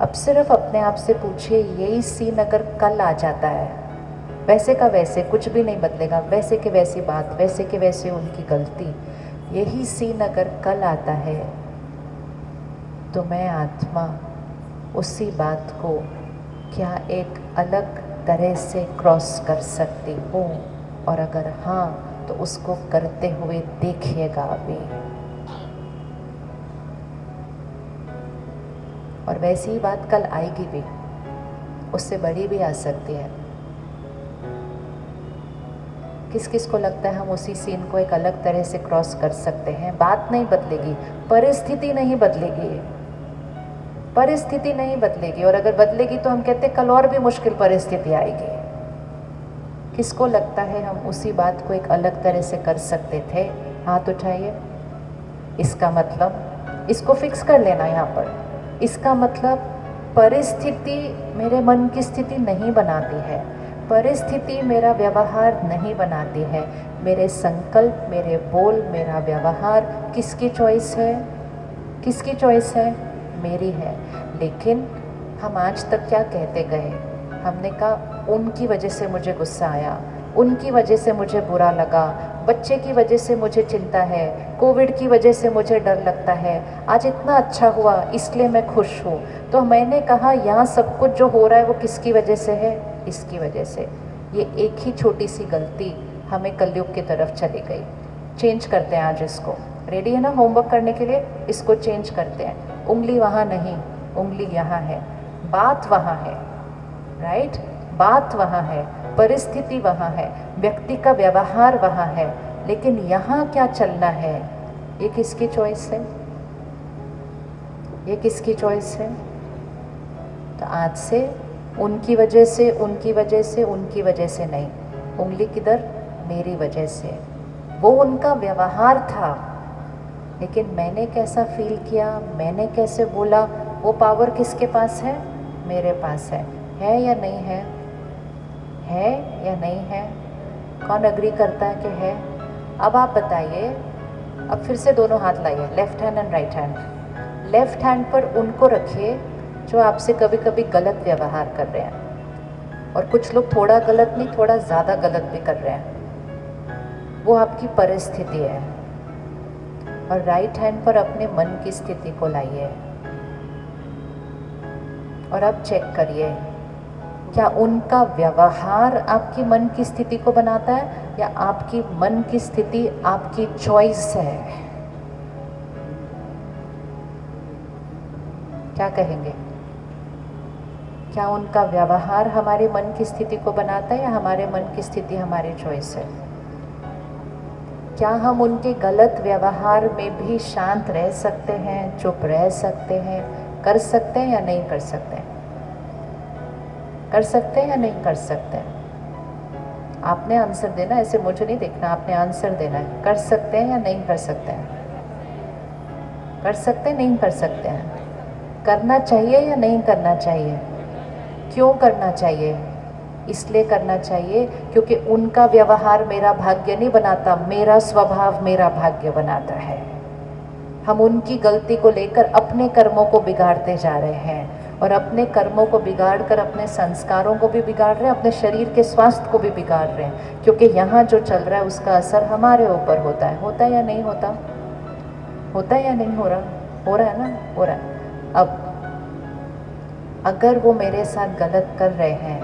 अब सिर्फ अपने आप से पूछिए, यही सीन अगर कल आ जाता है, वैसे का वैसे, कुछ भी नहीं बदलेगा, वैसे के वैसी बात, वैसे के वैसे उनकी गलती, यही सीन अगर कल आता है तो मैं आत्मा उसी बात को क्या एक अलग तरह से क्रॉस कर सकती हूँ? और अगर हाँ तो उसको करते हुए देखिएगा अभी। और वैसी ही बात कल आएगी भी, उससे बड़ी भी आ सकती है। किस किस को लगता है हम उसी सीन को एक अलग तरह से क्रॉस कर सकते हैं? बात नहीं बदलेगी, परिस्थिति नहीं बदलेगी, परिस्थिति नहीं बदलेगी। और अगर बदलेगी तो हम कहते हैं कल और भी मुश्किल परिस्थिति आएगी। किसको लगता है हम उसी बात को एक अलग तरह से कर सकते थे? हाथ उठाइए। इसका मतलब, इसको फिक्स कर लेना यहाँ पर, इसका मतलब परिस्थिति मेरे मन की स्थिति नहीं बनाती है, परिस्थिति मेरा व्यवहार नहीं बनाती है। मेरे संकल्प, मेरे बोल, मेरा व्यवहार किसकी चॉइस है? किसकी चॉइस है? मेरी है। लेकिन हम आज तक क्या कहते गए? हमने कहा उनकी वजह से मुझे गुस्सा आया, उनकी वजह से मुझे बुरा लगा, बच्चे की वजह से मुझे चिंता है, कोविड की वजह से मुझे डर लगता है, आज इतना अच्छा हुआ इसलिए मैं खुश हूँ। तो मैंने कहा यहाँ सब कुछ जो हो रहा है वो किसकी वजह से है? इसकी वजह से। ये एक ही छोटी सी गलती हमें कलयुग की तरफ चली गई। चेंज करते हैं आज इसको। रेडी है ना होमवर्क करने के लिए? इसको चेंज करते हैं। उंगली वहाँ नहीं, उंगली यहाँ है, बात वहाँ है, राइट? बात वहाँ है, परिस्थिति वहाँ है, व्यक्ति का व्यवहार वहाँ है, लेकिन यहाँ क्या चलना है? ये किसकी चॉइस है? ये किसकी चॉइस है? तो आज से उनकी वजह से, उनकी वजह से, उनकी वजह से नहीं, उंगली किधर? मेरी वजह से। वो उनका व्यवहार था, लेकिन मैंने कैसा फील किया, मैंने कैसे बोला, वो पावर किसके पास है? मेरे पास है या नहीं है? है या नहीं है? कौन अग्री करता है कि है? अब आप बताइए, अब फिर से दोनों हाथ लाइए, left hand and right hand. Left hand पर उनको रखिए जो आपसे कभी कभी गलत व्यवहार कर रहे हैं, और कुछ लोग थोड़ा गलत नहीं, थोड़ा ज़्यादा गलत भी कर रहे हैं, वो आपकी परिस्थिति है। और राइट हैंड पर अपने मन की स्थिति को लाइए और अब चेक करिए, क्या उनका व्यवहार आपकी मन की स्थिति को बनाता है, या आपकी मन की स्थिति आपकी चॉइस है? क्या कहेंगे? क्या उनका व्यवहार हमारे मन की स्थिति को बनाता है, या हमारे मन की स्थिति हमारी चॉइस है? क्या हम उनके गलत व्यवहार में भी शांत रह सकते हैं, चुप रह सकते हैं, कर सकते हैं या नहीं कर सकते हैं? कर सकते हैं या नहीं कर सकते हैं? आपने आंसर देना, ऐसे मुझे नहीं देखना, आपने आंसर देना है। कर सकते हैं या नहीं कर सकते हैं? कर सकते हैं, नहीं कर सकते हैं? करना चाहिए या नहीं करना चाहिए? क्यों करना चाहिए? इसलिए करना चाहिए क्योंकि उनका व्यवहार मेरा भाग्य नहीं बनाता, मेरा स्वभाव मेरा भाग्य बनाता है। हम उनकी गलती को लेकर अपने कर्मों को बिगाड़ते जा रहे हैं, और अपने कर्मों को बिगाड़ कर अपने संस्कारों को भी बिगाड़ रहे हैं, अपने शरीर के स्वास्थ्य को भी बिगाड़ रहे हैं, क्योंकि यहाँ जो चल रहा है उसका असर हमारे ऊपर होता है। होता है या नहीं होता? होता है या नहीं हो रहा? हो रहा है ना? हो रहा है। अब अगर वो मेरे साथ गलत कर रहे हैं,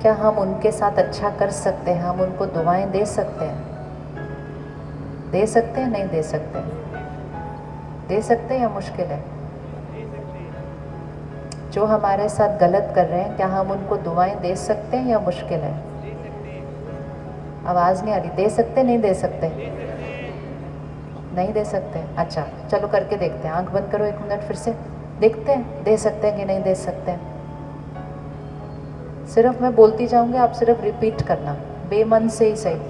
क्या हम उनके साथ अच्छा कर सकते हैं? हम उनको दुआएं दे सकते हैं? दे सकते हैं, नहीं दे सकते? दे सकते हैं या मुश्किल है? जो हमारे साथ गलत कर रहे हैं, क्या हम उनको दुआएं दे सकते हैं या मुश्किल है? आवाज़ नहीं आ रही। दे सकते, नहीं दे सकते? नहीं दे सकते? अच्छा, चलो करके देखते हैं। आंख बंद करो 1 मिनट, फिर से देखते हैं दे सकते हैं कि नहीं दे सकते हैं। सिर्फ मैं बोलती जाऊंगी, आप सिर्फ रिपीट करना, बेमन से ही सही।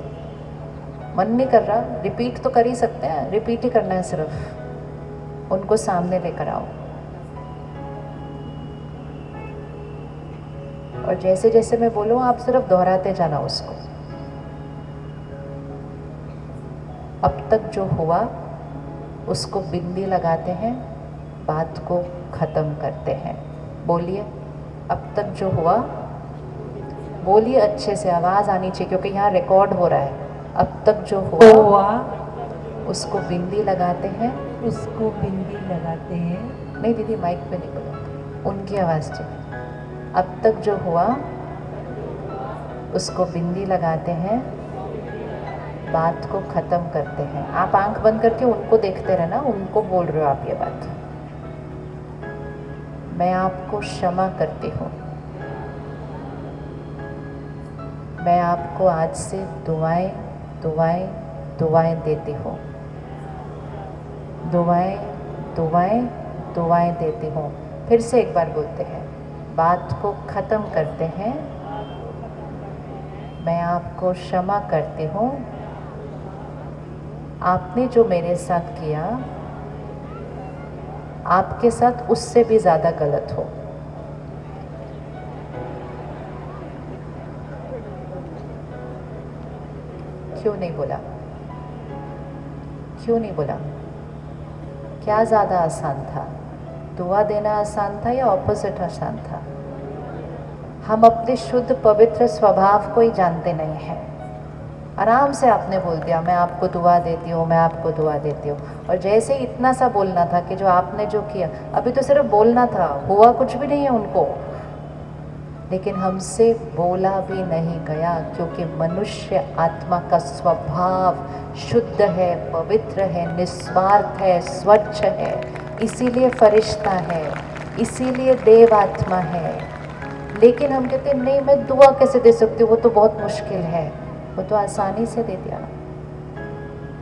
मन नहीं कर रहा, रिपीट तो कर ही सकते हैं, रिपीट ही करना है सिर्फ। उनको सामने लेकर आओ, और जैसे जैसे मैं बोलूँ आप सिर्फ दोहराते जाना उसको। अब तक जो हुआ उसको बिंदी लगाते हैं, बात को ख़त्म करते हैं। बोलिए, अब तक जो हुआ। बोलिए अच्छे से, आवाज़ आनी चाहिए क्योंकि यहाँ रिकॉर्ड हो रहा है। अब तक जो हुआ उसको बिंदी लगाते हैं, उसको बिंदी लगाते हैं। नहीं दीदी माइक पे नहीं बोलो, उनकी आवाज़ चाहिए। अब तक जो हुआ उसको बिंदी लगाते हैं, बात को ख़त्म करते हैं। आप आंख बंद करके उनको देखते रहना, उनको बोल रहे हो आप ये बात। मैं आपको क्षमा करती हूँ, मैं आपको आज से दुआएं दुआएं दुआएं देती हूँ, दुआएं दुआएं दुआएं देती हूँ। फिर से एक बार बोलते हैं, बात को ख़त्म करते हैं, मैं आपको क्षमा करती हूँ, आपने जो मेरे साथ किया आपके साथ उससे भी ज़्यादा गलत हो। क्यों नहीं बोला? क्यों नहीं बोला? क्या ज़्यादा आसान था? दुआ देना आसान था या ऑपोजिट आसान था? हम अपने शुद्ध पवित्र स्वभाव को ही जानते नहीं हैं। आराम से आपने बोल दिया, मैं आपको दुआ देती हूँ, मैं आपको दुआ देती हूँ। और जैसे ही इतना सा बोलना था कि जो आपने जो किया, अभी तो सिर्फ बोलना था, हुआ कुछ भी नहीं है उनको, लेकिन हमसे बोला भी नहीं गया, क्योंकि मनुष्य आत्मा का स्वभाव शुद्ध है, पवित्र है, निस्वार्थ है, स्वच्छ है, इसीलिए फरिश्ता है, इसीलिए देव आत्मा है। लेकिन हम कहते हैं नहीं, मैं दुआ कैसे दे सकती हूँ, वो तो बहुत मुश्किल है। वो तो आसानी से दे दिया।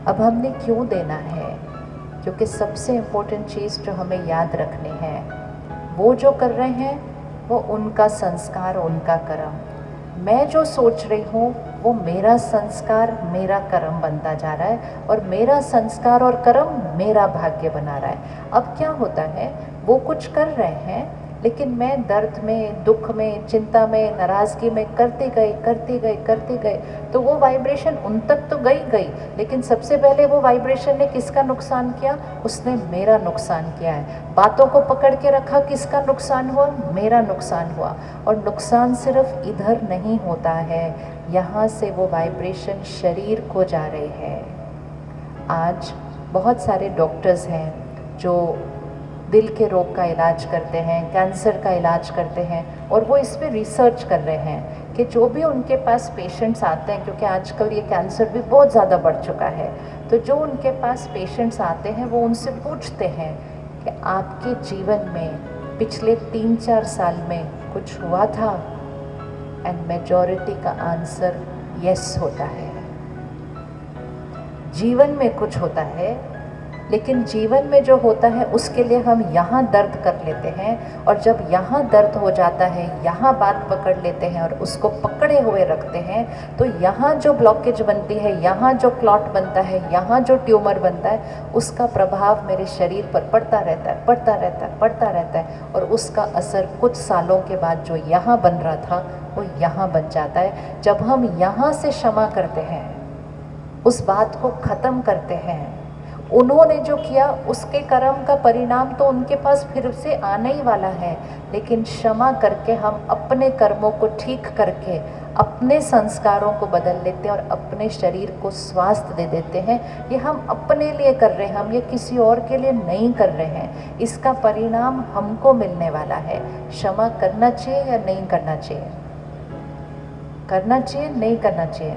अब हमने क्यों देना है? क्योंकि सबसे इम्पोर्टेंट चीज़ जो हमें याद रखनी है, वो जो कर रहे हैं वो उनका संस्कार, उनका कर्म। मैं जो सोच रही हूँ वो मेरा संस्कार, मेरा कर्म बनता जा रहा है, और मेरा संस्कार और कर्म मेरा भाग्य बना रहा है। अब क्या होता है, वो कुछ कर रहे हैं लेकिन मैं दर्द में, दुख में, चिंता में, नाराज़गी में करते गए, तो वो वाइब्रेशन उन तक तो गई, लेकिन सबसे पहले वो वाइब्रेशन ने किसका नुकसान किया? उसने मेरा नुकसान किया है। बातों को पकड़ के रखा, किसका नुकसान हुआ? मेरा नुकसान हुआ। और नुकसान सिर्फ इधर नहीं होता है, यहाँ से वो वाइब्रेशन शरीर को जा रही है। आज बहुत सारे डॉक्टर्स हैं जो दिल के रोग का इलाज करते हैं, कैंसर का इलाज करते हैं, और वो इस पर रिसर्च कर रहे हैं कि जो भी उनके पास पेशेंट्स आते हैं, क्योंकि आजकल ये कैंसर भी बहुत ज़्यादा बढ़ चुका है, तो जो उनके पास पेशेंट्स आते हैं वो उनसे पूछते हैं कि आपके जीवन में पिछले 3-4 साल में कुछ हुआ था? एंड मेजॉरिटी का आंसर यस होता है। जीवन में कुछ होता है, लेकिन जीवन में जो होता है उसके लिए हम यहाँ दर्द कर लेते हैं, और जब यहाँ दर्द हो जाता है, यहाँ बात पकड़ लेते हैं और उसको पकड़े हुए रखते हैं, तो यहाँ जो ब्लॉकेज बनती है, यहाँ जो क्लॉट बनता है, यहाँ जो ट्यूमर बनता है, उसका प्रभाव मेरे शरीर पर पड़ता रहता है, और उसका असर कुछ सालों के बाद जो यहाँ बन रहा था वो यहाँ बन जाता है। जब हम यहाँ से क्षमा करते हैं, उस बात को ख़त्म करते हैं, उन्होंने जो किया उसके कर्म का परिणाम तो उनके पास फिर से आने ही वाला है, लेकिन क्षमा करके हम अपने कर्मों को ठीक करके अपने संस्कारों को बदल लेते हैं और अपने शरीर को स्वास्थ्य दे देते हैं। ये हम अपने लिए कर रहे हैं, हम ये किसी और के लिए नहीं कर रहे हैं। इसका परिणाम हमको मिलने वाला है। क्षमा करना चाहिए या नहीं करना चाहिए? करना चाहिए, नहीं करना चाहिए?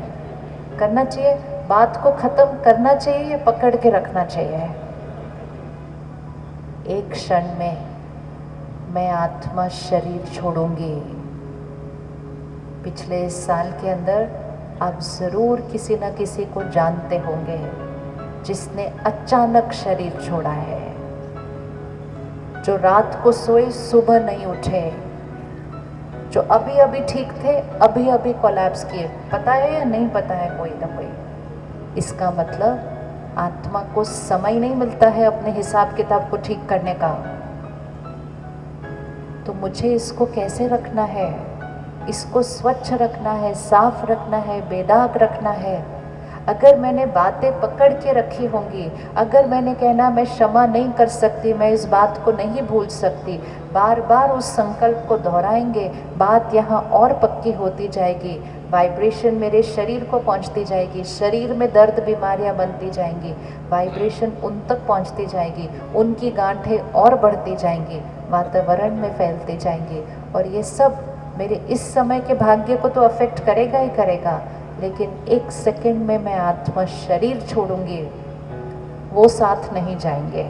करना चाहिए। बात को ख़त्म करना चाहिए या पकड़ के रखना चाहिए? एक क्षण में मैं आत्मा शरीर छोड़ूंगी। पिछले इस साल के अंदर आप ज़रूर किसी न किसी को जानते होंगे जिसने अचानक शरीर छोड़ा है, जो रात को सोए सुबह नहीं उठे, जो अभी अभी ठीक थे अभी अभी कोलैप्स किए। पता है या नहीं पता है कोई ना कोई? इसका मतलब आत्मा को समय नहीं मिलता है अपने हिसाब किताब को ठीक करने का। तो मुझे इसको कैसे रखना है? इसको स्वच्छ रखना है, साफ रखना है, बेदाग रखना है। अगर मैंने बातें पकड़ के रखी होंगी, अगर मैंने कहना मैं क्षमा नहीं कर सकती, मैं इस बात को नहीं भूल सकती, बार बार उस संकल्प को दोहराएंगे, बात यहाँ और पक्की होती जाएगी, वाइब्रेशन मेरे शरीर को पहुँचती जाएगी, शरीर में दर्द बीमारियाँ बनती जाएंगी, वाइब्रेशन उन तक पहुँचती जाएगी, उनकी गांठें और बढ़ती जाएंगी, वातावरण में फैलती जाएंगी, और ये सब मेरे इस समय के भाग्य को तो अफेक्ट करेगा ही करेगा। लेकिन एक सेकंड में मैं आत्मा शरीर छोड़ूंगी, वो साथ नहीं जाएंगे।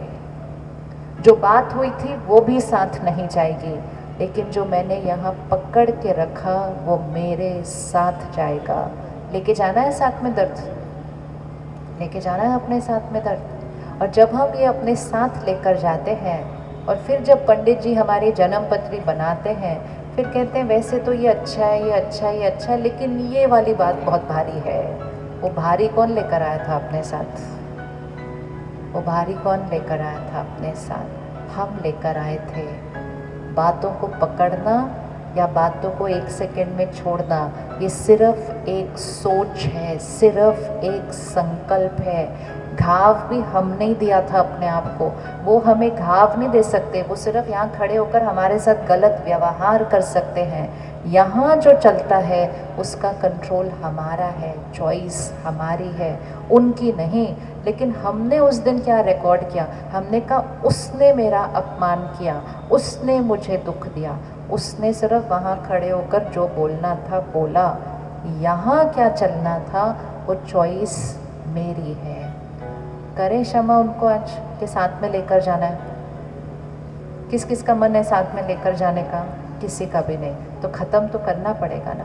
जो बात हुई थी वो भी साथ नहीं जाएगी, लेकिन जो मैंने यहाँ पकड़ के रखा वो मेरे साथ जाएगा। लेके जाना है साथ में दर्द, लेके जाना है अपने साथ में दर्द। और जब हम ये अपने साथ लेकर जाते हैं, और फिर जब पंडित जी हमारी जन्म पत्री बनाते हैं, फिर कहते हैं वैसे तो ये अच्छा है, ये अच्छा है, ये अच्छा है, लेकिन ये वाली बात बहुत भारी है। वो भारी कौन लेकर आया था अपने साथ? वो भारी कौन लेकर आया था अपने साथ? हम लेकर आए थे। बातों को पकड़ना या बातों को एक सेकंड में छोड़ना, ये सिर्फ एक सोच है, सिर्फ एक संकल्प है। घाव भी हम नहीं दिया था अपने आप को, वो हमें घाव नहीं दे सकते। वो सिर्फ यहाँ खड़े होकर हमारे साथ गलत व्यवहार कर सकते हैं। यहाँ जो चलता है उसका कंट्रोल हमारा है, चॉइस हमारी है, उनकी नहीं। लेकिन हमने उस दिन क्या रिकॉर्ड किया? हमने कहा उसने मेरा अपमान किया, उसने मुझे दुख दिया, उसने सिर्फ वहाँ खड़े होकर जो बोलना था बोला। यहाँ क्या चलना था वो चॉइस मेरी है। करें क्षमा उनको आज के साथ में लेकर जाना है। किस किस का मन है साथ में लेकर जाने का? किसी का भी नहीं। तो ख़त्म तो करना पड़ेगा ना।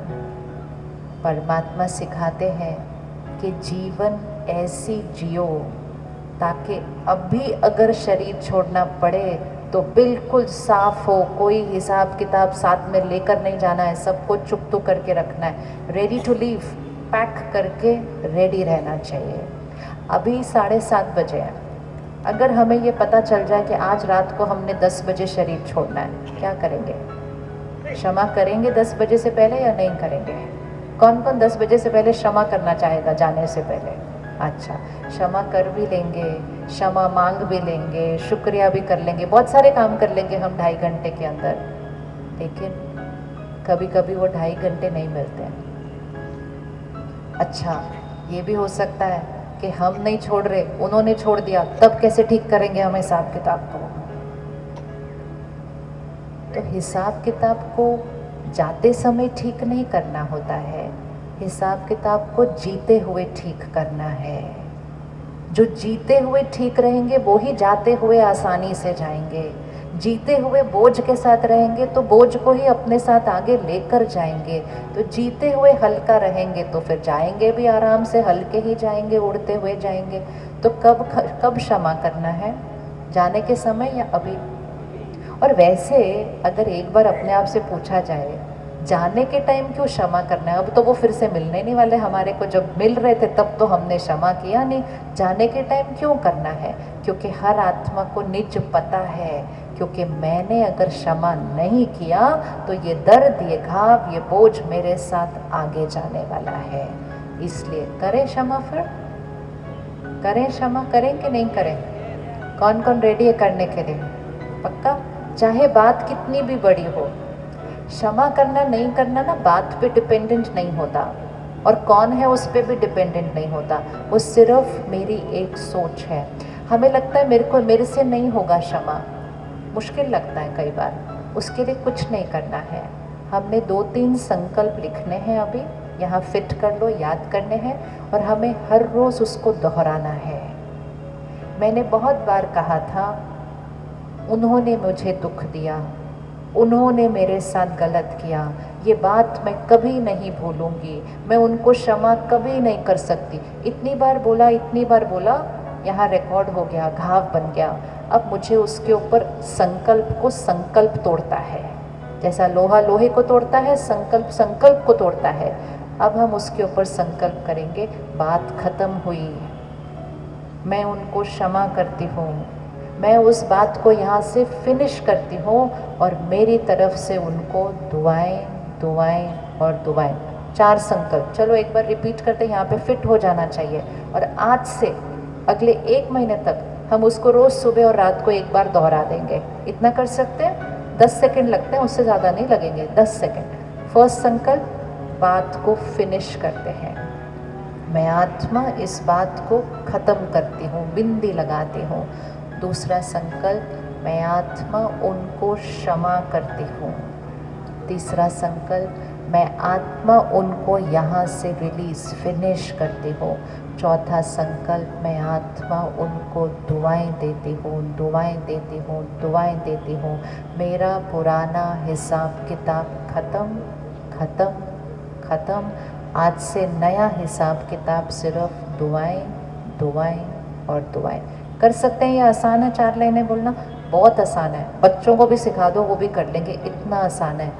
परमात्मा सिखाते हैं कि जीवन ऐसी जियो ताकि अभी अगर शरीर छोड़ना पड़े तो बिल्कुल साफ हो, कोई हिसाब किताब साथ में लेकर नहीं जाना है, सबको चुप तो करके रखना है, रेडी टू लीव, पैक करके रेडी रहना चाहिए। अभी 7:30 बजे हैं, अगर हमें ये पता चल जाए कि आज रात को हमने 10 बजे शरीर छोड़ना है, क्या करेंगे? क्षमा करेंगे 10 बजे से पहले या नहीं करेंगे? कौन कौन 10 बजे से पहले क्षमा करना चाहेगा जाने से पहले? अच्छा, क्षमा कर भी लेंगे, क्षमा मांग भी लेंगे, शुक्रिया भी कर लेंगे, बहुत सारे काम कर लेंगे हम 2.5 घंटे के अंदर। लेकिन कभी कभी वो 2.5 घंटे नहीं मिलते हैं। अच्छा, ये भी हो सकता है कि हम नहीं छोड़ रहे, उन्होंने छोड़ दिया, तब कैसे ठीक करेंगे हम हिसाब किताब को? तो हिसाब किताब को जाते समय ठीक नहीं करना होता है, हिसाब किताब को जीते हुए ठीक करना है। जो जीते हुए ठीक रहेंगे वो ही जाते हुए आसानी से जाएंगे। जीते हुए बोझ के साथ रहेंगे तो बोझ को ही अपने साथ आगे लेकर जाएंगे। तो जीते हुए हल्का रहेंगे तो फिर जाएंगे भी आराम से, हल्के ही जाएंगे, उड़ते हुए जाएंगे। तो कब क्षमा करना है? जाने के समय या अभी? और वैसे अगर एक बार अपने आप से पूछा जाए, जाने के टाइम क्यों क्षमा करना है? अब तो वो फिर से मिलने नहीं वाले हमारे को, जब मिल रहे थे तब तो हमने क्षमा किया नहीं, जाने के टाइम क्यों करना है? क्योंकि हर आत्मा को निज पता है, क्योंकि मैंने अगर क्षमा नहीं किया तो ये दर्द, ये घाव, ये बोझ मेरे साथ आगे जाने वाला है। इसलिए करें क्षमा। फिर करें क्षमा, करें कि नहीं करें? कौन कौन रेडी है करने के लिए? पक्का? चाहे बात कितनी भी बड़ी हो, क्षमा करना नहीं करना ना बात पे डिपेंडेंट नहीं होता, और कौन है उस पे भी डिपेंडेंट नहीं होता। वो सिर्फ मेरी एक सोच है। हमें लगता है मेरे से नहीं होगा क्षमा, मुश्किल लगता है कई बार, उसके लिए कुछ नहीं करना है। हमने 2-3 संकल्प लिखने हैं, अभी यहाँ फिट कर लो, याद करने हैं, और हमें हर रोज़ उसको दोहराना है। मैंने बहुत बार कहा था, उन्होंने मुझे दुख दिया, उन्होंने मेरे साथ गलत किया, ये बात मैं कभी नहीं भूलूंगी, मैं उनको क्षमा कभी नहीं कर सकती। इतनी बार बोला, इतनी बार बोला, यहाँ रिकॉर्ड हो गया, घाव बन गया। अब मुझे उसके ऊपर संकल्प तोड़ता है, जैसा लोहा लोहे को तोड़ता है, संकल्प को तोड़ता है। अब हम उसके ऊपर संकल्प करेंगे, बात खत्म हुई, मैं उनको क्षमा करती हूँ, मैं उस बात को यहाँ से फिनिश करती हूँ, और मेरी तरफ से उनको दुआएं दुआएं और दुआएं। 4 संकल्प, चलो एक बार रिपीट करते, यहाँ पे फिट हो जाना चाहिए। और आज से अगले 1 महीने तक हम उसको रोज़ सुबह और रात को एक बार दोहरा देंगे। इतना कर सकते हैं? 10 सेकंड लगते हैं, उससे ज़्यादा नहीं लगेंगे, 10 सेकंड। फर्स्ट संकल्प, बात को फिनिश करते हैं, मैं आत्मा इस बात को ख़त्म करती हूँ, बिंदी लगाती हूँ। दूसरा संकल्प, मैं आत्मा उनको क्षमा करती हूँ। तीसरा संकल्प, मैं आत्मा उनको यहाँ से रिलीज़, फिनिश करती हूँ। चौथा संकल्प, मैं आत्मा उनको दुआएं देती हूँ, दुआएं देती हूँ, दुआएं देती हूँ। मेरा पुराना हिसाब किताब ख़त्म ख़त्म ख़त्म। आज से नया हिसाब किताब, सिर्फ दुआएं दुआएं और दुआएं। कर सकते हैं? ये आसान है, 4 लाइनें बोलना बहुत आसान है, बच्चों को भी सिखा दो वो भी कर लेंगे, इतना आसान है।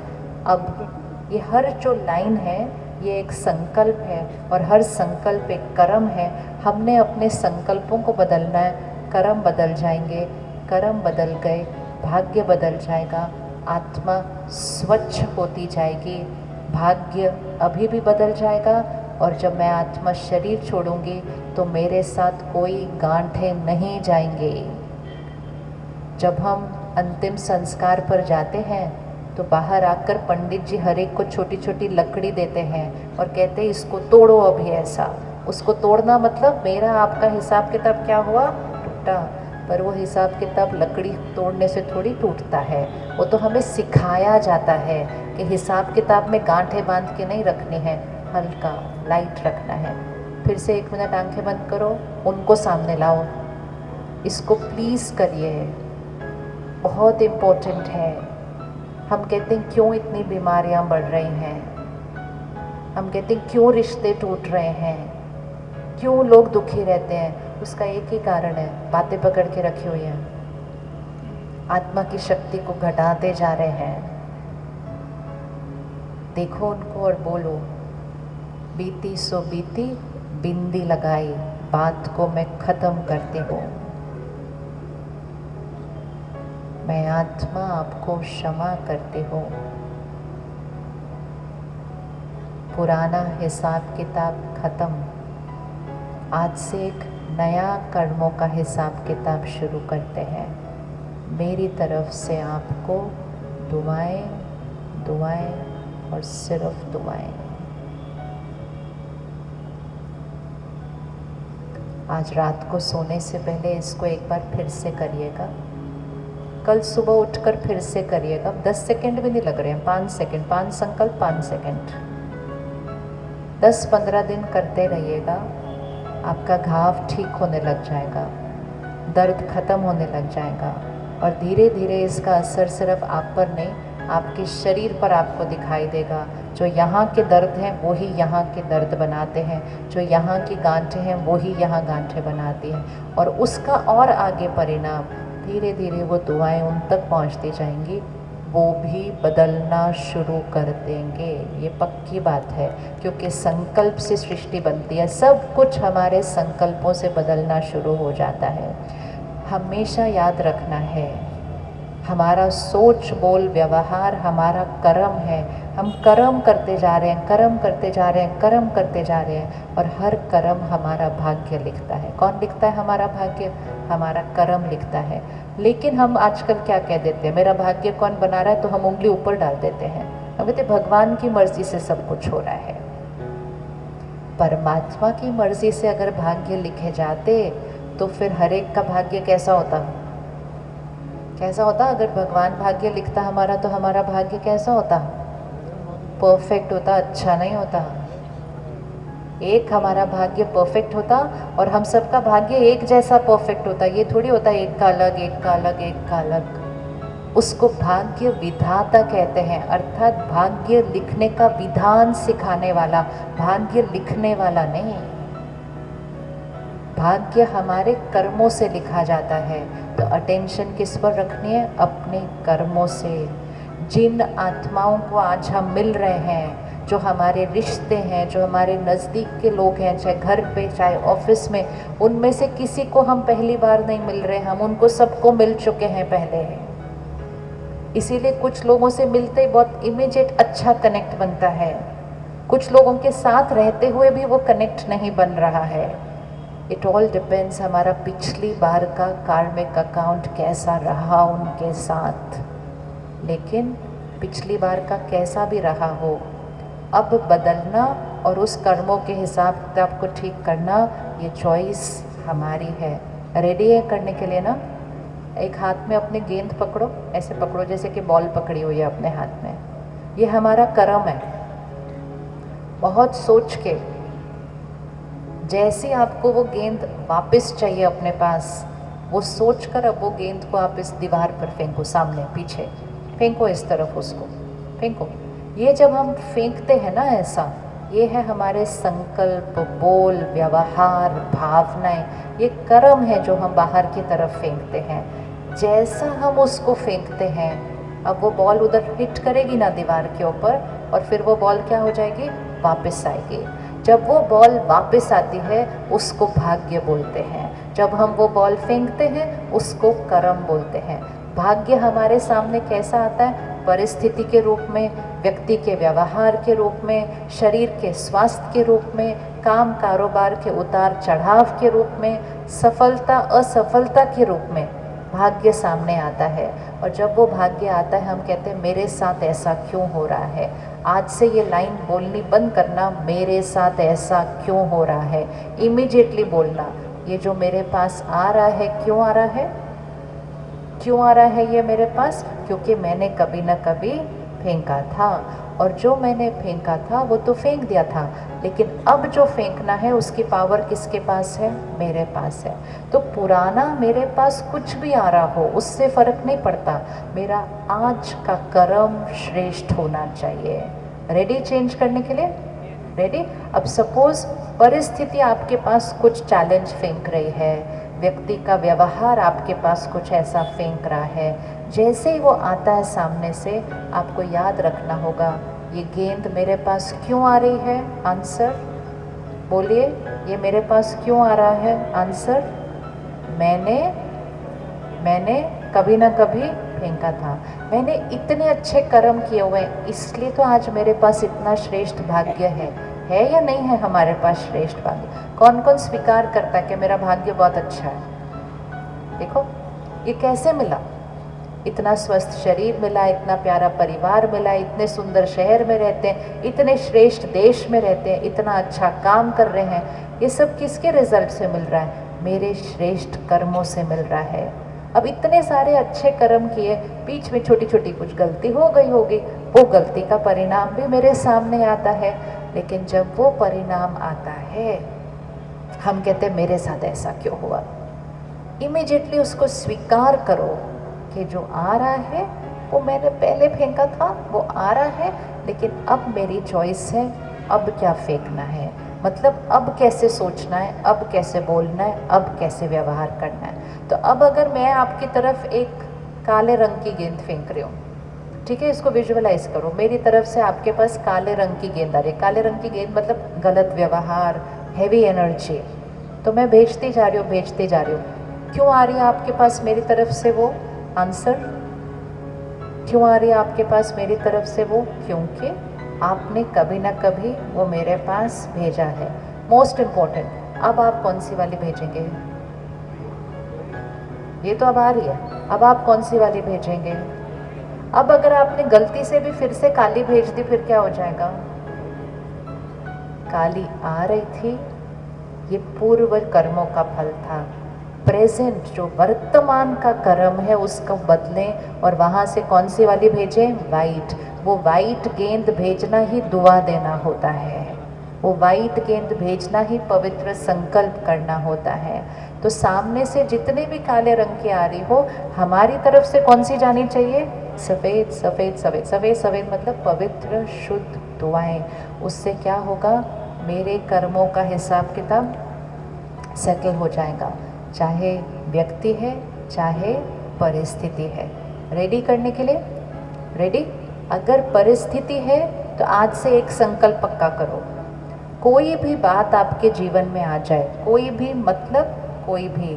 अब ये हर जो लाइन है ये एक संकल्प है, और हर संकल्प एक कर्म है। हमने अपने संकल्पों को बदलना है, कर्म बदल जाएंगे, कर्म बदल गए, भाग्य बदल जाएगा, आत्मा स्वच्छ होती जाएगी, भाग्य अभी भी बदल जाएगा। और जब मैं आत्मा शरीर छोड़ूंगी तो मेरे साथ कोई गांठें नहीं जाएंगे। जब हम अंतिम संस्कार पर जाते हैं तो बाहर आकर पंडित जी हर एक को छोटी छोटी लकड़ी देते हैं और कहते हैं इसको तोड़ो अभी ऐसा। उसको तोड़ना मतलब मेरा आपका हिसाब किताब क्या हुआ? टूटा। पर वो हिसाब किताब लकड़ी तोड़ने से थोड़ी टूटता है, वो तो हमें सिखाया जाता है कि हिसाब किताब में गांठें बांध के नहीं रखनी है, हल्का लाइट रखना है। फिर से 1 मिनट आंखें बंद करो, उनको सामने लाओ, इसको प्लीज़ करिए, बहुत इम्पोर्टेंट है। हम कहते हैं क्यों इतनी बीमारियां बढ़ रही हैं, हम कहते हैं क्यों रिश्ते टूट रहे हैं, क्यों लोग दुखी रहते हैं, उसका एक ही कारण है, बातें पकड़ के रखी हुई हैं। आत्मा की शक्ति को घटाते जा रहे हैं। देखो उनको और बोलो, बीती सो बीती, बिंदी लगाई, बात को मैं खत्म करती हूँ। मैं आत्मा आपको क्षमा करती हूँ। पुराना हिसाब किताब खत्म। आज से एक नया कर्मों का हिसाब किताब शुरू करते हैं। मेरी तरफ से आपको दुआएं, दुआएं और सिर्फ दुआएं। आज रात को सोने से पहले इसको एक बार फिर से करिएगा। कल सुबह उठकर फिर से करिएगा। 10 सेकंड भी नहीं लग रहे हैं, 5 सेकंड, 5 संकल्प 5 सेकंड। 10-15 दिन करते रहिएगा। आपका घाव ठीक होने लग जाएगा, दर्द खत्म होने लग जाएगा और धीरे धीरे इसका असर सिर्फ आप पर नहीं, आपके शरीर पर आपको दिखाई देगा। जो यहाँ के दर्द हैं वही यहाँ के दर्द बनाते हैं, जो यहाँ की गांठें हैं वही यहाँ गांठें बनाती हैं, और उसका और आगे परिणाम धीरे धीरे वो दुआएं उन तक पहुँचती जाएंगी, वो भी बदलना शुरू कर देंगे। ये पक्की बात है, क्योंकि संकल्प से सृष्टि बनती है। सब कुछ हमारे संकल्पों से बदलना शुरू हो जाता है। हमेशा याद रखना है, हमारा सोच बोल व्यवहार हमारा कर्म है। हम कर्म करते जा रहे हैं, कर्म करते जा रहे हैं, कर्म करते जा रहे हैं, और हर कर्म हमारा भाग्य लिखता है। कौन लिखता है हमारा भाग्य? हमारा कर्म लिखता है। लेकिन हम आजकल क्या कह देते हैं, मेरा भाग्य कौन बना रहा है, तो हम उंगली ऊपर डाल देते हैं। हम कहते भगवान की मर्जी से सब कुछ हो रहा है। परमात्मा की मर्जी से अगर भाग्य लिखे जाते तो फिर हर एक का भाग्य कैसा होता? कैसा होता? अगर भगवान भाग्य लिखता हमारा तो हमारा भाग्य कैसा होता? परफेक्ट होता, अच्छा नहीं होता। एक हमारा भाग्य परफेक्ट होता और हम सबका भाग्य एक जैसा परफेक्ट होता। ये थोड़ी होता एक का अलग, एक का अलग, एक का अलग। उसको भाग्य विधाता कहते हैं, अर्थात भाग्य लिखने का विधान सिखाने वाला, भाग्य लिखने वाला नहीं। भाग्य हमारे कर्मों से लिखा जाता है। तो अटेंशन किस पर रखनी है? अपने कर्मों से। जिन आत्माओं को आज हम मिल रहे हैं, जो हमारे रिश्ते हैं, जो हमारे नज़दीक के लोग हैं, चाहे घर पे चाहे ऑफिस में, उनमें से किसी को हम पहली बार नहीं मिल रहे, हम उनको सबको मिल चुके हैं पहले। इसीलिए कुछ लोगों से मिलते ही बहुत इमीडिएट अच्छा कनेक्ट बनता है, कुछ लोगों के साथ रहते हुए भी वो कनेक्ट नहीं बन रहा है। इट ऑल डिपेंड्स हमारा पिछली बार का कार्मिक अकाउंट कैसा रहा उनके साथ। लेकिन पिछली बार का कैसा भी रहा हो, अब बदलना और उस कर्मों के हिसाब किताब को ठीक करना, ये चॉइस हमारी है। रेडी है करने के लिए ना? एक हाथ में अपने गेंद पकड़ो, ऐसे पकड़ो जैसे कि बॉल पकड़ी हुई है अपने हाथ में। ये हमारा कर्म है। बहुत सोच के, जैसे आपको वो गेंद वापस चाहिए अपने पास, वो सोच कर अब वो गेंद को आप इस दीवार पर फेंको, सामने पीछे फेंको, इस तरफ उसको फेंको। ये जब हम फेंकते हैं ना ऐसा, ये है हमारे संकल्प, बोल, व्यवहार, भावनाएं, ये कर्म है जो हम बाहर की तरफ फेंकते हैं। जैसा हम उसको फेंकते हैं, अब वो बॉल उधर हिट करेगी ना दीवार के ऊपर, और फिर वो बॉल क्या हो जाएगी? वापस आएगी। जब वो बॉल वापस आती है उसको भाग्य बोलते हैं। जब हम वो बॉल फेंकते हैं उसको कर्म बोलते हैं। भाग्य हमारे सामने कैसा आता है? परिस्थिति के रूप में, व्यक्ति के व्यवहार के रूप में, शरीर के स्वास्थ्य के रूप में, काम कारोबार के उतार चढ़ाव के रूप में, सफलता असफलता के रूप में भाग्य सामने आता है। और जब वो भाग्य आता है, हम कहते हैं मेरे साथ ऐसा क्यों हो रहा है। आज से ये लाइन बोलनी बंद करना, मेरे साथ ऐसा क्यों हो रहा है। इमीडिएटली बोलना, ये जो मेरे पास आ रहा है क्यों आ रहा है? क्यों आ रहा है ये मेरे पास? क्योंकि मैंने कभी ना कभी फेंका था, और जो मैंने फेंका था वो तो फेंक दिया था, लेकिन अब जो फेंकना है उसकी पावर किसके पास है? मेरे पास है। तो पुराना मेरे पास कुछ भी आ रहा हो उससे फ़र्क नहीं पड़ता, मेरा आज का कर्म श्रेष्ठ होना चाहिए। रेडी चेंज करने के लिए? रेडी? अब सपोज परिस्थिति आपके पास कुछ चैलेंज फेंक रही है, व्यक्ति का व्यवहार आपके पास कुछ ऐसा फेंक रहा है, जैसे ही वो आता है सामने से आपको याद रखना होगा ये गेंद मेरे पास क्यों आ रही है। आंसर बोलिए, ये मेरे पास क्यों आ रहा है। आंसर, मैंने कभी ना कभी फेंका था, मैंने इतने अच्छे कर्म किए हुए इसलिए तो आज मेरे पास इतना श्रेष्ठ भाग्य है या नहीं है हमारे पास श्रेष्ठ भाग्य। कौन कौन स्वीकार करता है कि मेरा भाग्य बहुत अच्छा है। देखो ये कैसे मिला, इतना स्वस्थ शरीर मिला, इतना प्यारा परिवार मिला, इतने सुंदर शहर में रहते हैं, इतने श्रेष्ठ देश में रहते हैं, इतना अच्छा काम कर रहे हैं। ये सब किसके रिजल्ट से मिल रहा है, मेरे श्रेष्ठ कर्मों से मिल रहा है। अब इतने सारे अच्छे कर्म किए, बीच में छोटी छोटी कुछ गलती हो गई होगी, वो गलती का परिणाम भी मेरे सामने आता है। लेकिन जब वो परिणाम आता है हम कहते हैं मेरे साथ ऐसा क्यों हुआ। इमीडिएटली उसको स्वीकार करो कि जो आ रहा है वो मैंने पहले फेंका था, वो आ रहा है, लेकिन अब मेरी चॉइस है अब क्या फेंकना है, मतलब अब कैसे सोचना है, अब कैसे बोलना है, अब कैसे व्यवहार करना है। तो अब अगर मैं आपकी तरफ एक काले रंग की गेंद फेंक रही हूँ, ठीक है, इसको विजुअलाइज करो, मेरी तरफ से आपके पास काले रंग की गेंद आ रही है। काले रंग की गेंद मतलब गलत व्यवहार, हैवी एनर्जी, तो मैं भेजती जा रही हूँ। क्यों आ रही है आपके पास मेरी तरफ से वो। आंसर, क्यों आ रही है आपके पास मेरी तरफ से वो, क्योंकि आपने कभी ना कभी वो मेरे पास भेजा है। मोस्ट इम्पोर्टेंट, अब आप कौन सी वाली भेजेंगे, ये तो अब आ रही है, अब आप कौन सी वाली भेजेंगे। अब अगर आपने गलती से भी फिर से काली भेज दी फिर क्या हो जाएगा। काली आ रही थी, ये पूर्व कर्मों का फल था। प्रेजेंट जो वर्तमान का कर्म है उसको बदलें और वहाँ से कौन सी वाली भेजें, वाइट। वो वाइट गेंद भेजना ही दुआ देना होता है, वो वाइट गेंद भेजना ही पवित्र संकल्प करना होता है। तो सामने से जितने भी काले रंग की आ रही हो, हमारी तरफ से कौन सी जानी चाहिए, सफ़ेद सफ़ेद सफ़ेद सफ़ेद सफ़ेद, मतलब पवित्र शुद्ध दुआएं। उससे क्या होगा, मेरे कर्मों का हिसाब किताब सेटल हो जाएगा, चाहे व्यक्ति है चाहे परिस्थिति है। रेडी करने के लिए रेडी। अगर परिस्थिति है तो आज से एक संकल्प पक्का करो, कोई भी बात आपके जीवन में आ जाए, कोई भी मतलब कोई भी,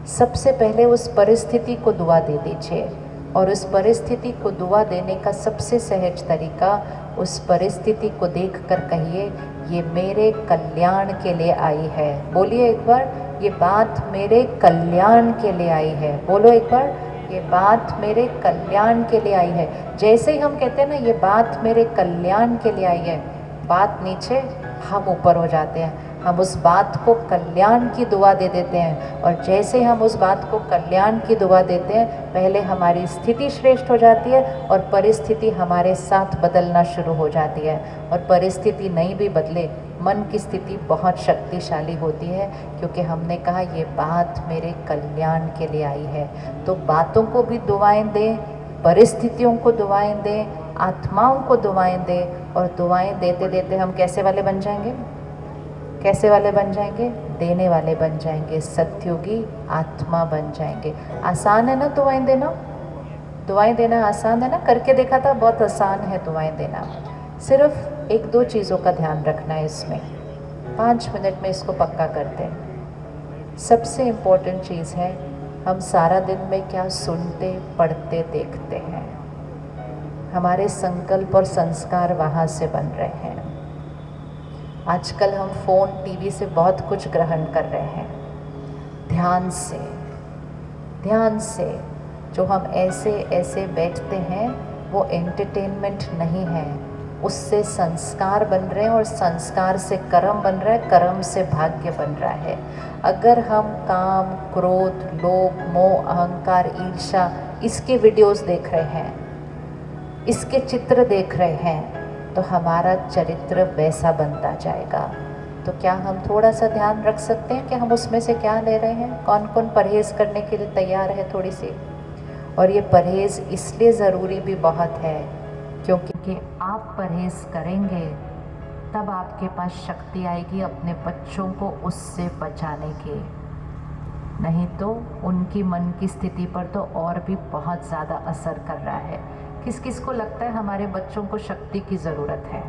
सबसे पहले उस परिस्थिति को दुआ दे दीजिए। और उस परिस्थिति को दुआ देने का सबसे सहज तरीका, उस परिस्थिति को देखकर कहिए ये मेरे कल्याण के लिए आई है। बोलिए एक बार, ये बात मेरे कल्याण के लिए आई है। बोलो एक बार, ये बात मेरे कल्याण के लिए आई है। जैसे ही हम कहते हैं ना ये बात मेरे कल्याण के लिए आई है, बात नीचे हम ऊपर हो जाते हैं, हम उस बात को कल्याण की दुआ दे देते हैं। और जैसे हम उस बात को कल्याण की दुआ देते हैं, पहले हमारी स्थिति श्रेष्ठ हो जाती है और परिस्थिति हमारे साथ बदलना शुरू हो जाती है। और परिस्थिति नहीं भी बदले, मन की स्थिति बहुत शक्तिशाली होती है, क्योंकि हमने कहा ये बात मेरे कल्याण के लिए आई है। तो बातों को भी दुआएं दें, परिस्थितियों को दुआएं दें, आत्माओं को दुआएं दें। और दुआएं देते देते हम कैसे वाले बन जाएंगे, कैसे वाले बन जाएंगे, देने वाले बन जाएंगे, सत्युगी आत्मा बन जाएंगे। आसान है ना दुआएं देना, दुआएं देना आसान है ना, करके देखा था, बहुत आसान है दुआएं देना। सिर्फ एक दो चीज़ों का ध्यान रखना है इसमें, 5 मिनट में इसको पक्का करते हैं। सबसे इम्पोर्टेंट चीज़ है, हम सारा दिन में क्या सुनते, पढ़ते, देखते हैं, हमारे संकल्प और संस्कार वहाँ से बन रहे हैं। आजकल हम फ़ोन, टीवी से बहुत कुछ ग्रहण कर रहे हैं। ध्यान से जो हम ऐसे ऐसे बैठते हैं वो एंटरटेनमेंट नहीं है, उससे संस्कार बन रहे हैं और संस्कार से कर्म बन रहा है, कर्म से भाग्य बन रहा है। अगर हम काम, क्रोध, लोभ, मोह, अहंकार, ईर्ष्या, इसके वीडियोस देख रहे हैं, इसके चित्र देख रहे हैं, तो हमारा चरित्र वैसा बनता जाएगा। तो क्या हम थोड़ा सा ध्यान रख सकते हैं कि हम उसमें से क्या ले रहे हैं, कौन कौन परहेज़ करने के लिए तैयार है थोड़ी सी। और ये परहेज़ इसलिए ज़रूरी भी बहुत है क्योंकि आप परहेज़ करेंगे तब आपके पास शक्ति आएगी अपने बच्चों को उससे बचाने की। नहीं तो उनकी मन की स्थिति पर तो और भी बहुत ज़्यादा असर कर रहा है। किस किस को लगता है हमारे बच्चों को शक्ति की ज़रूरत है,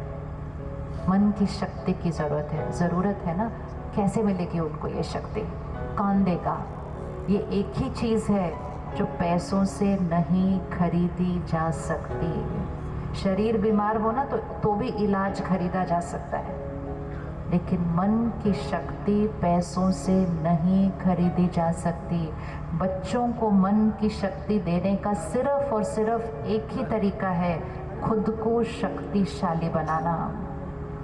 मन की शक्ति की ज़रूरत है ना? कैसे मिलेगी उनको ये शक्ति? कौन देगा? ये एक ही चीज़ है जो पैसों से नहीं खरीदी जा सकती। शरीर बीमार हो ना तो भी इलाज खरीदा जा सकता है, लेकिन मन की शक्ति पैसों से नहीं खरीदी जा सकती। बच्चों को मन की शक्ति देने का सिर्फ और सिर्फ एक ही तरीका है, खुद को शक्तिशाली बनाना।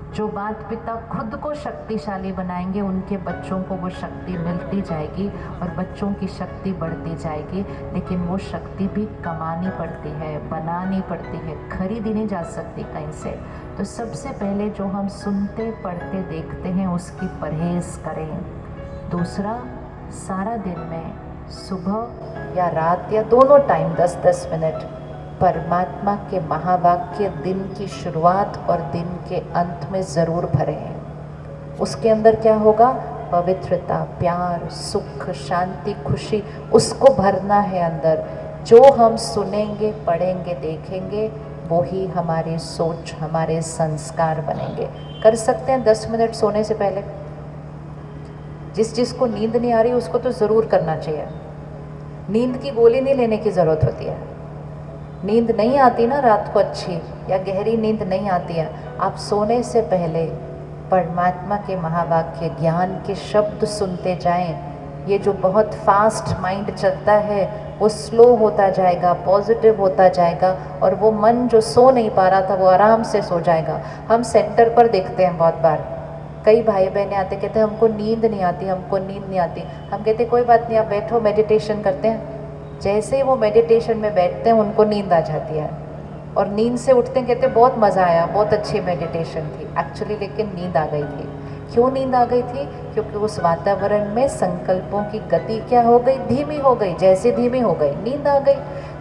जो माता पिता खुद को शक्तिशाली बनाएंगे उनके बच्चों को वो शक्ति मिलती जाएगी और बच्चों की शक्ति बढ़ती जाएगी। लेकिन वो शक्ति भी कमानी पड़ती है, बनानी पड़ती है, खरीदी नहीं जा सकती कहीं से। तो सबसे पहले जो हम सुनते पढ़ते देखते हैं उसकी परहेज़ करें। दूसरा, सारा दिन में सुबह या रात या दोनों टाइम 10-10 मिनट परमात्मा के महावाक्य दिन की शुरुआत और दिन के अंत में ज़रूर भरें। उसके अंदर क्या होगा? पवित्रता, प्यार, सुख, शांति, खुशी, उसको भरना है अंदर। जो हम सुनेंगे, पढ़ेंगे, देखेंगे वो ही हमारी सोच, हमारे संस्कार बनेंगे। कर सकते हैं 10 मिनट सोने से पहले। जिसको नींद नहीं आ रही उसको तो ज़रूर करना चाहिए। नींद की गोली नहीं लेने की ज़रूरत होती है। नींद नहीं आती ना रात को अच्छी या गहरी नींद नहीं आती है, आप सोने से पहले परमात्मा के महावाक्य ज्ञान के शब्द सुनते जाएं। ये जो बहुत फास्ट माइंड चलता है वो स्लो होता जाएगा, पॉजिटिव होता जाएगा और वो मन जो सो नहीं पा रहा था वो आराम से सो जाएगा। हम सेंटर पर देखते हैं बहुत बार, कई भाई बहनें आते कहते हैं हमको नींद नहीं आती, हमको नींद नहीं आती। हम कहते कोई बात नहीं, आप बैठो, मेडिटेशन करते हैं। जैसे ही वो मेडिटेशन में बैठते हैं उनको नींद आ जाती है और नींद से उठते हैं, कहते बहुत मज़ा आया, बहुत अच्छी मेडिटेशन थी। एक्चुअली लेकिन नींद आ गई थी। क्यों नींद आ गई थी? क्योंकि उस वातावरण में संकल्पों की गति क्या हो गई? धीमी हो गई। जैसे धीमी हो गई नींद आ गई।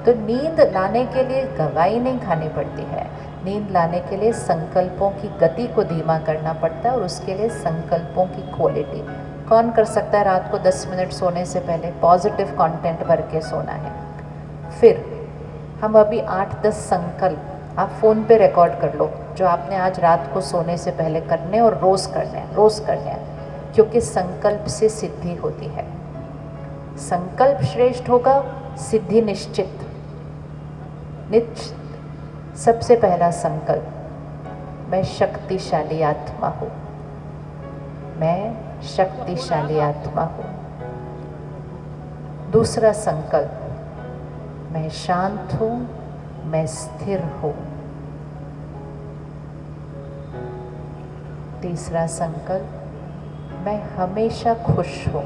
तो नींद लाने के लिए दवाई नहीं खानी पड़ती है, नींद लाने के लिए संकल्पों की गति को धीमा करना पड़ता है और उसके लिए संकल्पों की क्वालिटी। कौन कर सकता है रात को 10 मिनट सोने से पहले पॉजिटिव कंटेंट भर के सोना है? फिर हम अभी 8-10 संकल्प आप फ़ोन पे रिकॉर्ड कर लो जो आपने आज रात को सोने से पहले करने और रोज़ करने हैं, क्योंकि संकल्प से सिद्धि होती है। संकल्प श्रेष्ठ होगा, सिद्धि निश्चित। सबसे पहला संकल्प, मैं शक्तिशाली आत्मा हूँ, मैं शक्तिशाली आत्मा हूँ। दूसरा संकल्प, मैं शांत हूँ, मैं स्थिर हूँ। तीसरा संकल्प, मैं हमेशा खुश हूँ।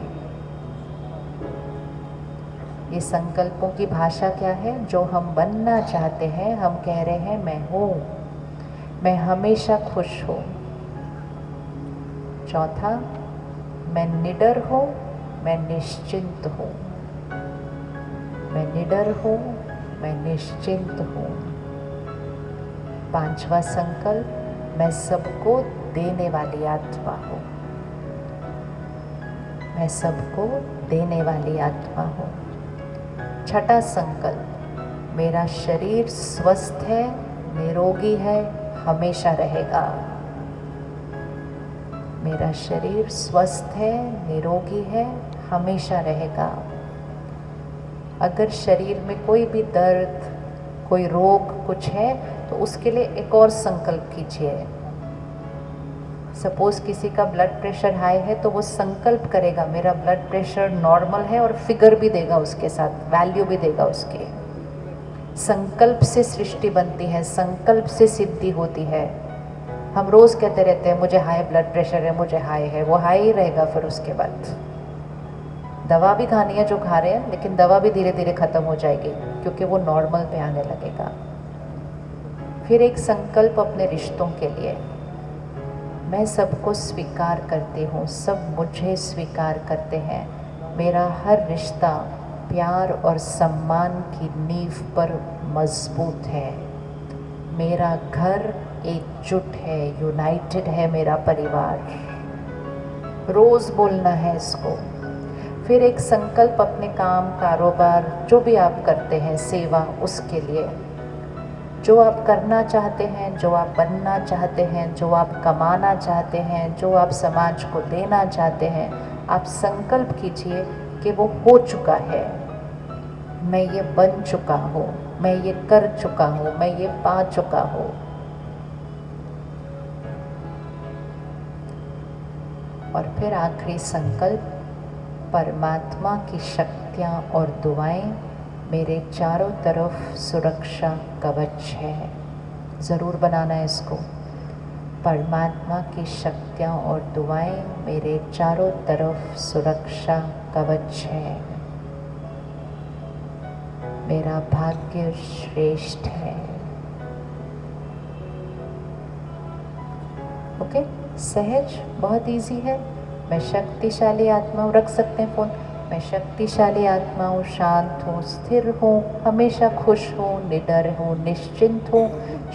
ये संकल्पों की भाषा क्या है? जो हम बनना चाहते हैं, हम कह रहे हैं मैं हूँ, मैं हमेशा खुश हूँ। चौथा, मैं निडर हूँ, मैं निश्चिंत हूँ, मैं निडर हूँ, मैं निश्चिंत हूँ। पांचवा संकल्प, मैं सबको देने वाली आत्मा हूँ, मैं सबको देने वाली आत्मा हूँ। छठा संकल्प, मेरा शरीर स्वस्थ है, निरोगी है, हमेशा रहेगा। मेरा शरीर स्वस्थ है, निरोगी है, हमेशा रहेगा। अगर शरीर में कोई भी दर्द, कोई रोग कुछ है तो उसके लिए एक और संकल्प कीजिए। सपोज़ किसी का ब्लड प्रेशर हाई है तो वो संकल्प करेगा मेरा ब्लड प्रेशर नॉर्मल है और फिगर भी देगा, उसके साथ वैल्यू भी देगा उसके। संकल्प से सृष्टि बनती है, संकल्प से सिद्धि होती है। हम रोज़ कहते रहते हैं मुझे हाई ब्लड प्रेशर है, मुझे हाई है, वो हाई ही रहेगा। फिर उसके बाद दवा भी खानी है जो खा रहे हैं, लेकिन दवा भी धीरे धीरे ख़त्म हो जाएगी क्योंकि वो नॉर्मल पे आने लगेगा। फिर एक संकल्प अपने रिश्तों के लिए, मैं सबको स्वीकार करती हूँ, सब मुझे स्वीकार करते हैं, मेरा हर रिश्ता प्यार और सम्मान की नींव पर मजबूत है, मेरा घर एकजुट है, यूनाइटेड है मेरा परिवार। रोज़ बोलना है इसको। फिर एक संकल्प अपने काम, कारोबार, जो भी आप करते हैं, सेवा, उसके लिए जो आप करना चाहते हैं, जो आप बनना चाहते हैं, जो आप कमाना चाहते हैं, जो आप समाज को देना चाहते हैं, आप संकल्प कीजिए कि वो हो चुका है, मैं ये बन चुका हूँ, मैं ये कर चुका हूँ, मैं ये पा चुका हूँ। और फिर आखिरी संकल्प, परमात्मा की शक्तियाँ और दुआएं मेरे चारों तरफ सुरक्षा कवच है। ज़रूर बनाना है इसको। परमात्मा की शक्तियाँ और दुआएं मेरे चारों तरफ सुरक्षा कवच है। मेरा भाग्य श्रेष्ठ है। ओके, सहज, बहुत इजी है। मैं शक्तिशाली आत्मा हूँ, रख सकते हैं फ़ोन। मैं शक्तिशाली आत्मा हूँ, शांत हूँ, स्थिर हूँ, हमेशा खुश हूँ, निडर हूँ, निश्चिंत हूँ,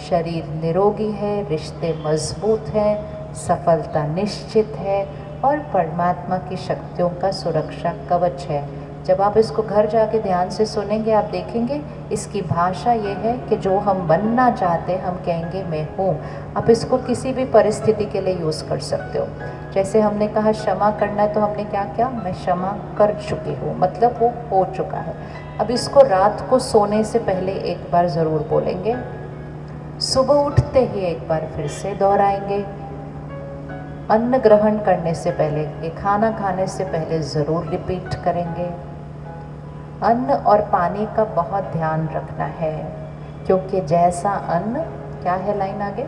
शरीर निरोगी है, रिश्ते मजबूत हैं, सफलता निश्चित है और परमात्मा की शक्तियों का सुरक्षा कवच है। जब आप इसको घर जाके ध्यान से सुनेंगे, आप देखेंगे इसकी भाषा ये है कि जो हम बनना चाहते हैं, हम कहेंगे मैं हूँ। आप इसको किसी भी परिस्थिति के लिए यूज़ कर सकते हो। जैसे हमने कहा क्षमा करना है, तो हमने क्या किया, मैं क्षमा कर चुकी हूँ, मतलब वो हो चुका है। अब इसको रात को सोने से पहले एक बार ज़रूर बोलेंगे, सुबह उठते ही एक बार फिर से दोहराएंगे, अन्न ग्रहण करने से पहले, ये खाना खाने से पहले ज़रूर रिपीट करेंगे। अन्न और पानी का बहुत ध्यान रखना है, क्योंकि जैसा अन्न, क्या है लाइन आगे,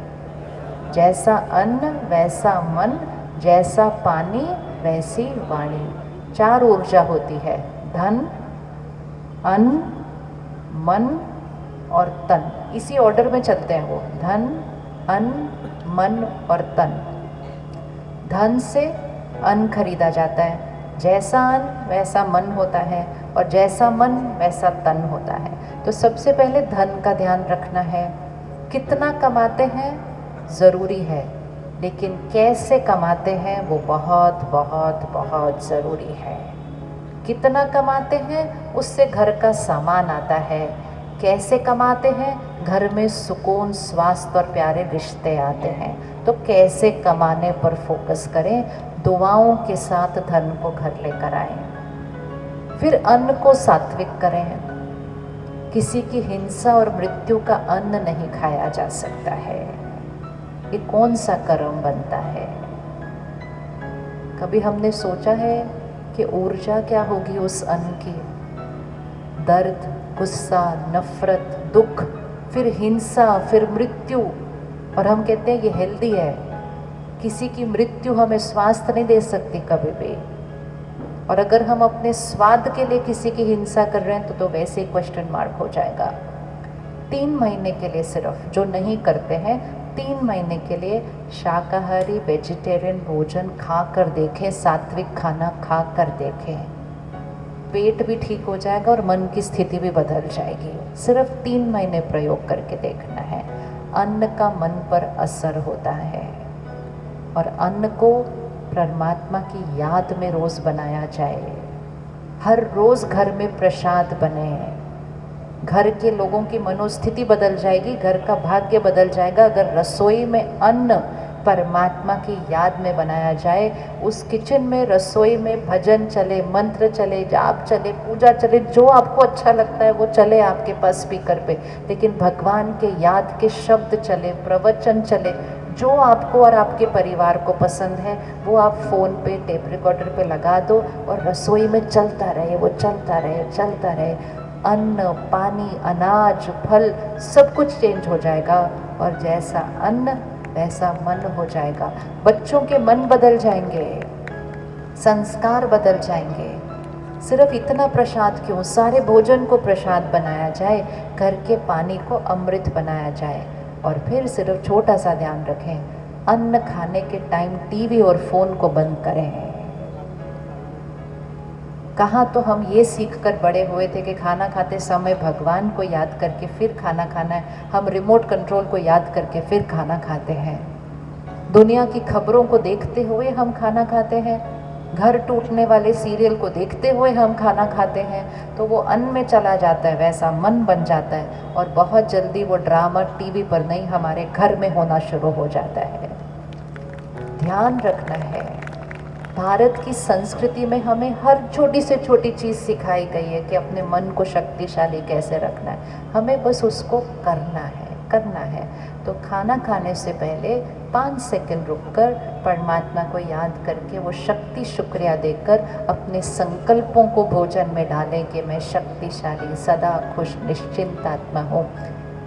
जैसा अन्न वैसा मन, जैसा पानी वैसी वाणी। 4 ऊर्जा होती है, धन, अन्न, मन और तन। इसी ऑर्डर में चलते हैं वो, धन, अन्न, मन और तन। धन से अन्न खरीदा जाता है, जैसा अन्न वैसा मन होता है और जैसा मन वैसा तन होता है। तो सबसे पहले धन का ध्यान रखना है। कितना कमाते हैं ज़रूरी है, लेकिन कैसे कमाते हैं वो बहुत बहुत बहुत ज़रूरी है। कितना कमाते हैं उससे घर का सामान आता है, कैसे कमाते हैं घर में सुकून, स्वास्थ्य और प्यारे रिश्ते आते हैं। तो कैसे कमाने पर फोकस करें, दुआओं के साथ धन को घर लेकर आएं। फिर अन्न को सात्विक करें। किसी की हिंसा और मृत्यु का अन्न नहीं खाया जा सकता है। ये कौन सा कर्म बनता है? कभी हमने सोचा है कि ऊर्जा क्या होगी उस अन्न की? दर्द, गुस्सा, नफरत, दुख, फिर हिंसा, फिर मृत्यु, और हम कहते हैं ये हेल्दी है। किसी की मृत्यु हमें स्वास्थ्य नहीं दे सकती कभी भी। और अगर हम अपने स्वाद के लिए किसी की हिंसा कर रहे हैं तो वैसे ही क्वेश्चन मार्क हो जाएगा। 3 महीने के लिए सिर्फ, जो नहीं करते हैं, 3 महीने के लिए शाकाहारी वेजिटेरियन भोजन खा कर देखें, सात्विक खाना खा कर देखें। पेट भी ठीक हो जाएगा और मन की स्थिति भी बदल जाएगी। सिर्फ 3 महीने प्रयोग करके देखना है। अन्न का मन पर असर होता है और अन्न को परमात्मा की याद में रोज़ बनाया जाए। हर रोज़ घर में प्रसाद बने, घर के लोगों की मनोस्थिति बदल जाएगी, घर का भाग्य बदल जाएगा। अगर रसोई में अन्न परमात्मा की याद में बनाया जाए, उस किचन में, रसोई में भजन चले, मंत्र चले, जाप चले, पूजा चले, जो आपको अच्छा लगता है वो चले आपके पास स्पीकर पे, लेकिन भगवान के याद के शब्द चले, प्रवचन चले, जो आपको और आपके परिवार को पसंद है वो आप फ़ोन पे, टेप रिकॉर्डर पे लगा दो और रसोई में चलता रहे, वो चलता रहे, चलता रहे। अन्न, पानी, अनाज, फल, सब कुछ चेंज हो जाएगा और जैसा अन्न वैसा मन हो जाएगा। बच्चों के मन बदल जाएंगे, संस्कार बदल जाएंगे। सिर्फ इतना प्रसाद क्यों, सारे भोजन को प्रसाद बनाया जाए, घर के पानी को अमृत बनाया जाए। और फिर सिर्फ छोटा सा ध्यान रखें, अन्न खाने के टाइम टीवी और फ़ोन को बंद करें। कहाँ तो हम ये सीख कर बड़े हुए थे कि खाना खाते समय भगवान को याद करके फिर खाना खाना है। हम रिमोट कंट्रोल को याद करके फिर खाना खाते हैं। दुनिया की खबरों को देखते हुए हम खाना खाते हैं। घर टूटने वाले सीरियल को देखते हुए हम खाना खाते हैं तो वो अन्न में चला जाता है, वैसा मन बन जाता है और बहुत जल्दी वो ड्रामा टीवी पर नहीं हमारे घर में होना शुरू हो जाता है। ध्यान रखना है, भारत की संस्कृति में हमें हर छोटी से छोटी चीज़ सिखाई गई है कि अपने मन को शक्तिशाली कैसे रखना है, हमें बस उसको करना है। तो खाना खाने से पहले 5 सेकंड रुककर परमात्मा को याद करके वो शक्ति शुक्रिया देकर अपने संकल्पों को भोजन में डालें कि मैं शक्तिशाली, सदा खुश, निश्चिंत आत्मा हूँ।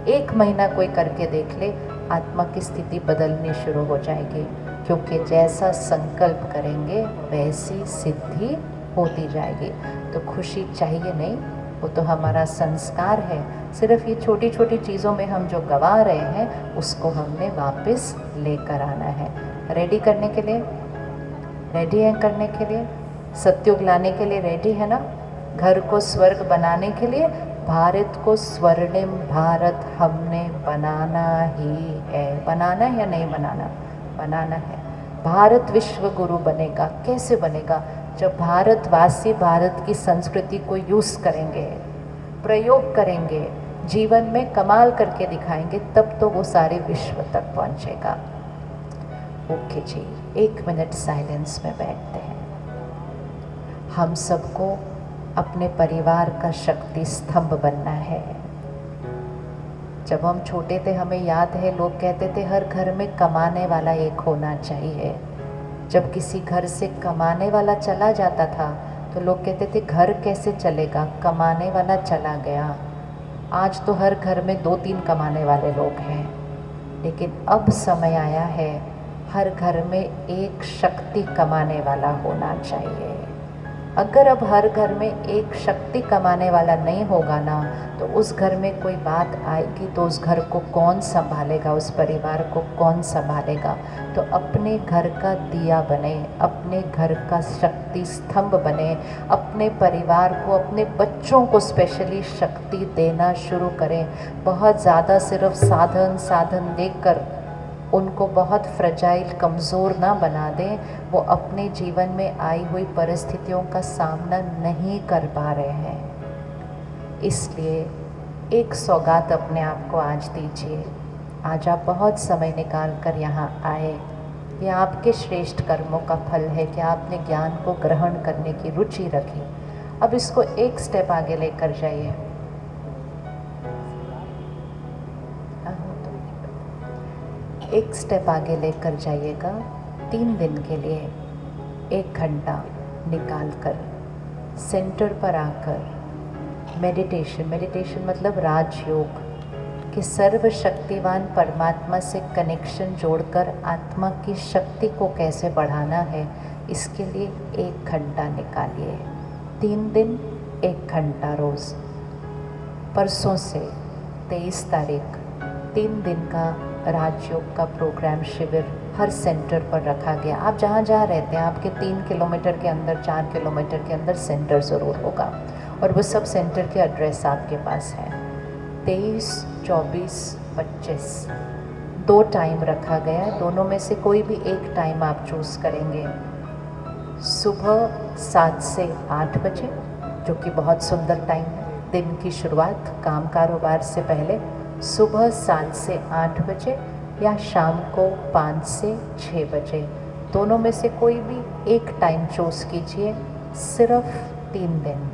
1 महीना कोई करके देख ले, आत्मा की स्थिति बदलनी शुरू हो जाएगी, क्योंकि जैसा संकल्प करेंगे वैसी सिद्धि होती जाएगी। तो खुशी चाहिए नहीं, वो तो हमारा संस्कार है। सिर्फ ये छोटी छोटी चीज़ों में हम जो गवा रहे हैं उसको हमने वापस लेकर आना है। रेडी करने के लिए रेडी हैं, करने के लिए सत्युग लाने के लिए रेडी है ना, घर को स्वर्ग बनाने के लिए भारत को स्वर्णिम भारत हमने बनाना ही है। बनाना है या नहीं बनाना? बनाना है। भारत विश्व गुरु बनेगा। कैसे बनेगा? जब भारतवासी भारत की संस्कृति को यूज़ करेंगे, प्रयोग करेंगे, जीवन में कमाल करके दिखाएंगे, तब तो वो सारे विश्व तक पहुंचेगा। ओके जी, 1 मिनट साइलेंस में बैठते हैं। हम सबको अपने परिवार का शक्ति स्तंभ बनना है। जब हम छोटे थे हमें याद है लोग कहते थे हर घर में कमाने वाला एक होना चाहिए। जब किसी घर से कमाने वाला चला जाता था तो लोग कहते थे घर कैसे चलेगा, कमाने वाला चला गया। आज तो हर घर में 2-3 कमाने वाले लोग हैं, लेकिन अब समय आया है हर घर में एक शक्ति कमाने वाला होना चाहिए। अगर अब हर घर में एक शक्ति कमाने वाला नहीं होगा ना, तो उस घर में कोई बात आएगी तो उस घर को कौन संभालेगा, उस परिवार को कौन संभालेगा? तो अपने घर का दिया बने, अपने घर का शक्ति स्तंभ बने, अपने परिवार को, अपने बच्चों को स्पेशली शक्ति देना शुरू करें। बहुत ज़्यादा सिर्फ साधन देकर उनको बहुत फ्रजाइल, कमज़ोर ना बना दें। वो अपने जीवन में आई हुई परिस्थितियों का सामना नहीं कर पा रहे हैं। इसलिए एक सौगात अपने आप को आज दीजिए। आज आप बहुत समय निकाल कर यहाँ आए, ये आपके श्रेष्ठ कर्मों का फल है कि आपने ज्ञान को ग्रहण करने की रुचि रखी। अब इसको एक स्टेप आगे लेकर जाइए। एक स्टेप आगे लेकर जाइएगा। 3 दिन के लिए 1 घंटा निकाल कर सेंटर पर आकर मेडिटेशन मतलब राजयोग कि सर्वशक्तिवान परमात्मा से कनेक्शन जोड़कर आत्मा की शक्ति को कैसे बढ़ाना है, इसके लिए 1 घंटा निकालिए। 3 दिन 1 घंटा रोज़। परसों से 23 तारीख 3 दिन का राजयोग का प्रोग्राम शिविर हर सेंटर पर रखा गया। आप जहाँ जहाँ रहते हैं आपके 3 किलोमीटर के अंदर, 4 किलोमीटर के अंदर सेंटर ज़रूर होगा, और वो सब सेंटर के एड्रेस आपके पास है। 23, 24, 25 2 टाइम रखा गया है। दोनों में से कोई भी एक टाइम आप चूज़ करेंगे। सुबह 7 से 8 बजे, जो कि बहुत सुंदर टाइम है, दिन की शुरुआत काम कारोबार से पहले। सुबह 7 से 8 बजे या शाम को 5 से 6 बजे, दोनों में से कोई भी एक टाइम चूज़ कीजिए। सिर्फ 3 दिन।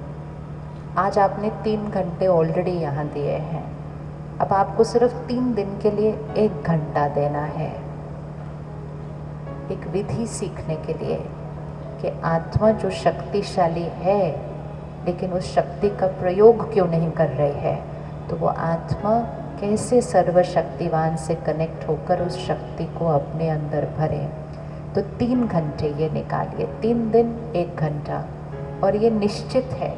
आज आपने 3 घंटे ऑलरेडी यहाँ दिए हैं, अब आपको सिर्फ 3 दिन के लिए 1 घंटा देना है, एक विधि सीखने के लिए कि आत्मा जो शक्तिशाली है लेकिन उस शक्ति का प्रयोग क्यों नहीं कर रही है, तो वो आत्मा कैसे सर्वशक्तिवान से कनेक्ट होकर उस शक्ति को अपने अंदर भरे। तो 3 घंटे ये निकालिए, 3 दिन 1 घंटा। और ये निश्चित है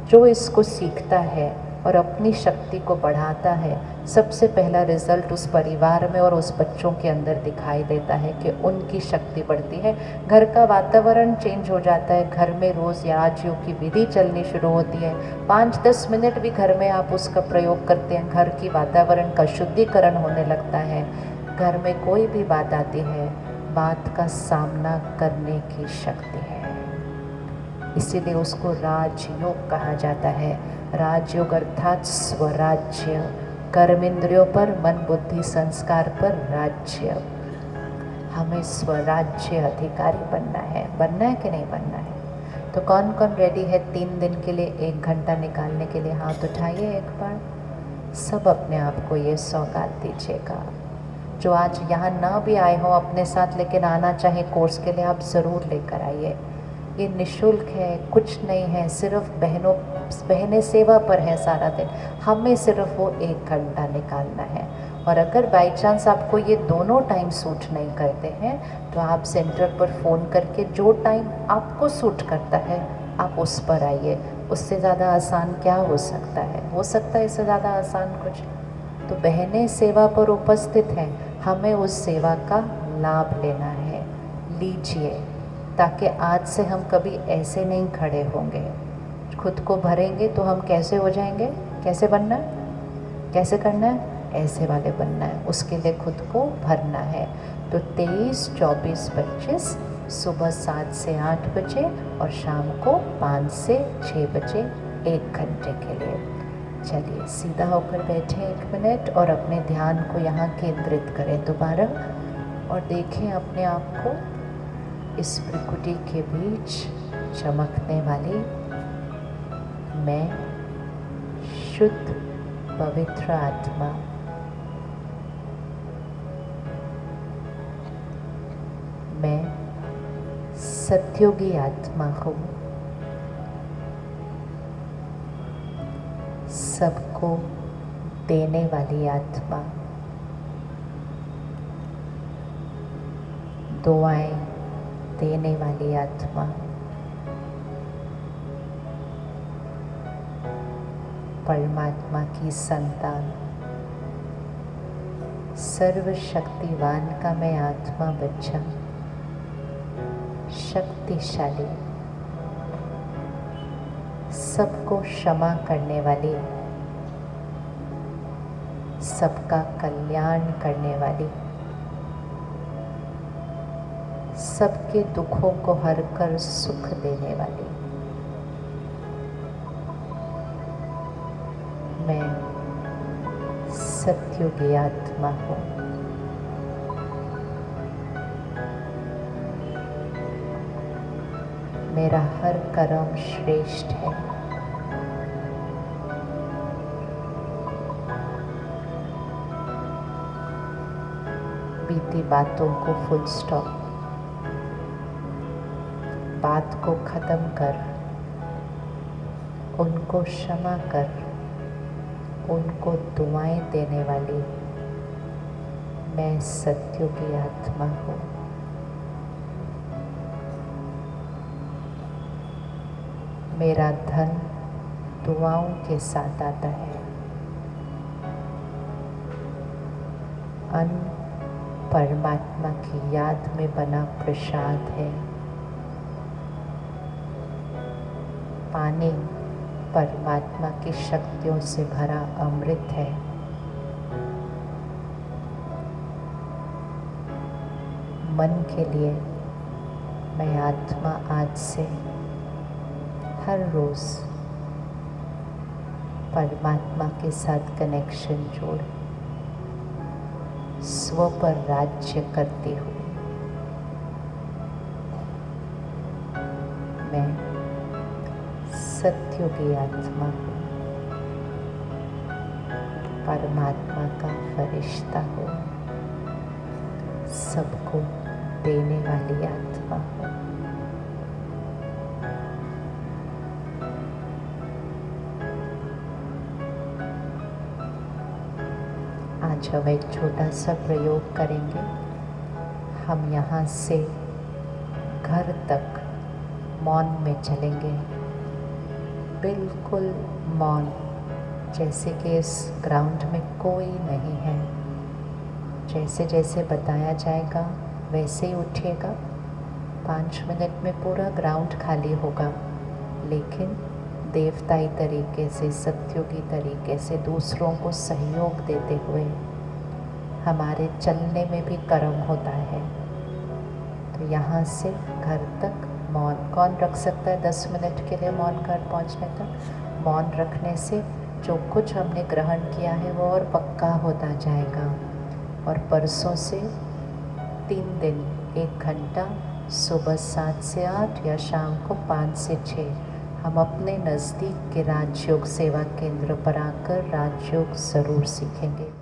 जो इसको सीखता है और अपनी शक्ति को बढ़ाता है, सबसे पहला रिज़ल्ट उस परिवार में और उस बच्चों के अंदर दिखाई देता है कि उनकी शक्ति बढ़ती है। घर का वातावरण चेंज हो जाता है, घर में रोज़ राजयोग की विधि चलनी शुरू होती है। 5-10 मिनट भी घर में आप उसका प्रयोग करते हैं, घर की वातावरण का शुद्धिकरण होने लगता है। घर में कोई भी बात आती है, बात का सामना करने की शक्ति है। इसीलिए उसको राजयोग कहा जाता है। राजयोग अर्थात स्वराज्य, कर्मेंद्रियों पर, मन बुद्धि संस्कार पर राज्य। हमें स्वराज्य अधिकारी बनना है कि नहीं बनना है? तो कौन कौन रेडी है 3 दिन के लिए 1 घंटा निकालने के लिए? हाथ उठाइए एक बार। सब अपने आप को ये सौगात दीजिएगा। जो आज यहाँ ना भी आए हो अपने साथ, लेकिन आना चाहे कोर्स के लिए, आप ज़रूर लेकर आइए। ये निःशुल्क है, कुछ नहीं है, सिर्फ बहनें सेवा पर है सारा दिन। हमें सिर्फ वो 1 घंटा निकालना है। और अगर बाई चांस आपको ये दोनों टाइम सूट नहीं करते हैं तो आप सेंटर पर फ़ोन करके जो टाइम आपको सूट करता है आप उस पर आइए। उससे ज़्यादा आसान क्या हो सकता है? हो सकता है इससे ज़्यादा आसान कुछ? तो बहनें सेवा पर उपस्थित हैं, हमें उस सेवा का लाभ लेना है। लीजिए, ताकि आज से हम कभी ऐसे नहीं खड़े होंगे। खुद को भरेंगे तो हम कैसे हो जाएंगे? कैसे बनना है? कैसे करना है? ऐसे वाले बनना है। उसके लिए खुद को भरना है। तो 23, 24, 25 सुबह 7 से 8 बजे और शाम को 5 से 6 बजे 1 घंटे के लिए। चलिए सीधा होकर बैठें 1 मिनट और अपने ध्यान को यहाँ केंद्रित करें दोबारा, और देखें अपने आप को इस प्रकृति के बीच चमकने वाली मैं शुद्ध पवित्र आत्मा, मैं सत्योगी आत्मा हूँ। सबको देने वाली आत्मा, दुआएं देने वाली आत्मा, परमात्मा की संतान, सर्वशक्तिवान का मैं आत्मा बच्चा, शक्तिशाली, सबको क्षमा करने वाली, सबका कल्याण करने वाली, सबके दुखों को हर कर सुख देने वाली मैं सत्योगी आत्मा हूँ। मेरा हर कर्म श्रेष्ठ है। बीती बातों को फुल स्टॉप, बात को खत्म कर, उनको क्षमा कर, उनको दुआएं देने वाली मैं सत्योगी आत्मा हूँ। मेरा धन दुआओं के साथ आता है। अन्न परमात्मा की याद में बना प्रसाद है। पानी परमात्मा की शक्तियों से भरा अमृत है। मन के लिए मैं आत्मा आज से हर रोज परमात्मा के साथ कनेक्शन जोड़ स्व पर राज्य करती हूँ। मैं सत्योगी आत्मा हूँ, परमात्मा का फरिश्ता हूँ, सबको देने वाली आत्मा हूँ। आज हम एक छोटा सा प्रयोग करेंगे। हम यहाँ से घर तक मौन में चलेंगे, बिल्कुल मौन, जैसे कि इस ग्राउंड में कोई नहीं है। जैसे जैसे बताया जाएगा वैसे ही उठिएगा। 5 मिनट में पूरा ग्राउंड खाली होगा, लेकिन देवताई तरीके से, सत्योगी तरीके से दूसरों को सहयोग देते हुए हमारे चलने में भी कर्म होता है। तो यहाँ से घर तक मौन कौन रख सकता है 10 मिनट के लिए मौन घर पहुंचने तक? मौन रखने से जो कुछ हमने ग्रहण किया है वो और पक्का होता जाएगा। और परसों से 3 दिन 1 घंटा सुबह 7 से 8 या शाम को 5 से 6 हम अपने नज़दीक के राजयोग सेवा केंद्र पर आकर राजयोग ज़रूर सीखेंगे।